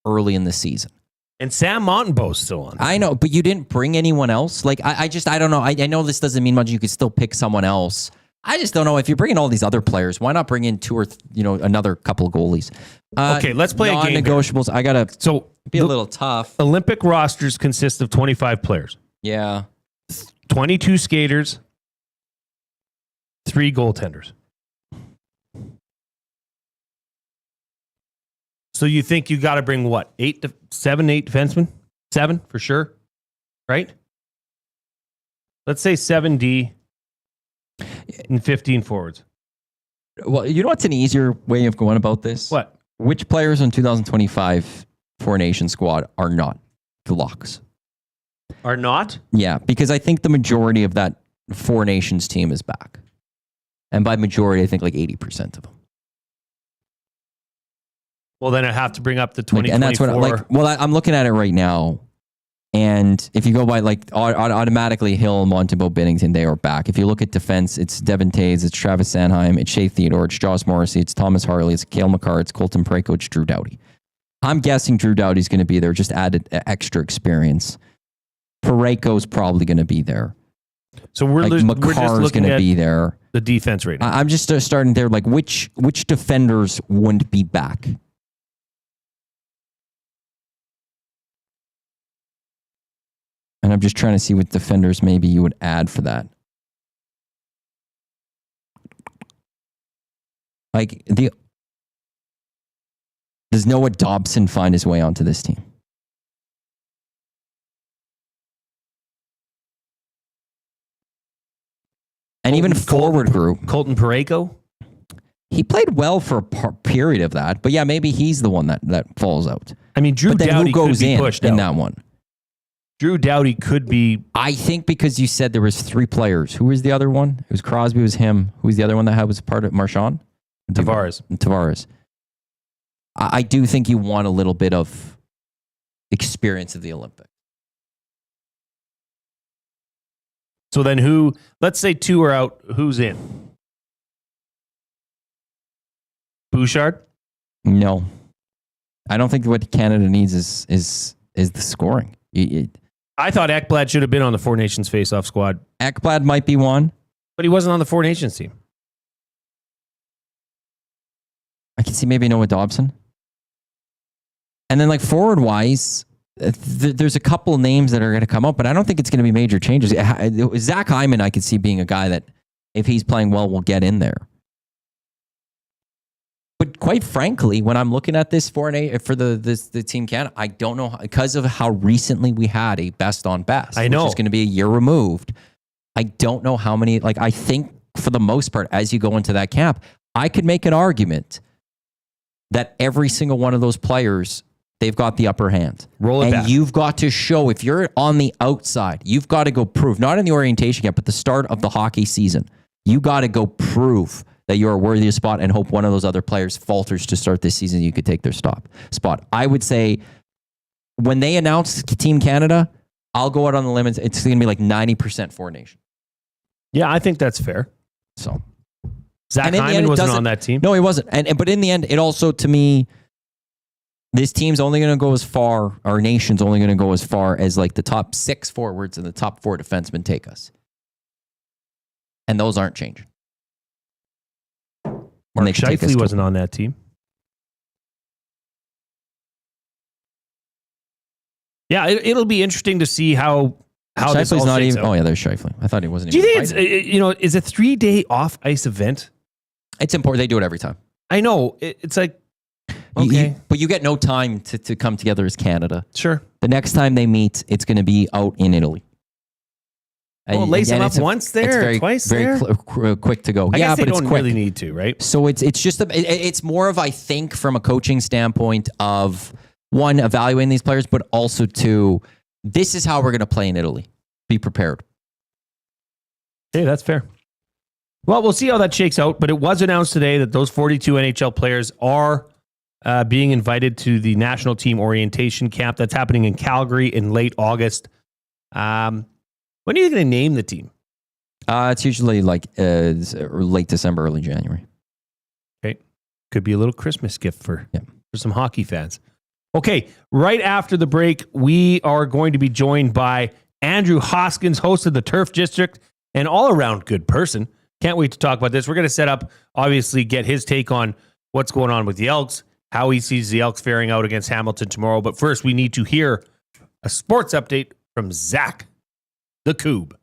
early in the season. And Sam Montembeau's still on. I know, but you didn't bring anyone else. Like, I don't know. I know this doesn't mean much. You could still pick someone else. I just don't know. If you're bringing all these other players, why not bring in two or another couple of goalies? Okay, let's play a game. Non-negotiables. I gotta be a little tough. Olympic rosters consist of 25 players. Yeah, 22 skaters, 3 goaltenders. So you think you got to bring what? 8 defensemen? 7 for sure, right? Let's say 7D and 15 forwards. Well, you know what's an easier way of going about this? What? Which players in 2025 Four Nation squad are not the locks? Are not? Yeah, because I think the majority of that Four Nations team is back. And by majority, I think like 80% of them. Well, then I have to bring up the 2024. And that's what I'm looking at it right now. And if you go by automatically Hill, Montembeault, Bennington, they are back. If you look at defense, it's Devin Taves, it's Travis Sanheim, it's Shea Theodore, it's Josh Morrissey, it's Thomas Harley, it's Cale Makar, it's Colton Parayko, it's Drew Doughty. I'm guessing Drew Doughty's going to be there, just added extra experience. Parayko's probably going to be there. So we're just looking going to at be there. The defense right now. I'm just starting there. Like which defenders wouldn't be back? And I'm just trying to see what defenders maybe you would add for that. Like does Noah Dobson find his way onto this team? And even forward group. Colton Parayko? He played well for a period of that. But yeah, maybe he's the one that falls out. I mean, Drew Doughty goes could be in pushed in out. that one. Drew Doughty could be... I think because you said there was 3 players. Who was the other one? It was Crosby, it was him. Who was the other one that was part of Marchand? Tavares. I do think you want a little bit of experience of the Olympics. So then let's say 2 are out, who's in? Bouchard? No. I don't think what Canada needs is the scoring. I thought Ekblad should have been on the Four Nations face-off squad. Ekblad might be one. But he wasn't on the Four Nations team. I can see maybe Noah Dobson. And then like forward-wise, there's a couple of names that are going to come up, but I don't think it's going to be major changes. Zach Hyman, I could see being a guy that, if he's playing well, will get in there. But quite frankly, when I'm looking at this for the Team Canada, I don't know, because of how recently we had a best on best. I know. Which is going to be a year removed. I don't know how many, I think for the most part, as you go into that camp, I could make an argument that every single one of those players, they've got the upper hand. Roll it back. And you've got to show, if you're on the outside, you've got to go prove, not in the orientation camp, but the start of the hockey season. You got to go prove that you're a worthy spot and hope one of those other players falters to start this season. You could take their spot. I would say when they announce Team Canada, I'll go out on the limits. It's going to be like 90% Four Nation. Yeah, I think that's fair. So Zach Hyman wasn't on that team. No, he wasn't. But in the end, it also, to me, this team's only going to go as far, our nation's only going to go as far as like the top 6 forwards and the top 4 defensemen take us. And those aren't changing. Mark Scheifele wasn't on that team. Yeah, it'll be interesting to see how this all not shakes even. out. Oh yeah, there's Scheifele. I thought he wasn't. Do you even think it's is a 3-day off ice event? It's important. They do it every time. I know. It's like Okay. But you get no time to come together as Canada. Sure. The next time they meet, it's going to be out in Italy. Well, lace them up once there, twice there. Very quick to go. I guess they but it's don't quick. really need to, right? So it's just it's more of, I think, from a coaching standpoint of one, evaluating these players, but also two, this is how we're going to play in Italy. Be prepared. Hey, that's fair. Well, we'll see how that shakes out, but it was announced today that those 42 NHL players are being invited to the national team orientation camp that's happening in Calgary in late August. When are you going to name the team? It's usually like late December, early January. Okay. Could be a little Christmas gift for some hockey fans. Okay. Right after the break, we are going to be joined by Andrew Hoskins, host of the Turf District, an all-around good person. Can't wait to talk about this. We're going to set up, obviously, get his take on what's going on with the Elks, how he sees the Elks faring out against Hamilton tomorrow. But first, we need to hear a sports update from Zach, the Coob.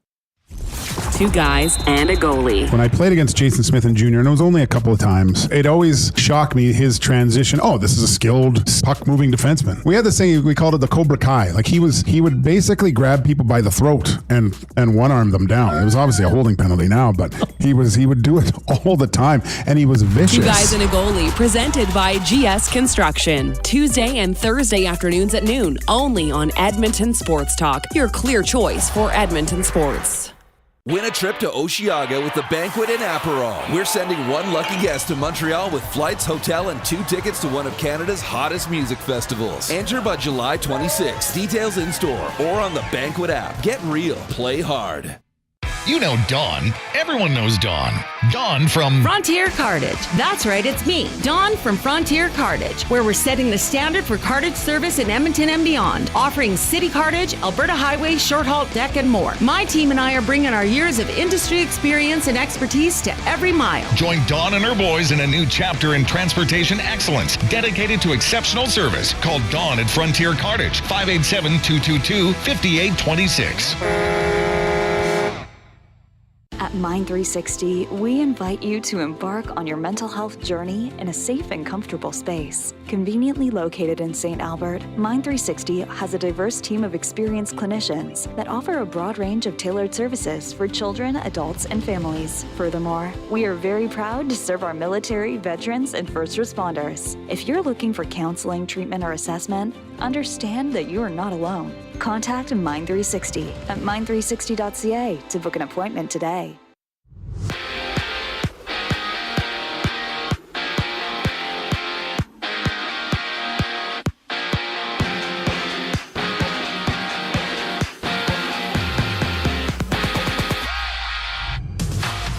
Two guys and a goalie. When I played against Jason Smith and Jr., and it was only a couple of times, it always shocked me, his transition. Oh, this is a skilled puck-moving defenseman. We had this thing, we called it the Cobra Kai. Like he would basically grab people by the throat and one-arm them down. It was obviously a holding penalty now, but he would do it all the time, and he was vicious. Two guys and a goalie, presented by GS Construction. Tuesday and Thursday afternoons at noon, only on Edmonton Sports Talk, your clear choice for Edmonton sports. Win a trip to Osheaga with the Banquet in Aperol. We're sending one lucky guest to Montreal with flights, hotel, and 2 tickets to one of Canada's hottest music festivals. Enter by July 26. Details in store or on the Banquet app. Get real. Play hard. You know Dawn. Everyone knows Dawn. Dawn from Frontier Cartage. That's right, it's me, Dawn from Frontier Cartage, where we're setting the standard for cartage service in Edmonton and beyond, offering city cartage, Alberta Highway, short haul deck, and more. My team and I are bringing our years of industry experience and expertise to every mile. Join Dawn and her boys in a new chapter in transportation excellence, dedicated to exceptional service. Call Dawn at Frontier Cartage, 587-222-5826. At Mind 360, we invite you to embark on your mental health journey in a safe and comfortable space. Conveniently located in St. Albert, Mind 360 has a diverse team of experienced clinicians that offer a broad range of tailored services for children, adults, and families. Furthermore, we are very proud to serve our military, veterans, and first responders. If you're looking for counseling, treatment, or assessment, understand that you are not alone. Contact Mind 360 at mind360.ca to book an appointment today.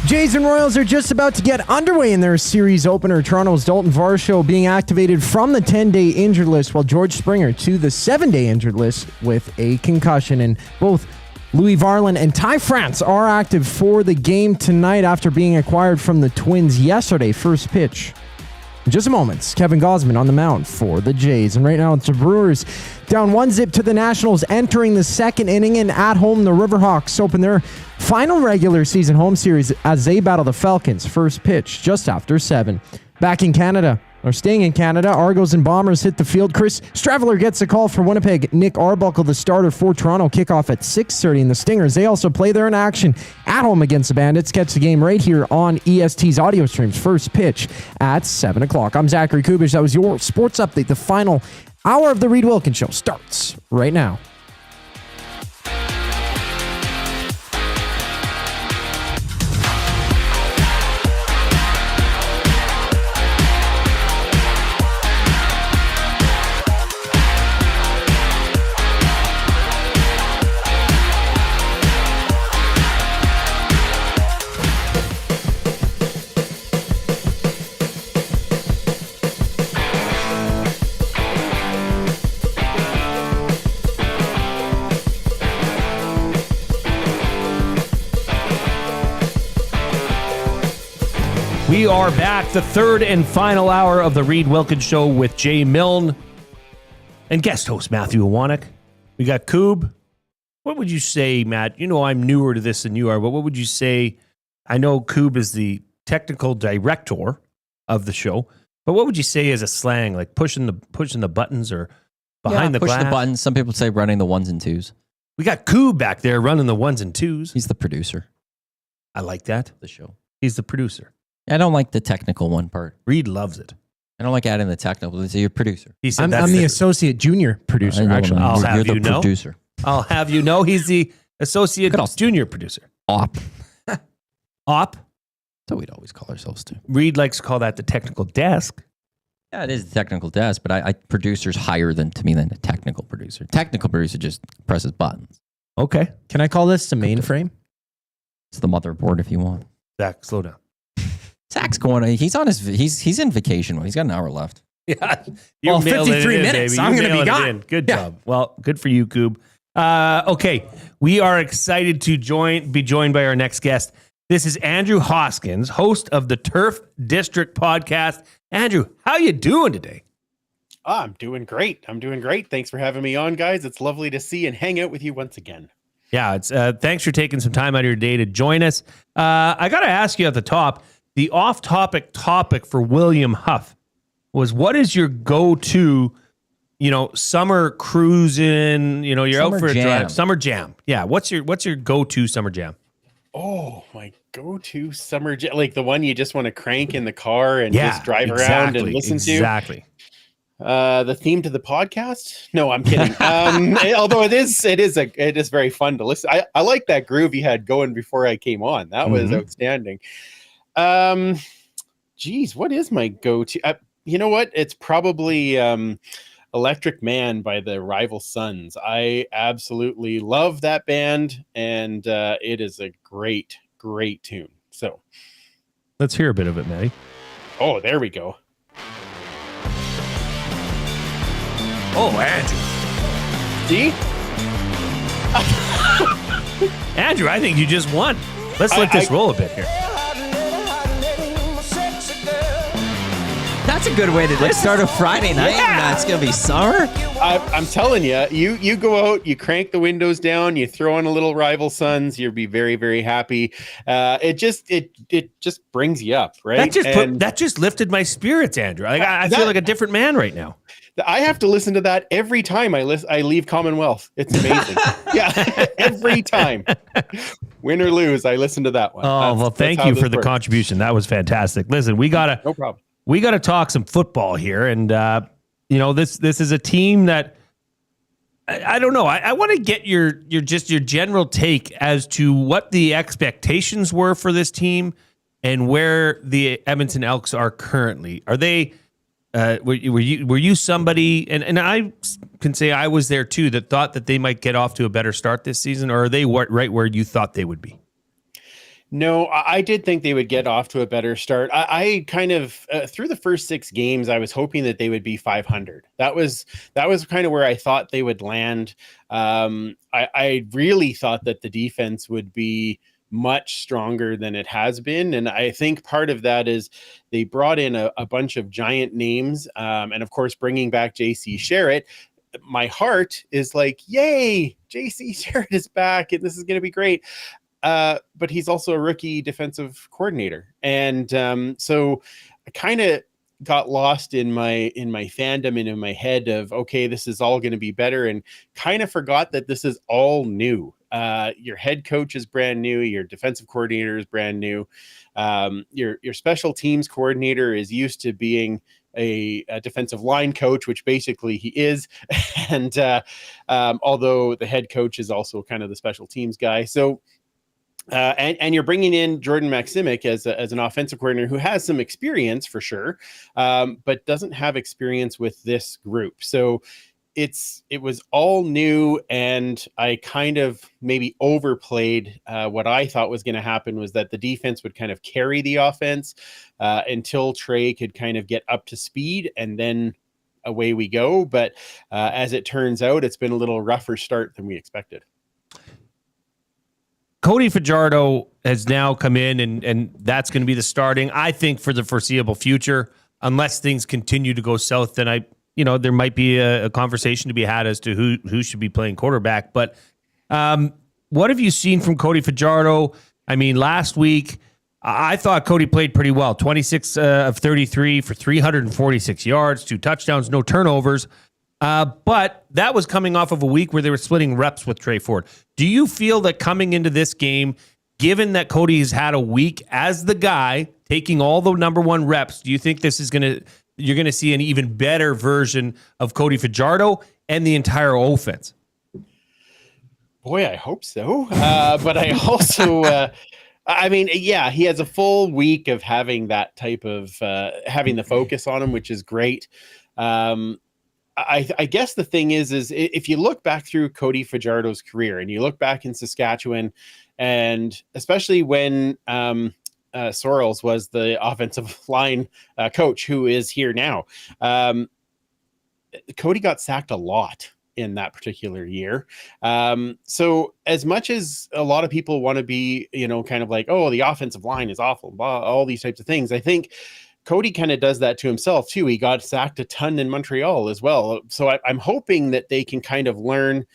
Jays and Royals are just about to get underway in their series opener. Toronto's Dalton Varsho being activated from the 10-day injured list, while George Springer to the 7-day injured list with a concussion. And both Louis Varland and Ty France are active for the game tonight after being acquired from the Twins yesterday. First pitch in just a moment. Kevin Gausman on the mound for the Jays. And right now it's the Brewers down 1-0 to the Nationals, entering the second inning, and at home the Riverhawks open their final regular season home series as they battle the Falcons. First pitch just after 7. Back in Canada, or staying in Canada, Argos and Bombers hit the field. Chris Straveller gets a call for Winnipeg. Nick Arbuckle, the starter for Toronto, kickoff at 6:30. And the Stingers, they also play there in action at home against the Bandits. Catch the game right here on EST's audio streams. First pitch at 7 o'clock. I'm Zachary Kubish. That was your sports update. The final hour of the Reid Wilkins Show starts right now. We are back, the third and final hour of the Reid Wilkins Show with Jay Milne and guest host Matthew Iwanyk. We got Coob. What would you say, Matt? You know I'm newer to this than you are, but what would you say? I know Coob is the technical director of the show. But what would you say is a slang, like pushing the buttons or behind the push glass? the buttons. Some people say running the ones and twos. We got Coob back there running the ones and twos. He's the producer. I like that. The show. He's the producer. I don't like the technical one part. Reid loves it. I don't like adding the technical. He's a producer. He said I'm the associate junior producer, actually. I'll You're have the you know. producer. I'll have you know he's the associate junior producer. Op. Op. So we'd always call ourselves too. Reid likes to call that the technical desk. Yeah, it is the technical desk, but I producer's higher than a technical producer. Technical producer just presses buttons. Okay. Can I call this the mainframe? It's the motherboard if you want. Zach, slow down. Zach's going. He's in vacation. He's got an hour left. Yeah. Well, 53 minutes. I'm going to be gone. Good job. Well, good for you, Coob. Okay. We are excited to be joined by our next guest. This is Andrew Hoskins, host of the Turf District podcast. Andrew, how you doing today? I'm doing great. Thanks for having me on, guys. It's lovely to see and hang out with you once again. Yeah, it's thanks for taking some time out of your day to join us. I got to ask you at the top, the off-topic topic for William Huff was, what is your go-to, summer cruising, you're out for a drive, summer jam. Yeah, what's your go-to summer jam? Oh, my go-to summer jam, like the one you just want to crank in the car and just drive around and listen to? Exactly. The theme to the podcast? No, I'm kidding. Although it is very fun to listen. I like that groove you had going before I came on. That was outstanding. Geez, what is my go-to? You know what? It's probably Electric Man by the Rival Sons. I absolutely love that band, and it is a great, great tune. So let's hear a bit of it, Matty. Oh, there we go. Oh, Andrew. See? Andrew, I think you just won. Let's let this roll a bit here. That's a good way to start a Friday night. Yeah. It's going to be summer. I'm telling you, you go out, you crank the windows down, you throw on a little Rival Sons, you'll be very, very happy. It just brings you up, right? That just lifted my spirits, Andrew. I feel like a different man right now. I have to listen to that every time I leave Commonwealth. It's amazing. Yeah, every time. Win or lose, I listen to that one. Oh, thank you for the contribution. That was fantastic. Listen, no problem. We got to talk some football here, and this is a team that I don't know. I want to get your general take as to what the expectations were for this team and where the Edmonton Elks are currently. Are they? Were you somebody, and I can say I was there too, that thought that they might get off to a better start this season, or are they right where you thought they would be? No, I did think they would get off to a better start. I kind of through the first 6 games, I was hoping that they would be 500. That was kind of where I thought they would land. I really thought that the defense would be much stronger than it has been, and I think part of that is they brought in a bunch of giant names, and of course bringing back JC Sherritt. My heart is like, yay, JC Sherritt is back and this is going to be great. But he's also a rookie defensive coordinator, and so I kind of got lost in my fandom and in my head of, okay, this is all going to be better, and kind of forgot that this is all new. Your head coach is brand new. Your defensive coordinator is brand new. Your special teams coordinator is used to being a defensive line coach, which basically he is. And although the head coach is also kind of the special teams guy. So, and you're bringing in Jordan Maximic as an offensive coordinator who has some experience for sure, but doesn't have experience with this group. So it was all new, and I kind of maybe overplayed what I thought was going to happen was that the defense would kind of carry the offense until Trey could kind of get up to speed, and then away we go. But as it turns out, it's been a little rougher start than we expected. Cody Fajardo has now come in, and that's going to be the starting, I think, for the foreseeable future. Unless things continue to go south, then there might be a conversation to be had as to who should be playing quarterback. But what have you seen from Cody Fajardo? I mean, last week, I thought Cody played pretty well. 26 of 33 for 346 yards, 2 touchdowns, no turnovers. But that was coming off of a week where they were splitting reps with Trey Ford. Do you feel that coming into this game, given that Cody has had a week as the guy taking all the number 1 reps, do you think you're going to see an even better version of Cody Fajardo and the entire offense? Boy, I hope so. But I also, I mean, yeah, he has a full week of having that type of, having the focus on him, which is great. I guess the thing is if you look back through Cody Fajardo's career and you look back in Saskatchewan, and especially when Sorrells was the offensive line coach who is here now, Cody got sacked a lot in that particular year. So as much as a lot of people want to be, kind of like, oh, the offensive line is awful, blah, all these types of things, I think Cody kind of does that to himself too. He got sacked a ton in Montreal as well. So I'm hoping that they can kind of learn.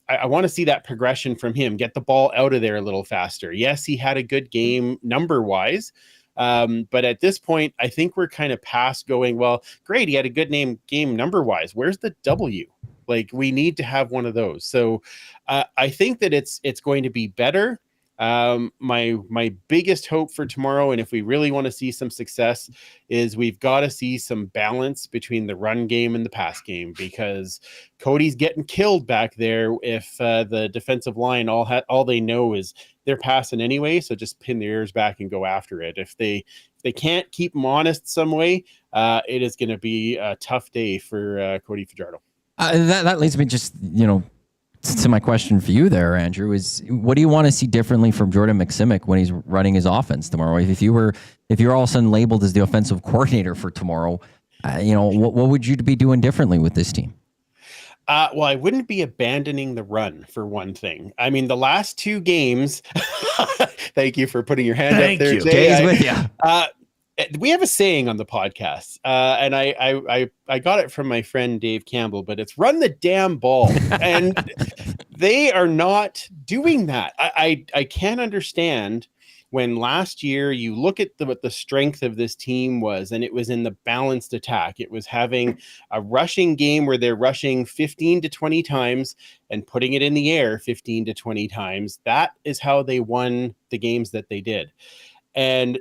I want to see that progression from him, get the ball out of there a little faster. Yes, he had a good game number wise. But at this point, I think we're kind of past going, well, great, he had a good game number wise. Where's the W? Like, we need to have one of those. So I think that it's going to be better. My biggest hope for tomorrow, and if we really want to see some success, is we've got to see some balance between the run game and the pass game, because Cody's getting killed back there if the defensive line all they know is they're passing anyway. So just pin their ears back and go after it. If they can't keep them honest some way, it is going to be a tough day for Cody Fajardo. That leads me just, to my question for you there, Andrew, is what do you want to see differently from Jordan McSimic when he's running his offense tomorrow? If you're all of a sudden labeled as the offensive coordinator for tomorrow, what would you be doing differently with this team? Well, I wouldn't be abandoning the run, for one thing. I mean, the last 2 games, thank you for putting your hand up there, Jay. Jay's with you. We have a saying on the podcast, and I got it from my friend Dave Campbell, but it's run the damn ball. And they are not doing that. I can't understand when last year you look at what the strength of this team was, and it was in the balanced attack. It was having a rushing game where they're rushing 15 to 20 times and putting it in the air 15 to 20 times. That is how they won the games that they did. And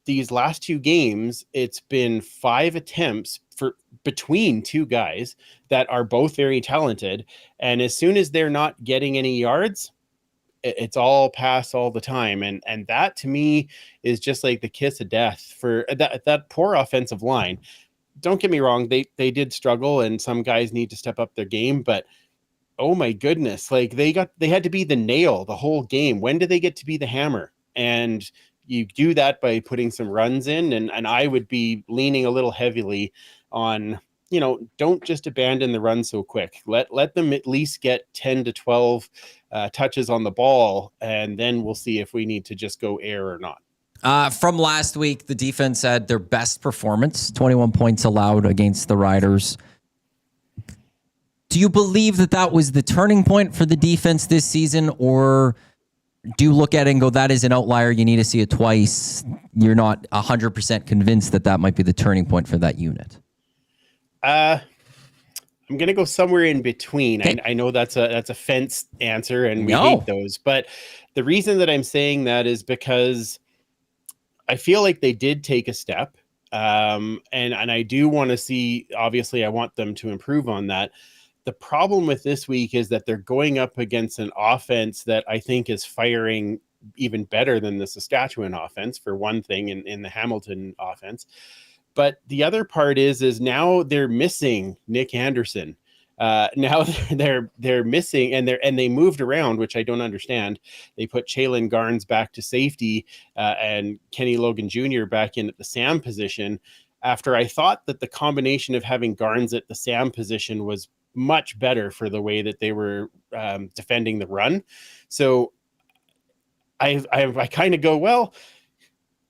these last 2 games, it's been 5 attempts between 2 guys that are both very talented. And as soon as they're not getting any yards, it's all pass all the time. And that to me is just like the kiss of death for that poor offensive line. Don't get me wrong. They did struggle, and some guys need to step up their game, but oh my goodness, like they had to be the nail the whole game. When do they get to be the hammer? And you do that by putting some runs in, and I would be leaning a little heavily on, don't just abandon the run so quick. Let them at least get 10 to 12 touches on the ball, and then we'll see if we need to just go air or not. From last week, the defense had their best performance, 21 points allowed against the Riders. Do you believe that was the turning point for the defense this season, or do you look at it and go, that is an outlier, you need to see it twice? You're not 100% convinced that might be the turning point for that unit? I'm going to go somewhere in between. Okay. I know that's a fence answer, and we hate those. But the reason that I'm saying that is because I feel like they did take a step. And I do want to see, obviously, I want them to improve on that. The problem with this week is that they're going up against an offense that I think is firing even better than the Saskatchewan offense, for one thing, in the Hamilton offense. But the other part is now they're missing Nick Anderson. Now they're missing, and they moved around, which I don't understand. They put Chalon Garnes back to safety and Kenny Logan Jr. back in at the Sam position, after I thought that the combination of having Garnes at the Sam position was much better for the way that they were defending the run. So I kind of go, well,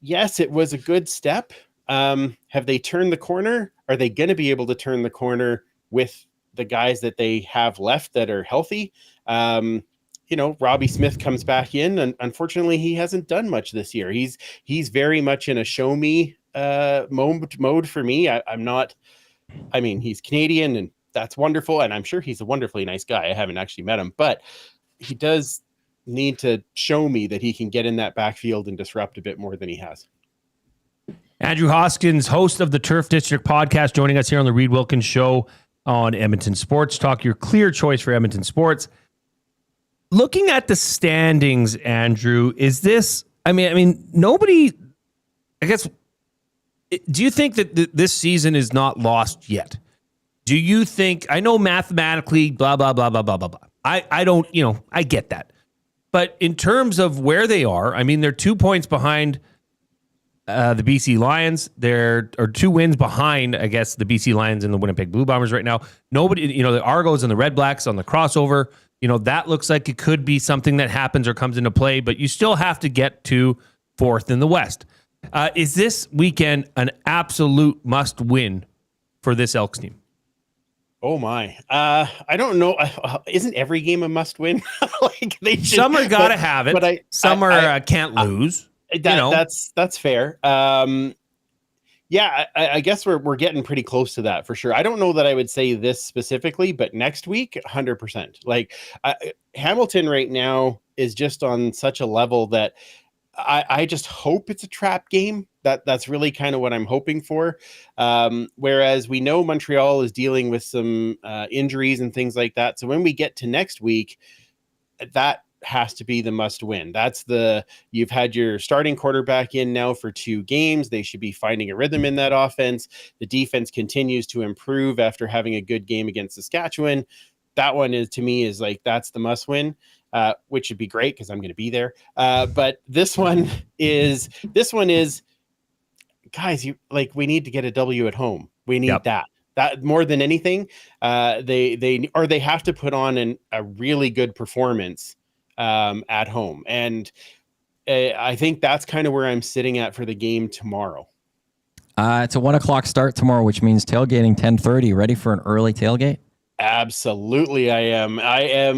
yes, it was a good step. Have they turned the corner? Are they going to be able to turn the corner with the guys that they have left that are healthy? Robbie Smith comes back in, and unfortunately he hasn't done much this year. He's very much in a show me mode for me. He's Canadian, and that's wonderful, and I'm sure he's a wonderfully nice guy. I haven't actually met him, but he does need to show me that he can get in that backfield and disrupt a bit more than he has. Andrew Hoskins, host of the Turf District podcast, joining us here on the Reid Wilkins Show on Edmonton Sports Talk, your clear choice for Edmonton sports. Looking at the standings, Andrew, is this, nobody, I guess, do you think that this season is not lost yet? Do you think, I know mathematically, blah, blah, blah, blah, blah, blah, blah. I don't, I get that. But in terms of where they are, they're 2 points behind the BC Lions. There are 2 wins behind, I guess, the BC Lions and the Winnipeg Blue Bombers right now. Nobody, the Argos and the Red Blacks on the crossover, that looks like it could be something that happens or comes into play, but you still have to get to 4th in the West. Is this weekend an absolute must win for this Elks team? Oh my. I don't know. Isn't every game a must win? Some are got to have it. But some can't lose. That's fair. I guess we're getting pretty close to that for sure. I don't know that I would say this specifically, but next week, 100%. Hamilton right now is just on such a level that I just hope it's a trap game. That's really kind of what I'm hoping for. Whereas we know Montreal is dealing with some injuries and things like that. So when we get to next week, that has to be the must win. You've had your starting quarterback in now for 2 games. They should be finding a rhythm in that offense. The defense continues to improve after having a good game against Saskatchewan. That one is, to me, that's the must win, which would be great because I'm going to be there. But this one is, guys, we need to get a W at home. We need that more than anything. They have to put on a really good performance at home. And I think that's kind of where I'm sitting at for the game tomorrow. It's a 1:00 start tomorrow, which means tailgating 10:30. Ready for an early tailgate? Absolutely, I am.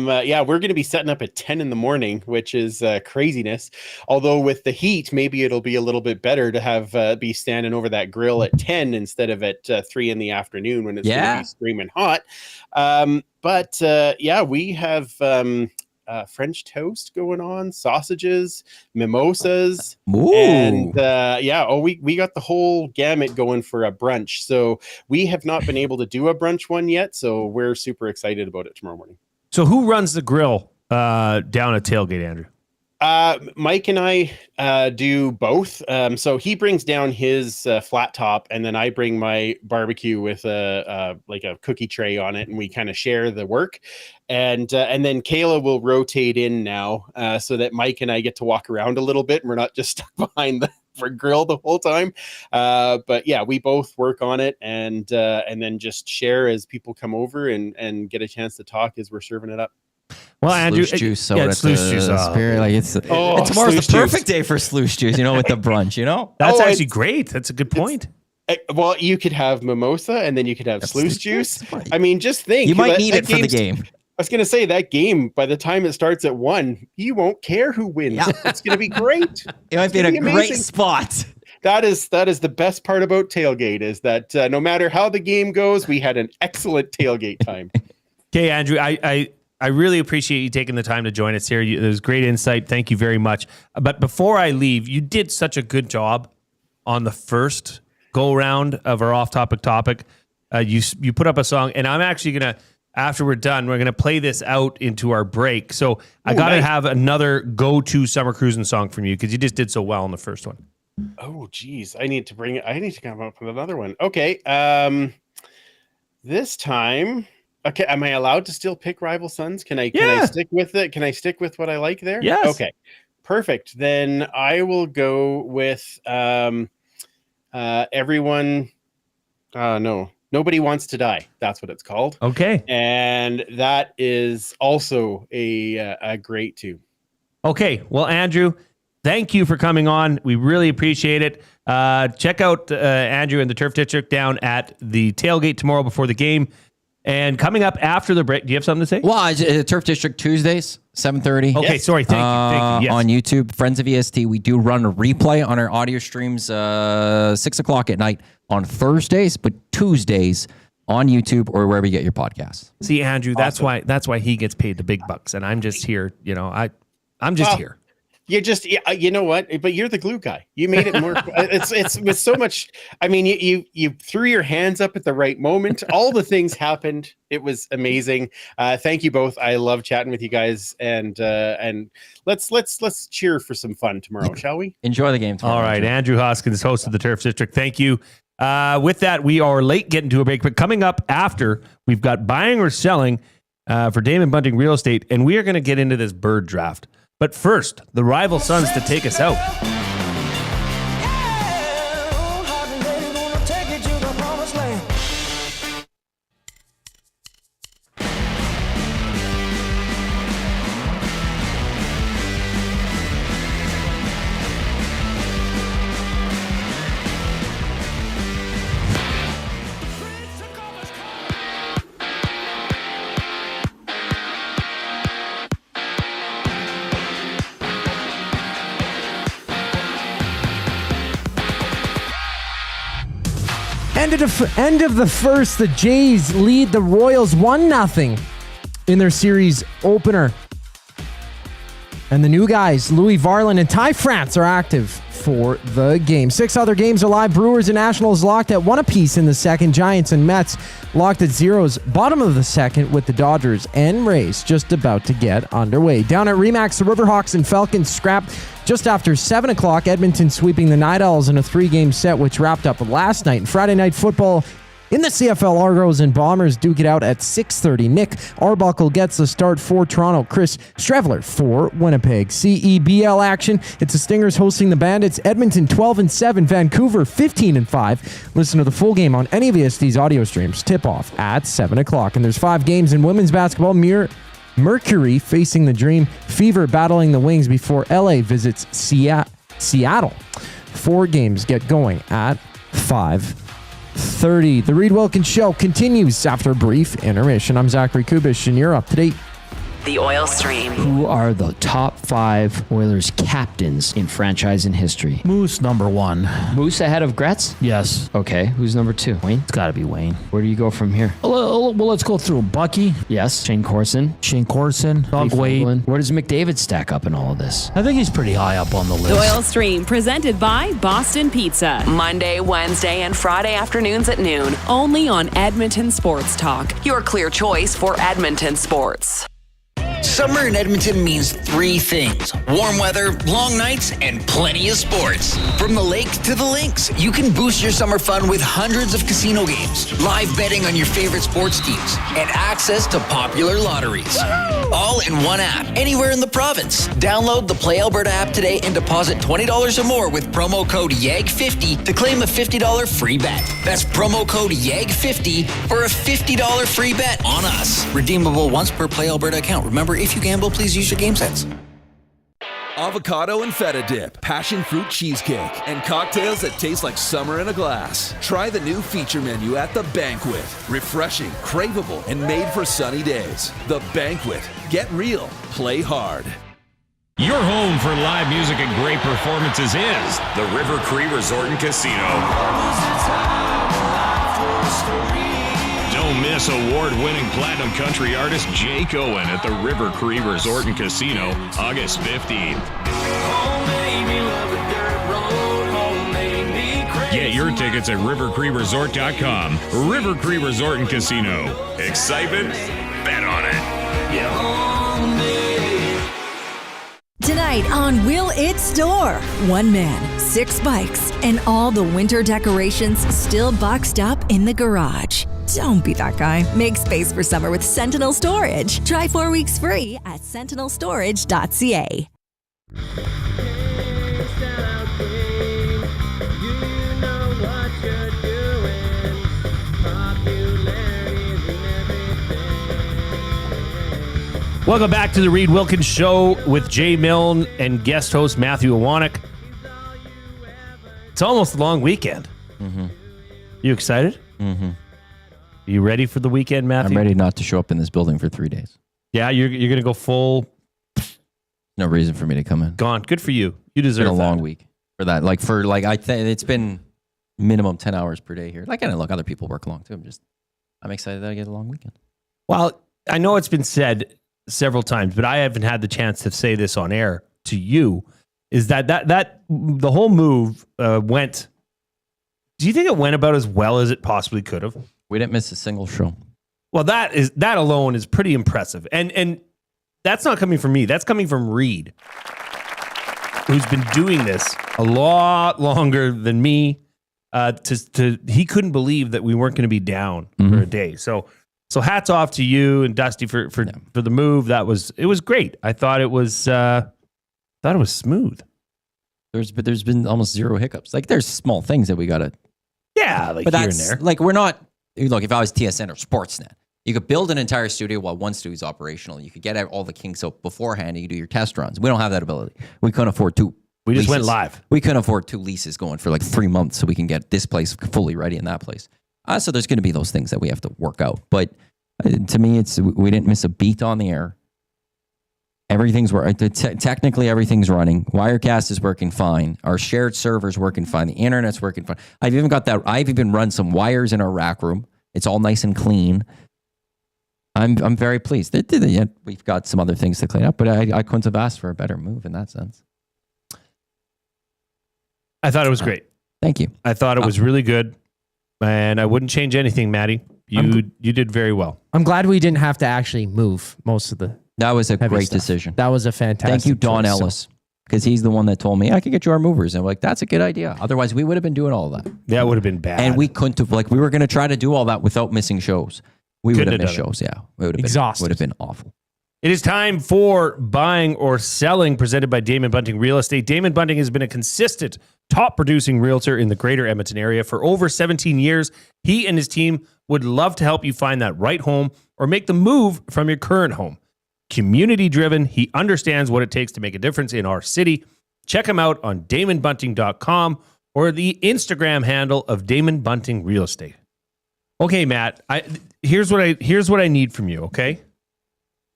We're going to be setting up at 10 in the morning, which is craziness. Although with the heat, maybe it'll be a little bit better to have be standing over that grill at 10 instead of at 3 in the afternoon when it's going to be screaming hot. We have French toast going on, sausages, mimosas, and we got the whole gamut going for a brunch. So we have not been able to do a brunch one yet, so we're super excited about it tomorrow morning. So who runs the grill down at tailgate, Andrew? Mike and I do both. So he brings down his flat top, and then I bring my barbecue with a cookie tray on it, and we kind of share the work. And then Kayla will rotate in now, so that Mike and I get to walk around a little bit, and we're not just stuck behind the grill the whole time. We both work on it, and then just share as people come over and get a chance to talk as we're serving it up. Well, Andrew, sluice juice, soda, sluice juice. Tomorrow's the perfect day for sluice juice. With the brunch. That's actually great. That's a good point. Well, you could have mimosa, and then you could have sluice juice. Just think you might need it for the game. I was going to say that game, by the time it starts at 1, you won't care who wins. Yeah. It's going to be great. It might be in a great spot. That is the best part about tailgate is that no matter how the game goes, we had an excellent tailgate time. Okay, Andrew, I really appreciate you taking the time to join us here. It was great insight. Thank you very much. But before I leave, you did such a good job on the first go-round of our off-topic topic. You put up a song, and I'm actually going to, after we're done, we're going to play this out into our break. So I got to have another go-to summer cruising song from you because you just did so well in the first one. Oh, geez. I need to come up with another one. Okay. This time... Okay, am I allowed to still pick Rival Sons? Can I stick with it? Can I stick with what I like there? Yes. Okay, perfect. Then I will go with everyone. No, Nobody Wants to Die. That's what it's called. Okay, and that is also a great tune. Okay, well, Andrew, thank you for coming on. We really appreciate it. Check out Andrew and the Turf District down at the tailgate tomorrow before the game. And coming up after the break, do you have something to say? Well, Turf District Tuesdays, 7:30. Okay, sorry. Thank you. Yes. On YouTube, Friends of EST. We do run a replay on our audio streams 6 o'clock at night on Thursdays, but Tuesdays on YouTube or wherever you get your podcasts. See, Andrew, that's why he gets paid the big bucks, and I'm just here. I'm just here. You just, you know what? But you're the glue guy. You made it more. it's with so much. I mean, you threw your hands up at the right moment. All the things happened. It was amazing. Thank you both. I love chatting with you guys, and let's cheer for some fun tomorrow, shall we? Enjoy the game tomorrow. All right, Andrew Hoskins, host of the Turf District. Thank you. With that, we are late getting to a break, but coming up after, we've got buying or selling for Damon Bunting Real Estate, and we are going to get into this bird draft. But first, the rival sons to take us out. End of the first, the Jays lead the Royals 1-0 in their series opener. And the new guys, Louis Varland and Ty France, are active for the game. 6 other games are live. Brewers and Nationals locked at 1 apiece in the second. Giants and Mets locked at 0s. Bottom of the second with the Dodgers and Rays just about to get underway. Down at Remax, the Riverhawks and Falcons scrapped just after 7 o'clock. Edmonton sweeping the Night Owls in a 3-game set, which wrapped up last night. And Friday Night Football in the CFL, Argos and Bombers duke it out at 6:30. Nick Arbuckle gets the start for Toronto. Chris Streveler for Winnipeg. CEBL action. It's the Stingers hosting the Bandits. Edmonton 12-7. Vancouver 15-5. Listen to the full game on any of EST's audio streams. Tip off at 7 o'clock. And there's 5 games in women's basketball. Mercury facing the Dream. Fever battling the Wings before LA visits Seattle. 4 games get going at 5:30. The Reid Wilkins Show continues after a brief intermission. I'm Zachary Kubish, and you're up to date. The Oil Stream. Who are the top 5 Oilers captains in franchise history? Moose, number 1. Moose ahead of Gretz? Yes. Okay, who's number 2? Wayne? It's got to be Wayne. Where do you go from here? Well, let's go through Bucky. Yes. Shane Corson. Doug Wade. Where does McDavid stack up in all of this? I think he's pretty high up on the list. The Oil Stream, presented by Boston Pizza. Monday, Wednesday, and Friday afternoons at noon. Only on Edmonton Sports Talk. Your clear choice for Edmonton sports. Summer in Edmonton means 3 things: warm weather, long nights, and plenty of sports. From the lake to the links, you can boost your summer fun with hundreds of casino games, live betting on your favorite sports teams, and access to popular lotteries. All in one app, anywhere in the province. Download the Play Alberta app today and deposit $20 or more with promo code YAG50 to claim a $50 free bet. That's promo code YAG50 for a $50 free bet on us. Redeemable once per Play Alberta account. Remember, if you gamble, please use your game sense. Avocado and feta dip, passion fruit cheesecake, and cocktails that taste like summer in a glass. Try the new feature menu at The Banquet. Refreshing, craveable, and made for sunny days. The Banquet. Get real. Play hard. Your home for live music and great performances is the River Cree Resort and Casino. Don't miss award-winning platinum country artist Jake Owen at the River Cree Resort and Casino, August 15th. Get your tickets at rivercreeresort.com. River Cree Resort and Casino. Excitement? Bet on it. Tonight on Will It Store? 1 man, 6 bikes, and all the winter decorations still boxed up in the garage. Don't be that guy. Make space for summer with Sentinel Storage. Try 4 weeks free at sentinelstorage.ca. Welcome back to the Reid Wilkins Show with Jay Milne and guest host Matthew Iwanyk. It's almost a long weekend. Mm-hmm. You excited? Mm-hmm. You ready for the weekend, Matthew? I'm ready not to show up in this building for 3 days. Yeah, you're going to go full. No reason for me to come in. Gone. Good for you. You deserve a that. long week for that. It's been minimum 10 hours per day here. Other people work long too. I'm excited that I get a long weekend. Well, I know it's been said several times, but I haven't had the chance to say this on air to you. Is that the whole move went? Do you think it went about as well as it possibly could have? We didn't miss a single show. Well, that alone is pretty impressive, and that's not coming from me. That's coming from Reid, who's been doing this a lot longer than me. He couldn't believe that we weren't going to be down for a day. So hats off to you and Dusty for the move. It was great. I thought it was smooth. There's been almost zero hiccups. There's small things that we gotta. Yeah, but here and there. We're not. Look, if I was TSN or Sportsnet, you could build an entire studio while one studio is operational. You could get all the kinks out beforehand and you do your test runs. We don't have that ability. We couldn't afford two. We just went live. We couldn't afford 2 leases going for 3 months so we can get this place fully ready in that place. So there's going to be those things that we have to work out. But to me, we didn't miss a beat on the air. Everything's technically everything's running. Wirecast is working fine. Our shared server's working fine. The internet's working fine. I've even run some wires in our rack room. It's all nice and clean. I'm very pleased. We've got some other things to clean up, but I couldn't have asked for a better move in that sense. I thought it was great. Thank you. I thought it was really good, and I wouldn't change anything, Matty. You did very well. I'm glad we didn't have to actually move most of the. That was a great decision. That was a fantastic. Thank you, Don choice, Ellis, because he's the one that told me I could get you our movers. And I'm like, that's a good idea. Otherwise, we would have been doing all that. That would have been bad. And we couldn't have, we were going to try to do all that without missing shows. We would have missed shows. Yeah. We would have exhausted. Would have been awful. It is time for Buying or Selling, presented by Damon Bunting Real Estate. Damon Bunting has been a consistent top producing realtor in the greater Edmonton area for over 17 years. He and his team would love to help you find that right home or make the move from your current home. Community driven, he understands what it takes to make a difference in our city. Check him out on DamonBunting.com or the Instagram handle of Damon Bunting Real Estate. Okay, Matt, here's what I need from you, okay?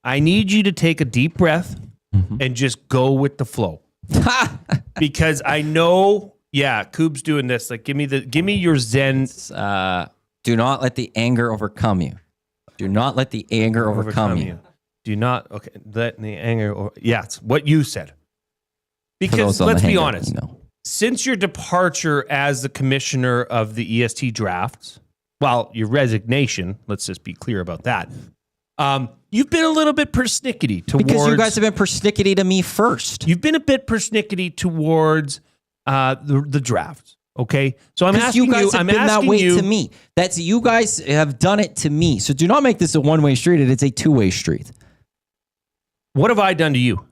I need you to take a deep breath and just go with the flow. Because I know, Coop's doing this. Give me your zen. Do not let the anger overcome you. Do not let the anger overcome you. Do not, let the anger, it's what you said. Because let's be honest, since your departure as the commissioner of the EST drafts, your resignation, let's just be clear about that, you've been a little bit persnickety towards... Because you guys have been persnickety to me first. You've been a bit persnickety towards the draft. Okay, so I'm asking you guys have been that way to me. That's you guys have done it to me. So do not make this a one-way street. It's a two-way street. What have I done to you?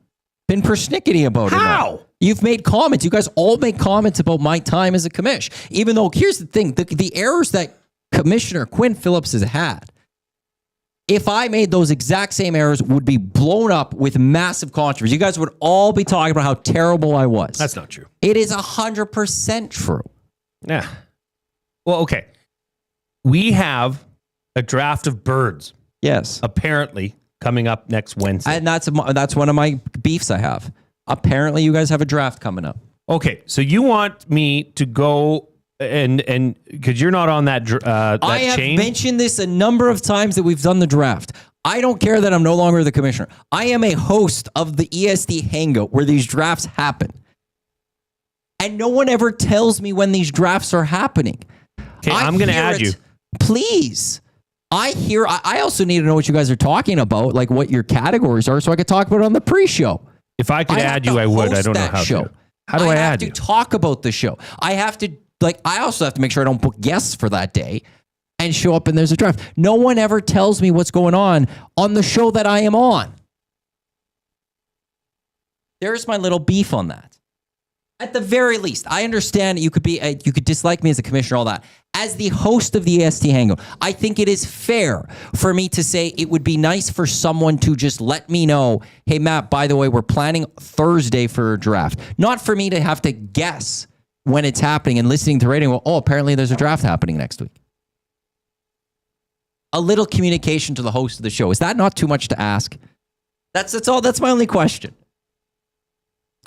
Been persnickety about it. How? You've made comments. You guys all make comments about my time as a commish. Even though, here's the thing: the errors that Commissioner Quinn Phillips has had, if I made those exact same errors, would be blown up with massive controversy. You guys would all be talking about how terrible I was. That's not true. It is 100% true. Yeah. Well, okay. We have a draft of birds. Yes. Apparently coming up next Wednesday. And that's one of my beefs I have. Apparently you guys have a draft coming up. Okay. So you want me to go and because you're not on that I have chain? Mentioned this a number of times that we've done the draft. I don't care that I'm no longer the commissioner. I am a host of the ESD Hangout where these drafts happen. And no one ever tells me when these drafts are happening. Okay, I'm going to add you. Please. I also need to know what you guys are talking about, like what your categories are, so I could talk about it on the pre-show. If I could add you, I would. I don't know how to. How do I add you? I have to talk about the show. I also have to make sure I don't book guests for that day and show up and there's a draft. No one ever tells me what's going on the show that I am on. There's my little beef on that. At the very least, I understand you could dislike me as a commissioner, all that. As the host of the EST Hangout, I think it is fair for me to say it would be nice for someone to just let me know, hey, Matt, by the way, we're planning Thursday for a draft. Not for me to have to guess when it's happening and listening to radio. Well, apparently there's a draft happening next week. There's my little beef on that. At the very least, I understand you could dislike me as a commissioner, all that. As the host of the EST Hangout, I think it is fair for me to say it would be nice for someone to just let me know, hey, Matt, by the way, we're planning Thursday for a draft. Not for me to have to guess when it's happening and listening to radio. Oh, apparently there's a draft happening next week. a little communication to the host of the show. Is that not too much to ask? That's all. That's my only question.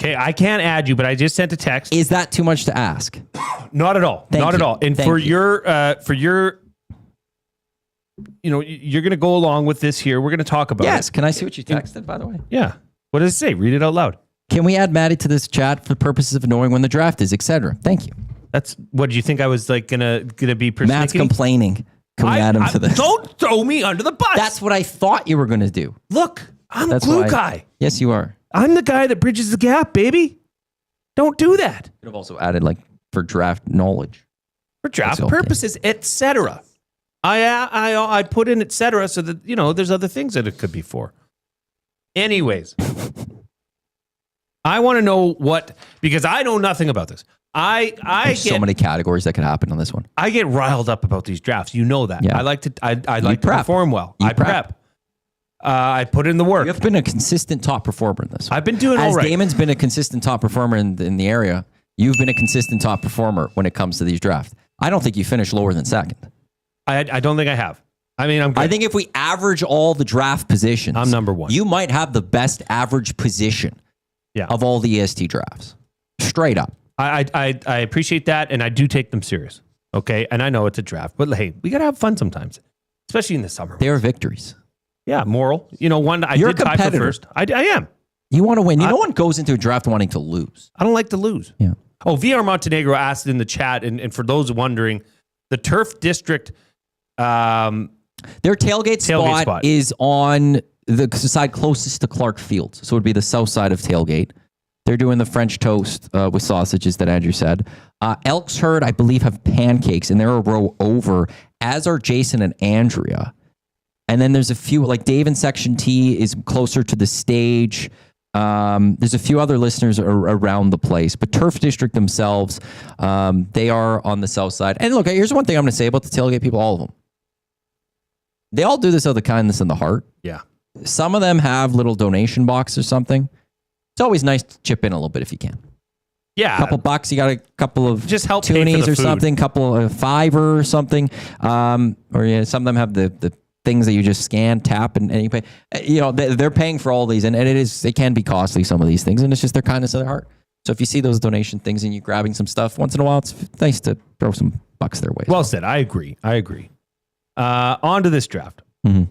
Okay, I can't add you, but I just sent a text. Is that too much to ask? Not at all. Thank Not you. at all. And Thank for you. your, you're going to go along with this here. We're going to talk about it. Yes. Can I see what you texted, by the way? Yeah. What does it say? Read it out loud. Can we add Matty to this chat for the purposes of knowing when the draft is, etc.? Thank you. That's what did you think I was like gonna be persnickety? Matt's complaining. Can we add him to this? Don't throw me under the bus. That's what I thought you were going to do. Look, I'm a That's glue why- guy. Yes, you are. I'm the guy that bridges the gap, baby. Don't do that. Could have also added like for draft knowledge. For draft That's okay. purposes, etc. I put in etc. so that there's other things that it could be for. Anyways, I want to know because I know nothing about this. There's so many categories that could happen on this one. I get riled up about these drafts. You know that. Yeah. I like to perform well. I prep. I put in the work. You have been a consistent top performer in this one. I've been doing all As right. Damon's been a consistent top performer in the area, you've been a consistent top performer when it comes to these drafts. I don't think you finished lower than second. I don't think I have. I mean, I'm good. I think if we average all the draft positions, I'm number one. You might have the best average position of all the EST drafts. Straight up. I appreciate that, and I do take them serious. Okay, and I know it's a draft, but hey, we gotta have fun sometimes, especially in the summer. They are victories. Yeah, moral. One I You're did a tie for competitor. first. I am. You want to win. No one goes into a draft wanting to lose. I don't like to lose. Yeah. Oh, VR Montenegro asked in the chat, and for those wondering, the Turf District, their tailgate spot is on the side closest to Clark Field, so it would be the south side of tailgate. They're doing the French toast with sausages that Andrew said. Elks Herd, I believe, have pancakes, and they're a row over, as are Jason and Andrea. And then there's a few, like Dave in Section T is closer to the stage. There's a few other listeners around the place, but Turf District themselves, they are on the south side. And look, here's one thing I'm going to say about the tailgate people, all of them. They all do this out of the kindness and the heart. Yeah. Some of them have little donation box or something. It's always nice to chip in a little bit if you can. Yeah. A couple bucks, you got a couple of just help pay for toonies the or food. something, couple of $5 or something. Or some of them have the things that you just scan, tap, and you pay. They're paying for all these, and it can be costly, some of these things, and it's just their kindness of their heart. So if you see those donation things and you're grabbing some stuff once in a while, it's nice to throw some bucks their way. Well said. I agree. On to this draft. Mm-hmm.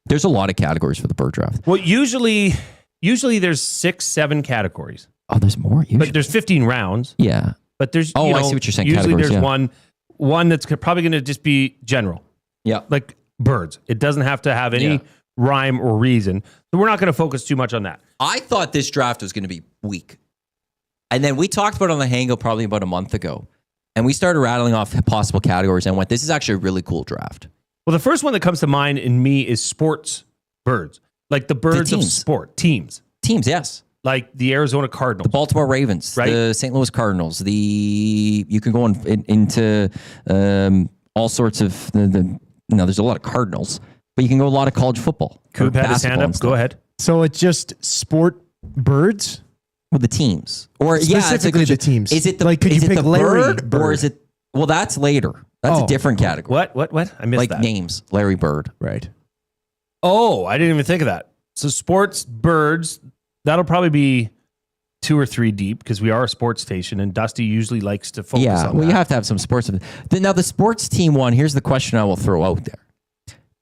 There's a lot of categories for the bird draft. Well, usually there's 6-7 categories. Oh, there's more. Usually. But there's 15 rounds. Yeah. But there's I see what you're saying. Usually Categories, there's one that's probably going to just be general. Yeah. Like birds. It doesn't have to have any rhyme or reason. So we're not going to focus too much on that. I thought this draft was going to be weak. And then we talked about it on the Hangout probably about a month ago. And we started rattling off possible categories and went, this is actually a really cool draft. Well, the first one that comes to mind in me is sports birds. Like the birds of sport. Teams. Teams, yes. Like the Arizona Cardinals. The Baltimore Ravens. Right? The St. Louis Cardinals. You can go into all sorts of... there's a lot of Cardinals. But you can go a lot of college football. Coop had his hand up. Go ahead. So it's just sport birds? With the teams. Or specifically the teams. Is it the, could is you it pick the Larry bird, or is it... Well, that's later. That's a different category. What? I missed that. Names. Larry Bird. Right. Oh, I didn't even think of that. So sports birds, that'll probably be 2 or 3 deep because we are a sports station and Dusty usually likes to focus on that. You have to have some sports. Now, the sports team one, here's the question I will throw out there.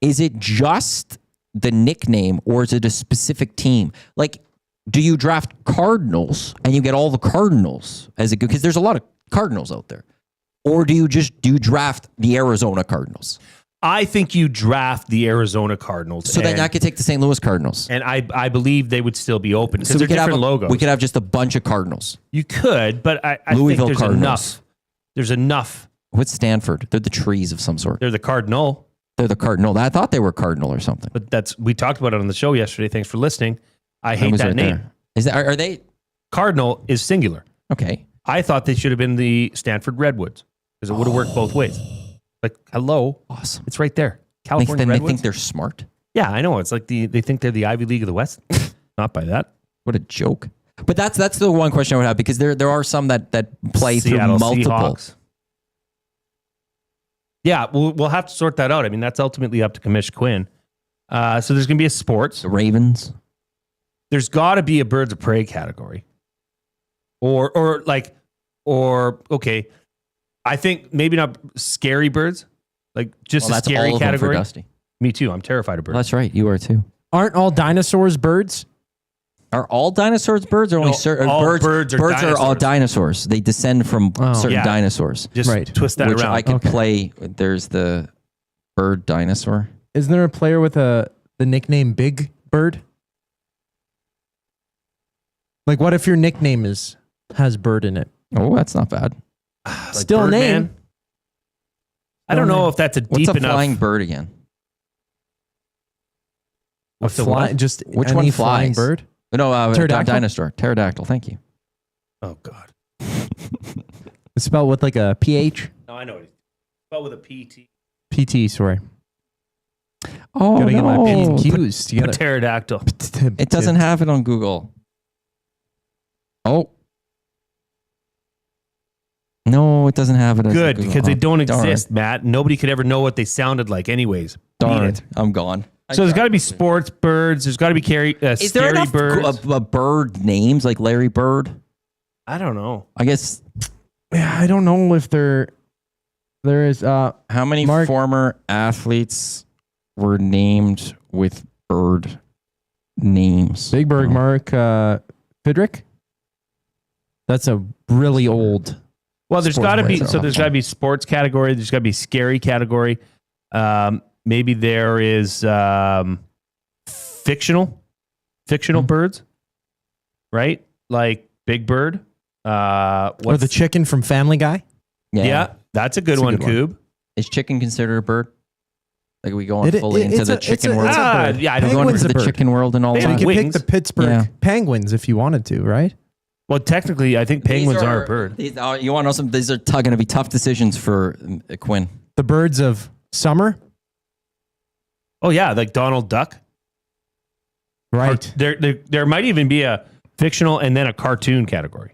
Is it just the nickname or is it a specific team? Like, do you draft Cardinals and you get all the Cardinals as a good? Because there's a lot of Cardinals out there. Or do you draft the Arizona Cardinals? I think you draft the Arizona Cardinals. So then I could take the St. Louis Cardinals. And I believe they would still be open because So they're different logos. We could have just a bunch of Cardinals. You could, but I Louisville think there's Cardinals. enough. There's enough. What's Stanford? They're the trees of some sort. They're the Cardinal. They're the Cardinal. I thought they were Cardinal or something. But we talked about it on the show yesterday. Thanks for listening. I hate that name. Are they? Cardinal is singular. Okay. I thought they should have been the Stanford Redwoods because it would have worked both ways. Like, hello. Awesome. It's right there. California Then Redwoods. they think they're smart. Yeah, I know. It's like they think they're the Ivy League of the West. Not by that. What a joke. But that's the one question I would have because there are some that play Seattle through multiple. Seahawks. Yeah, we'll have to sort that out. I mean, that's ultimately up to Commish Quinn. So there's going to be a sports. The Ravens. There's got to be a birds of prey category. Or okay. I think maybe not scary birds. Like just a that's scary all of them for category. Dusty. Me too. I'm terrified of birds. Well, that's right. You are too. Aren't all dinosaurs birds? Are all dinosaurs birds or only certain all birds? birds are birds are all dinosaurs. dinosaurs. They descend from certain Yeah. dinosaurs. Just twist that which around. I could play. There's the bird dinosaur. Isn't there a player with the nickname Big Bird? Like, what if your nickname has bird in it? Oh, that's not bad. Like Still a name. Birdman? I don't know if that's a What's deep a enough. flying bird again? What's the what? Just Which any one flying flies? bird? No, Pterodactyl? dinosaur. Pterodactyl. Thank you. Oh God. It's spelled with like a PH. No, I know it. Spelled with a PT. PT, sorry. Oh, Gotta get my no. P's and Q's together. Pterodactyl. It doesn't have it on Google. Oh. No, it doesn't have it. As Good, Google. because they don't darn. exist, Matt. Nobody could ever know what they sounded like anyways. Darn Beat it. I'm gone. So there's got to be sports birds. There's got to be Is there scary enough birds. bird names like Larry Bird? I don't know. I guess. Yeah, I don't know if there is. How many former athletes were named with bird names? Big Bird, Mark Fidrick. That's a really old. Well, there's sports got to be. player. So there's got to be sports category. There's got to be scary category. Maybe there is fictional birds, right? Like Big Bird. Or the chicken from Family Guy. Yeah, that's a good one, Coob. Is chicken considered a bird? Like, are we going It- fully it- into it's the a- chicken it's a- world? it's a bird. Yeah, I don't We're going Penguin's into a the bird. chicken world and all They So have you that. could pick the Pittsburgh Yeah. Penguins if you wanted to, right? Well, technically, I think penguins are a bird. You want to know something? These are going to be tough decisions for Quinn. The birds of summer, Oh yeah, like Donald Duck. right? There might even be a fictional and then a cartoon category,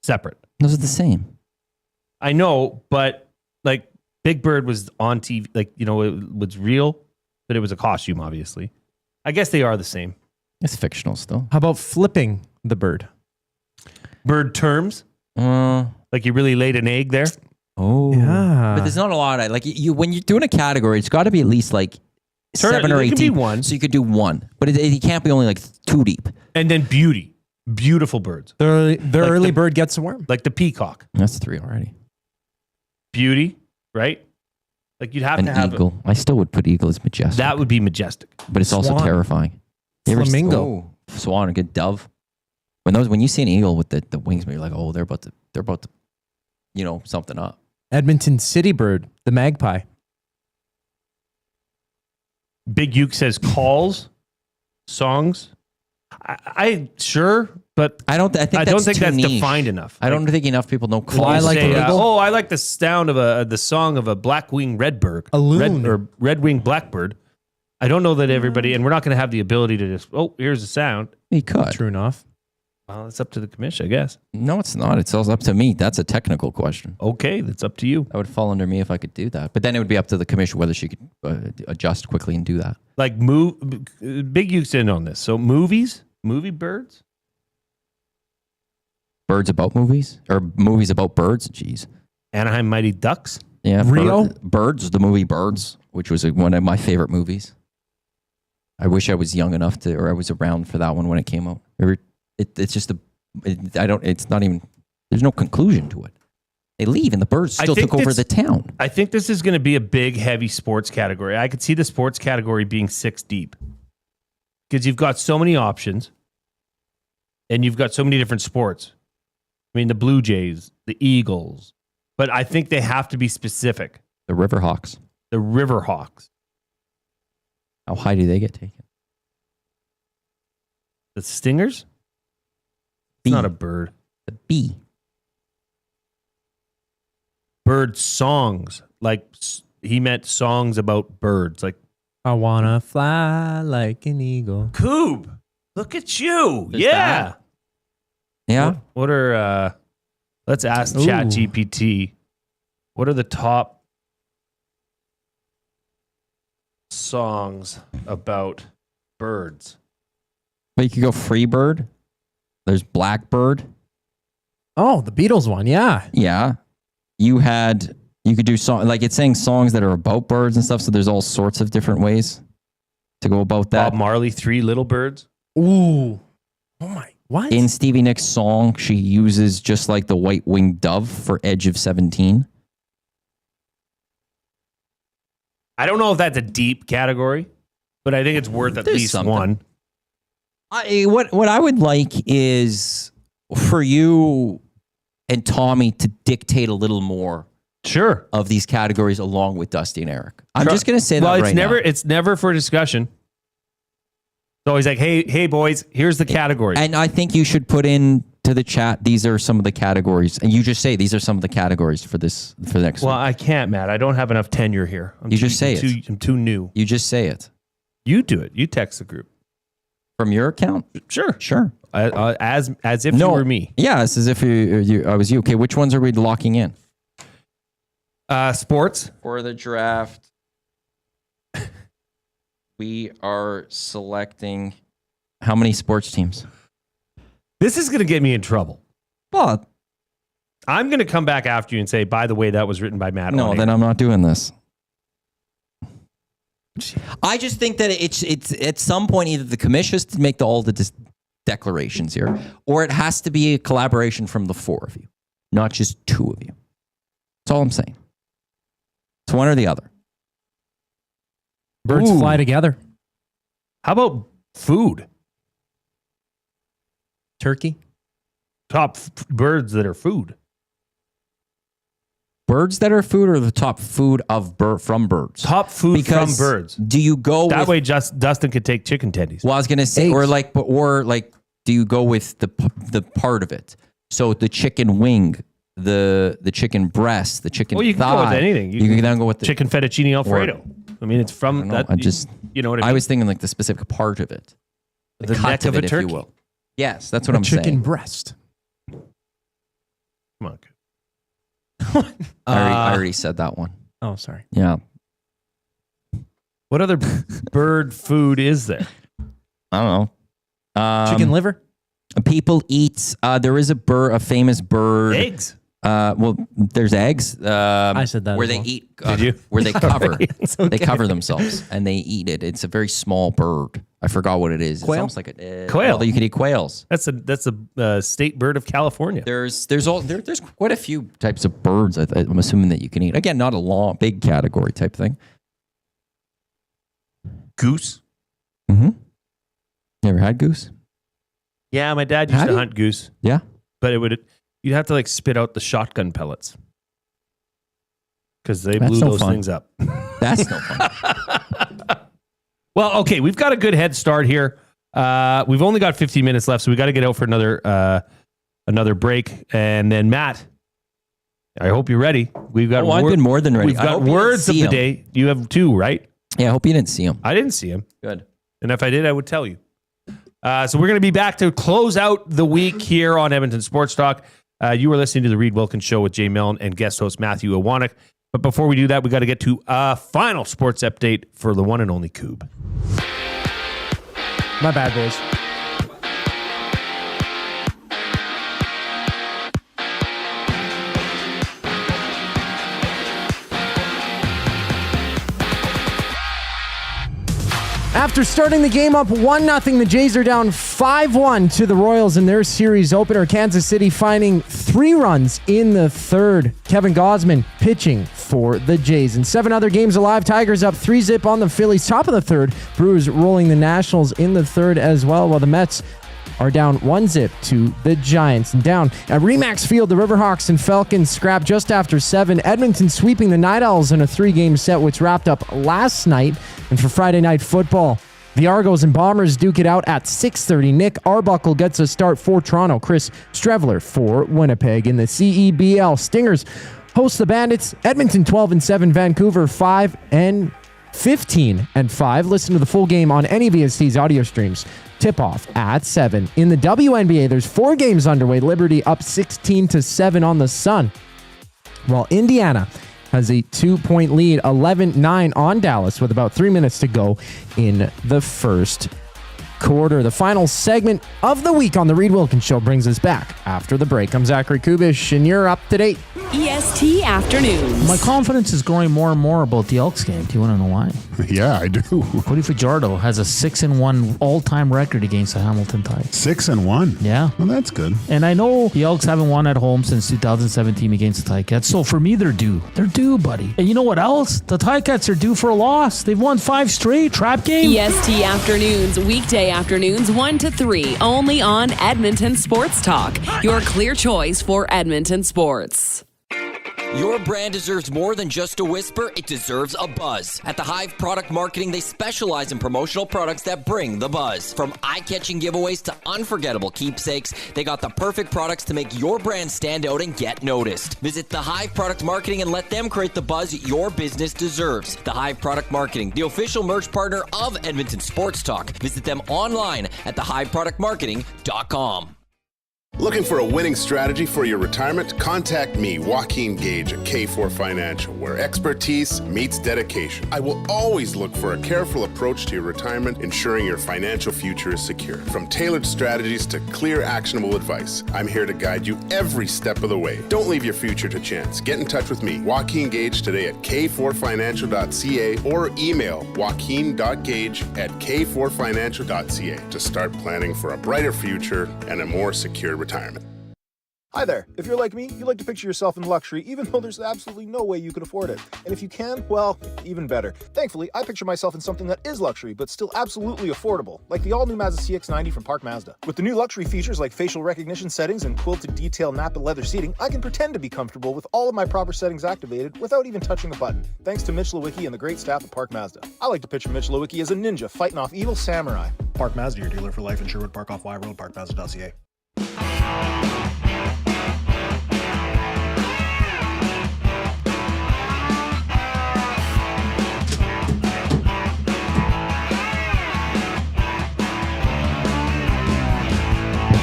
separate. Those are the same. I know, but like Big Bird was on TV, like it was real, but it was a costume, obviously. I guess they are the same. It's fictional still. How about flipping the bird? Bird terms, like you really laid an egg there. Oh, Yeah. but there's not a lot. Like you when you're doing a category, it's got to be at least like 7 or it 8 could be deep. one. So you could do one, but it can't be only like 2 deep. And then beautiful birds, The Like early the- bird gets a worm. like the peacock. That's 3 already. Beauty, right? Like you'd have An to have eagle. I still would put eagle as majestic. that would be majestic. but it's also Swan. terrifying. You ever Flamingo. swan, a good dove. When you see an eagle with the wings, you're like, oh, they're about to, something up. Edmonton City bird, the magpie. Big Uke says calls, songs. I sure, but I don't think don't think too that's niche. defined enough. I don't think enough people know When calls. you I like say, the eagle. I like the sound of the song of a black-winged redbird, A loon. or red-winged blackbird. I don't know that everybody, and we're not going to have the ability to just, here's the sound. You could. True enough. Well, it's up to the commission, I guess. No, it's not. It's all up to me. That's a technical question. Okay, that's up to you. That would fall under me if I could do that. But then it would be up to the commission whether she could adjust quickly and do that. Like Big Uke's in on this. So movie birds. Birds about movies? Or movies about birds? Jeez. Anaheim Mighty Ducks. Yeah. Rio? Birds, the movie Birds, which was one of my favorite movies. I wish I was young enough or I was around for that one when it came out. It's just it's not even, there's no conclusion to it. They leave and the birds still took over the town. I think this is going to be a big, heavy sports category. I could see the sports category being 6 deep because you've got so many options and you've got so many different sports. I mean, the Blue Jays, the Eagles, but I think they have to be specific. The Riverhawks. The Riverhawks. How high do they get taken? The Stingers? It's not a bird. The bee. Bird songs. Like he meant songs about birds. Like, I wanna fly like an eagle. Coob, look at you. There's yeah. that. Yeah. What are, let's ask Ooh. ChatGPT. What are the top songs about birds. But you could go Free Bird. There's Blackbird. Oh, the Beatles one. Yeah. Yeah. You could do like it's saying songs that are about birds and stuff. So there's all sorts of different ways to go about that. Bob Marley, Three Little Birds. Ooh. Oh my. What? In Stevie Nicks' song, she uses just like the white-winged dove for Edge of 17. I don't know if that's a deep category, but I think it's worth at least something. one. What I would like is for you and Tommy to dictate a little more. Sure. Of these categories along with Dusty and Eric. I'm just going to say that right now. It's never for discussion. It's always like, hey boys, here's the categories. And I think you should put in to the chat, these are some of the categories. And you just say, these are some of the categories for the next Well, week. I can't, Matt. I don't have enough tenure here. I'm too new. You just say it. You do it. You text the group. From your account? Sure. As if you were me. Yeah, it's as if I was you. Okay, which ones are we locking in? Sports. For the draft, we are selecting how many sports teams? This is going to get me in trouble. Well, I'm going to come back after you and say, by the way, that was written by Matt. No, then I'm not doing this. I just think that it's at some point either the commission has to make all the declarations here, or it has to be a collaboration from the four of you, not just two of you. That's all I'm saying. It's one or the other. Birds fly together. How about food? Turkey. Top birds that are food. Birds that are food, or the top food of from birds? Top food from birds. Do you go that with, way? Dustin could take chicken tendies. Well, I was gonna say, or do you go with the part of it? So the chicken wing, the chicken breast, the chicken. Well, you can thigh. go with anything. You can then go with the chicken fettuccine Alfredo. I mean, it's from that. You know what I mean? I was thinking like the specific part of it, the neck of a turkey. if you will. Yes, that's what I'm chicken saying. breast. Come on. I already said that one. Oh, sorry. Yeah. What other bird food is there? I don't know. Chicken liver. People eat. There is a famous bird. Eggs. Well, there's eggs. I said that where as they well. eat. Did you? Where they cover. It's okay. They cover themselves and they eat it. It's a very small bird. I forgot what it is. Quail? It's almost like a quail. Although you can eat quails. That's a state bird of California. There's quite a few types of birds. I'm assuming that you can eat. Again, not a big category type thing. Goose. Mm-hmm. You ever had goose? Yeah, my dad used to hunt goose. Yeah, but you'd have to like spit out the shotgun pellets because they That's blew no those fun. things up. That's no fun. Well, okay, we've got a good head start here. We've only got 15 minutes left, so we got to get out for another break, and then Matt, I hope you're ready. We've got. I've been more than ready. We've I got hope you words of didn't the see day. You have two, right? Yeah, I hope you didn't see him. I didn't see him. Good. And if I did, I would tell you. So we're going to be back to close out the week here on Edmonton Sports Talk. You were listening to the Reid Wilkins Show with Jay Milne and guest host Matthew Iwanyk. But before we do that, we got to get to a final sports update for the one and only Coob. My bad, boys. After starting the game up 1-0, the Jays are down 5-1 to the Royals in their series opener. Kansas City finding 3 runs in the third. Kevin Gausman pitching for the Jays. In 7 other games alive, Tigers up 3-0 on the Phillies. Top of the third, Brewers rolling the Nationals in the third as well, while the Mets are down 1-0 to the Giants. And down at Remax Field, the Riverhawks and Falcons scrap just after 7. Edmonton sweeping the Night Owls in a 3-game set, which wrapped up last night. And for Friday Night Football, the Argos and Bombers duke it out at 6:30. Nick Arbuckle gets a start for Toronto. Chris Streveler for Winnipeg. In the CEBL, Stingers host the Bandits. Edmonton 12-7, Vancouver 15-5. Listen to the full game on any VST's audio streams. Tip-off at 7. In the WNBA, there's 4 games underway. Liberty up 16-7 on the Sun, while Indiana has a 2-point lead, 11-9 on Dallas with about 3 minutes to go in the first quarter. The final segment of the week on the Reid Wilkins Show brings us back after the break. I'm Zachary Kubish, and you're up to date. EST Afternoons. My confidence is growing more and more about the Elks game. Do you want to know why? Yeah, I do. Cody Fajardo has a 6-1 all-time record against the Hamilton Tide. 6-1? Yeah. Well, that's good. And I know the Elks haven't won at home since 2017 against the Ticats. So for me, they're due. They're due, buddy. And you know what else? The Ticats are due for a loss. They've won 5 straight. Trap game. EST Afternoons, weekday afternoons 1 to 3, only on Edmonton Sports Talk. Your clear choice for Edmonton sports. Your brand deserves more than just a whisper, it deserves a buzz. At the Hive Product Marketing, they specialize in promotional products that bring the buzz. From eye-catching giveaways to unforgettable keepsakes, they got the perfect products to make your brand stand out and get noticed. Visit the Hive Product Marketing and let them create the buzz your business deserves. The Hive Product Marketing, the official merch partner of Edmonton Sports Talk. Visit them online at thehiveproductmarketing.com. Looking for a winning strategy for your retirement? Contact me, Joaquin Gage at K4 Financial, where expertise meets dedication. I will always look for a careful approach to your retirement, ensuring your financial future is secure. From tailored strategies to clear, actionable advice, I'm here to guide you every step of the way. Don't leave your future to chance. Get in touch with me, Joaquin Gage, today at k4financial.ca or email joaquin.gage@k4financial.ca to start planning for a brighter future and a more secure retirement. Hi there. If you're like me, you like to picture yourself in luxury, even though there's absolutely no way you could afford it. And if you can, well, even better. Thankfully, I picture myself in something that is luxury, but still absolutely affordable, like the all-new Mazda CX-90 from Park Mazda. With the new luxury features like facial recognition settings and quilted detail Napa leather seating, I can pretend to be comfortable with all of my proper settings activated without even touching a button, thanks to Mitch Lewicki and the great staff at Park Mazda. I like to picture Mitch Lewicki as a ninja fighting off evil samurai. Park Mazda, your dealer for life in Sherwood Park off Y Road, parkmazda.ca.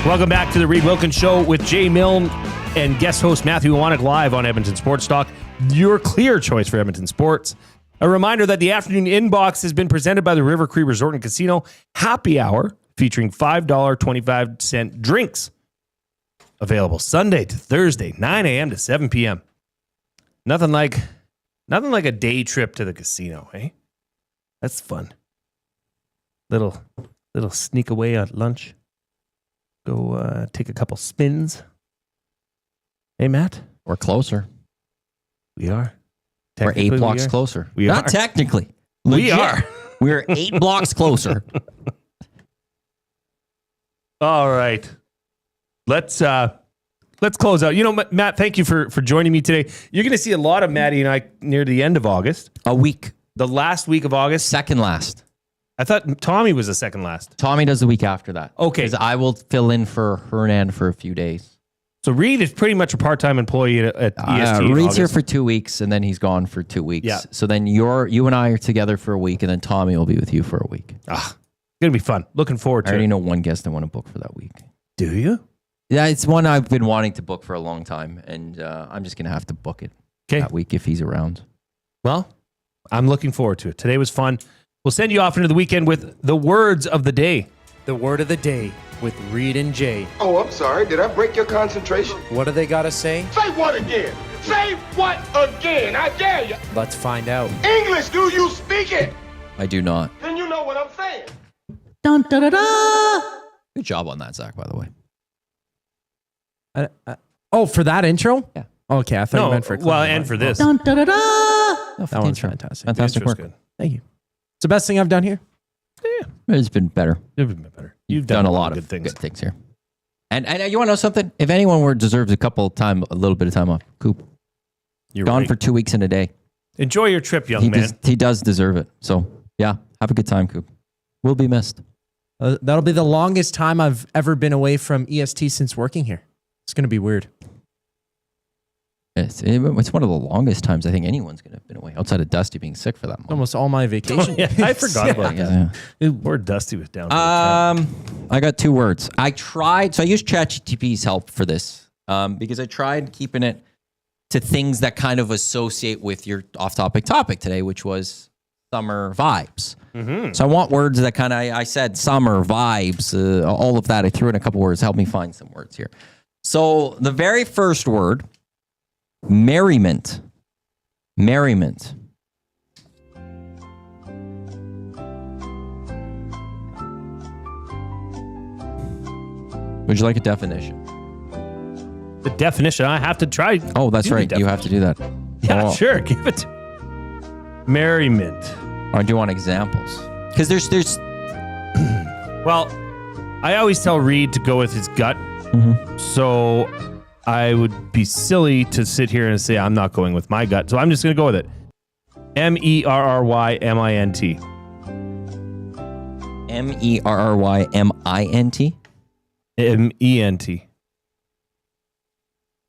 Welcome back to the Reid Wilkins Show with Jay Milne and guest host Matthew Iwanyk live on Edmonton Sports Talk, your clear choice for Edmonton sports. A reminder that the afternoon inbox has been presented by the River Cree Resort and Casino Happy Hour, featuring $5.25 drinks. Available Sunday to Thursday, 9 a.m. to 7 p.m. Nothing like a day trip to the casino, eh? That's fun. Little sneak away at lunch. Go take a couple spins. Hey, Matt? We're closer. We are. We're 8 blocks closer. We Not are. technically. We Legit. are. We're 8 blocks closer. All right. Let's close out. You know, Matt, thank you for joining me today. You're going to see a lot of Matty and I near the end of August. A week. The last week of August? Second last. I thought Tommy was the second last. Tommy does the week after that. Okay. Because I will fill in for Hernan for a few days. So Reid is pretty much a part-time employee at EST. Reid's here for 2 weeks, and then he's gone for 2 weeks. Yeah. So then you and I are together for a week, and then Tommy will be with you for a week. It's going to be fun. Looking forward I to already it. know one guest I want to book for that week. Do you? Yeah, it's one I've been wanting to book for a long time, and I'm just going to have to book it that week if he's around. Well, I'm looking forward to it. Today was fun. We'll send you off into the weekend with the words of the day. The word of the day with Reid and Jay. Oh, I'm sorry. Did I break your concentration? What do they got to say? Say what again? Say what again? I dare you. Let's find out. English, do you speak it? I do not. Then you know what I'm saying. Dun, da, da, da. Good job on that, Zach, by the way. For that intro? Yeah. Okay, I thought you meant for and for this. Dun, da, da, da. That one's fantastic. Fantastic work. Good. Thank you. It's the best thing I've done here. It's been better. You've done a lot of good things here. And you want to know something? If anyone deserves a little bit of time off, Coop. You're gone right. for 2 weeks and a day. Enjoy your trip, young man. He does deserve it. So, yeah, have a good time, Coop. We'll be missed. That'll be the longest time I've ever been away from EST since working here. It's going to be weird. It's one of the longest times I think anyone's going to have been away, outside of Dusty being sick for that month. Almost all my vacation. I forgot about that. Yeah. Poor Dusty was down. I got 2 words. I used ChatGPT's help for this because I tried keeping it to things that kind of associate with your off-topic topic today, which was summer vibes. So I want words that kind of, I said summer vibes, all of that. I threw in a couple words. Help me find some words here. So the very first word, merriment. Merriment. Would you like a definition? The definition, I have to try. Oh, that's right. You have to do that. Yeah, sure. Give it. Merriment. Or do you want examples? Because there's. Well, I always tell Reid to go with his gut. So I would be silly to sit here and say I'm not going with my gut. So I'm just going to go with it. Merrymint. Merrymint? Ment.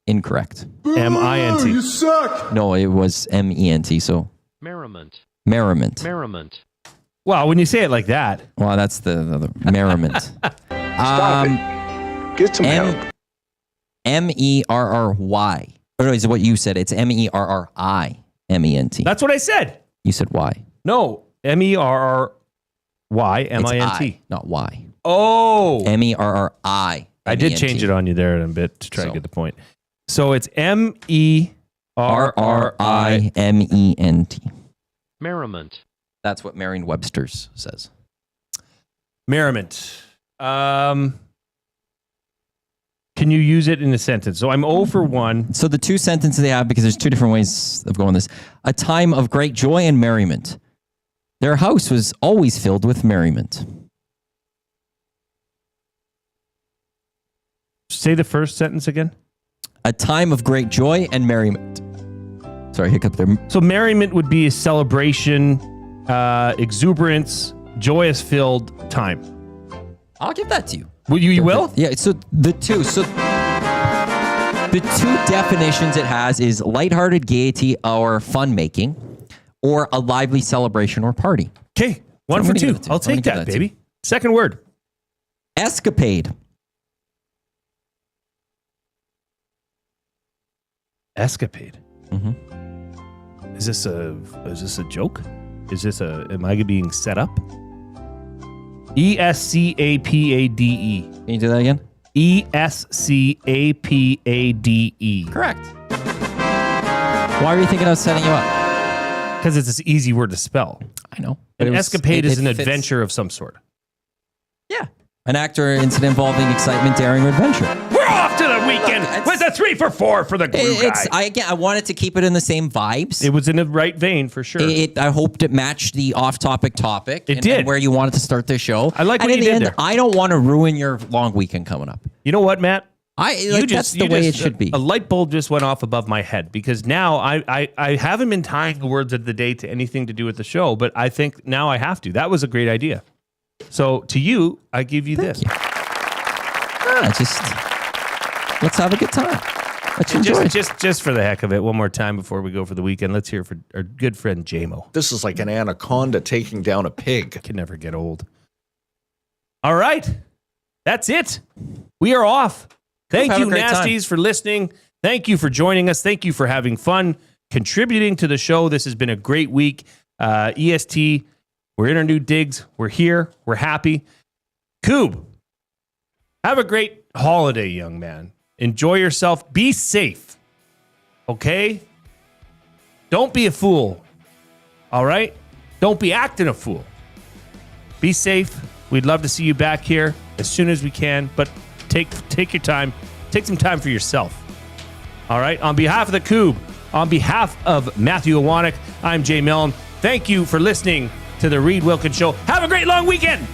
Incorrect. Mint. You suck. No, it was Ment. So Merriment. merriment. Merriment. Well, when you say it like that. Well, that's the merriment. Stop it. Get some help. Merry. Oh, no, is what you said. It's Merriment. That's what I said. You said Y. No. Merrymint. Not Y. Oh. Merri. I did change it on you there in a bit to try to get the point. So it's Merriment. Merriment. That's what Merriam-Webster's says. Merriment. Can you use it in a sentence? So I'm 0 for 1. So the two sentences they have, because there's two different ways of going this. A time of great joy and merriment. Their house was always filled with merriment. Say the first sentence again. A time of great joy and merriment. Sorry, hiccup there. So merriment would be a celebration, exuberance, joyous-filled time. I'll give that to you. Will you? You will? Yeah. So the two definitions it has is lighthearted gaiety or fun making, or a lively celebration or party. Okay, 1 for 2. I'll take that, baby. Second word. Escapade. Escapade. Is this a joke? Am I being set up? Escapade. Can you do that again? Escapade. Correct. Why are you thinking I was setting you up? Because it's an easy word to spell. I know. An escapade is an adventure of some sort. Yeah. An act or incident involving excitement, daring, or adventure. We're off to the weekend with a 3 for 4 for the glue guy. I wanted to keep it in the same vibes. It was in the right vein for sure. I hoped it matched the off-topic topic. It did. And where you wanted to start this show. I like what and you in the did end, there. I don't want to ruin your long weekend coming up. You know what, Matt? That's the way it should be. A light bulb just went off above my head because now I haven't been tying the words of the day to anything to do with the show, but I think now I have to. That was a great idea. So to you, I give you this. Let's have a good time. Let's enjoy it. Just for the heck of it, one more time before we go for the weekend, let's hear for our good friend JMO. This is like an anaconda taking down a pig. Can never get old. All right. That's it. We are off. Thank you, Nasties, for listening. Thank you for joining us. Thank you for having fun, contributing to the show. This has been a great week. EST, we're in our new digs. We're here. We're happy. Coob, have a great holiday, young man. Enjoy yourself. Be safe. Okay? Don't be a fool. All right? Don't be acting a fool. Be safe. We'd love to see you back here as soon as we can, but take your time. Take some time for yourself. All right? On behalf of the Coob, on behalf of Matthew Iwanyk, I'm Jay Milne. Thank you for listening to the Reid Wilkins Show. Have a great long weekend.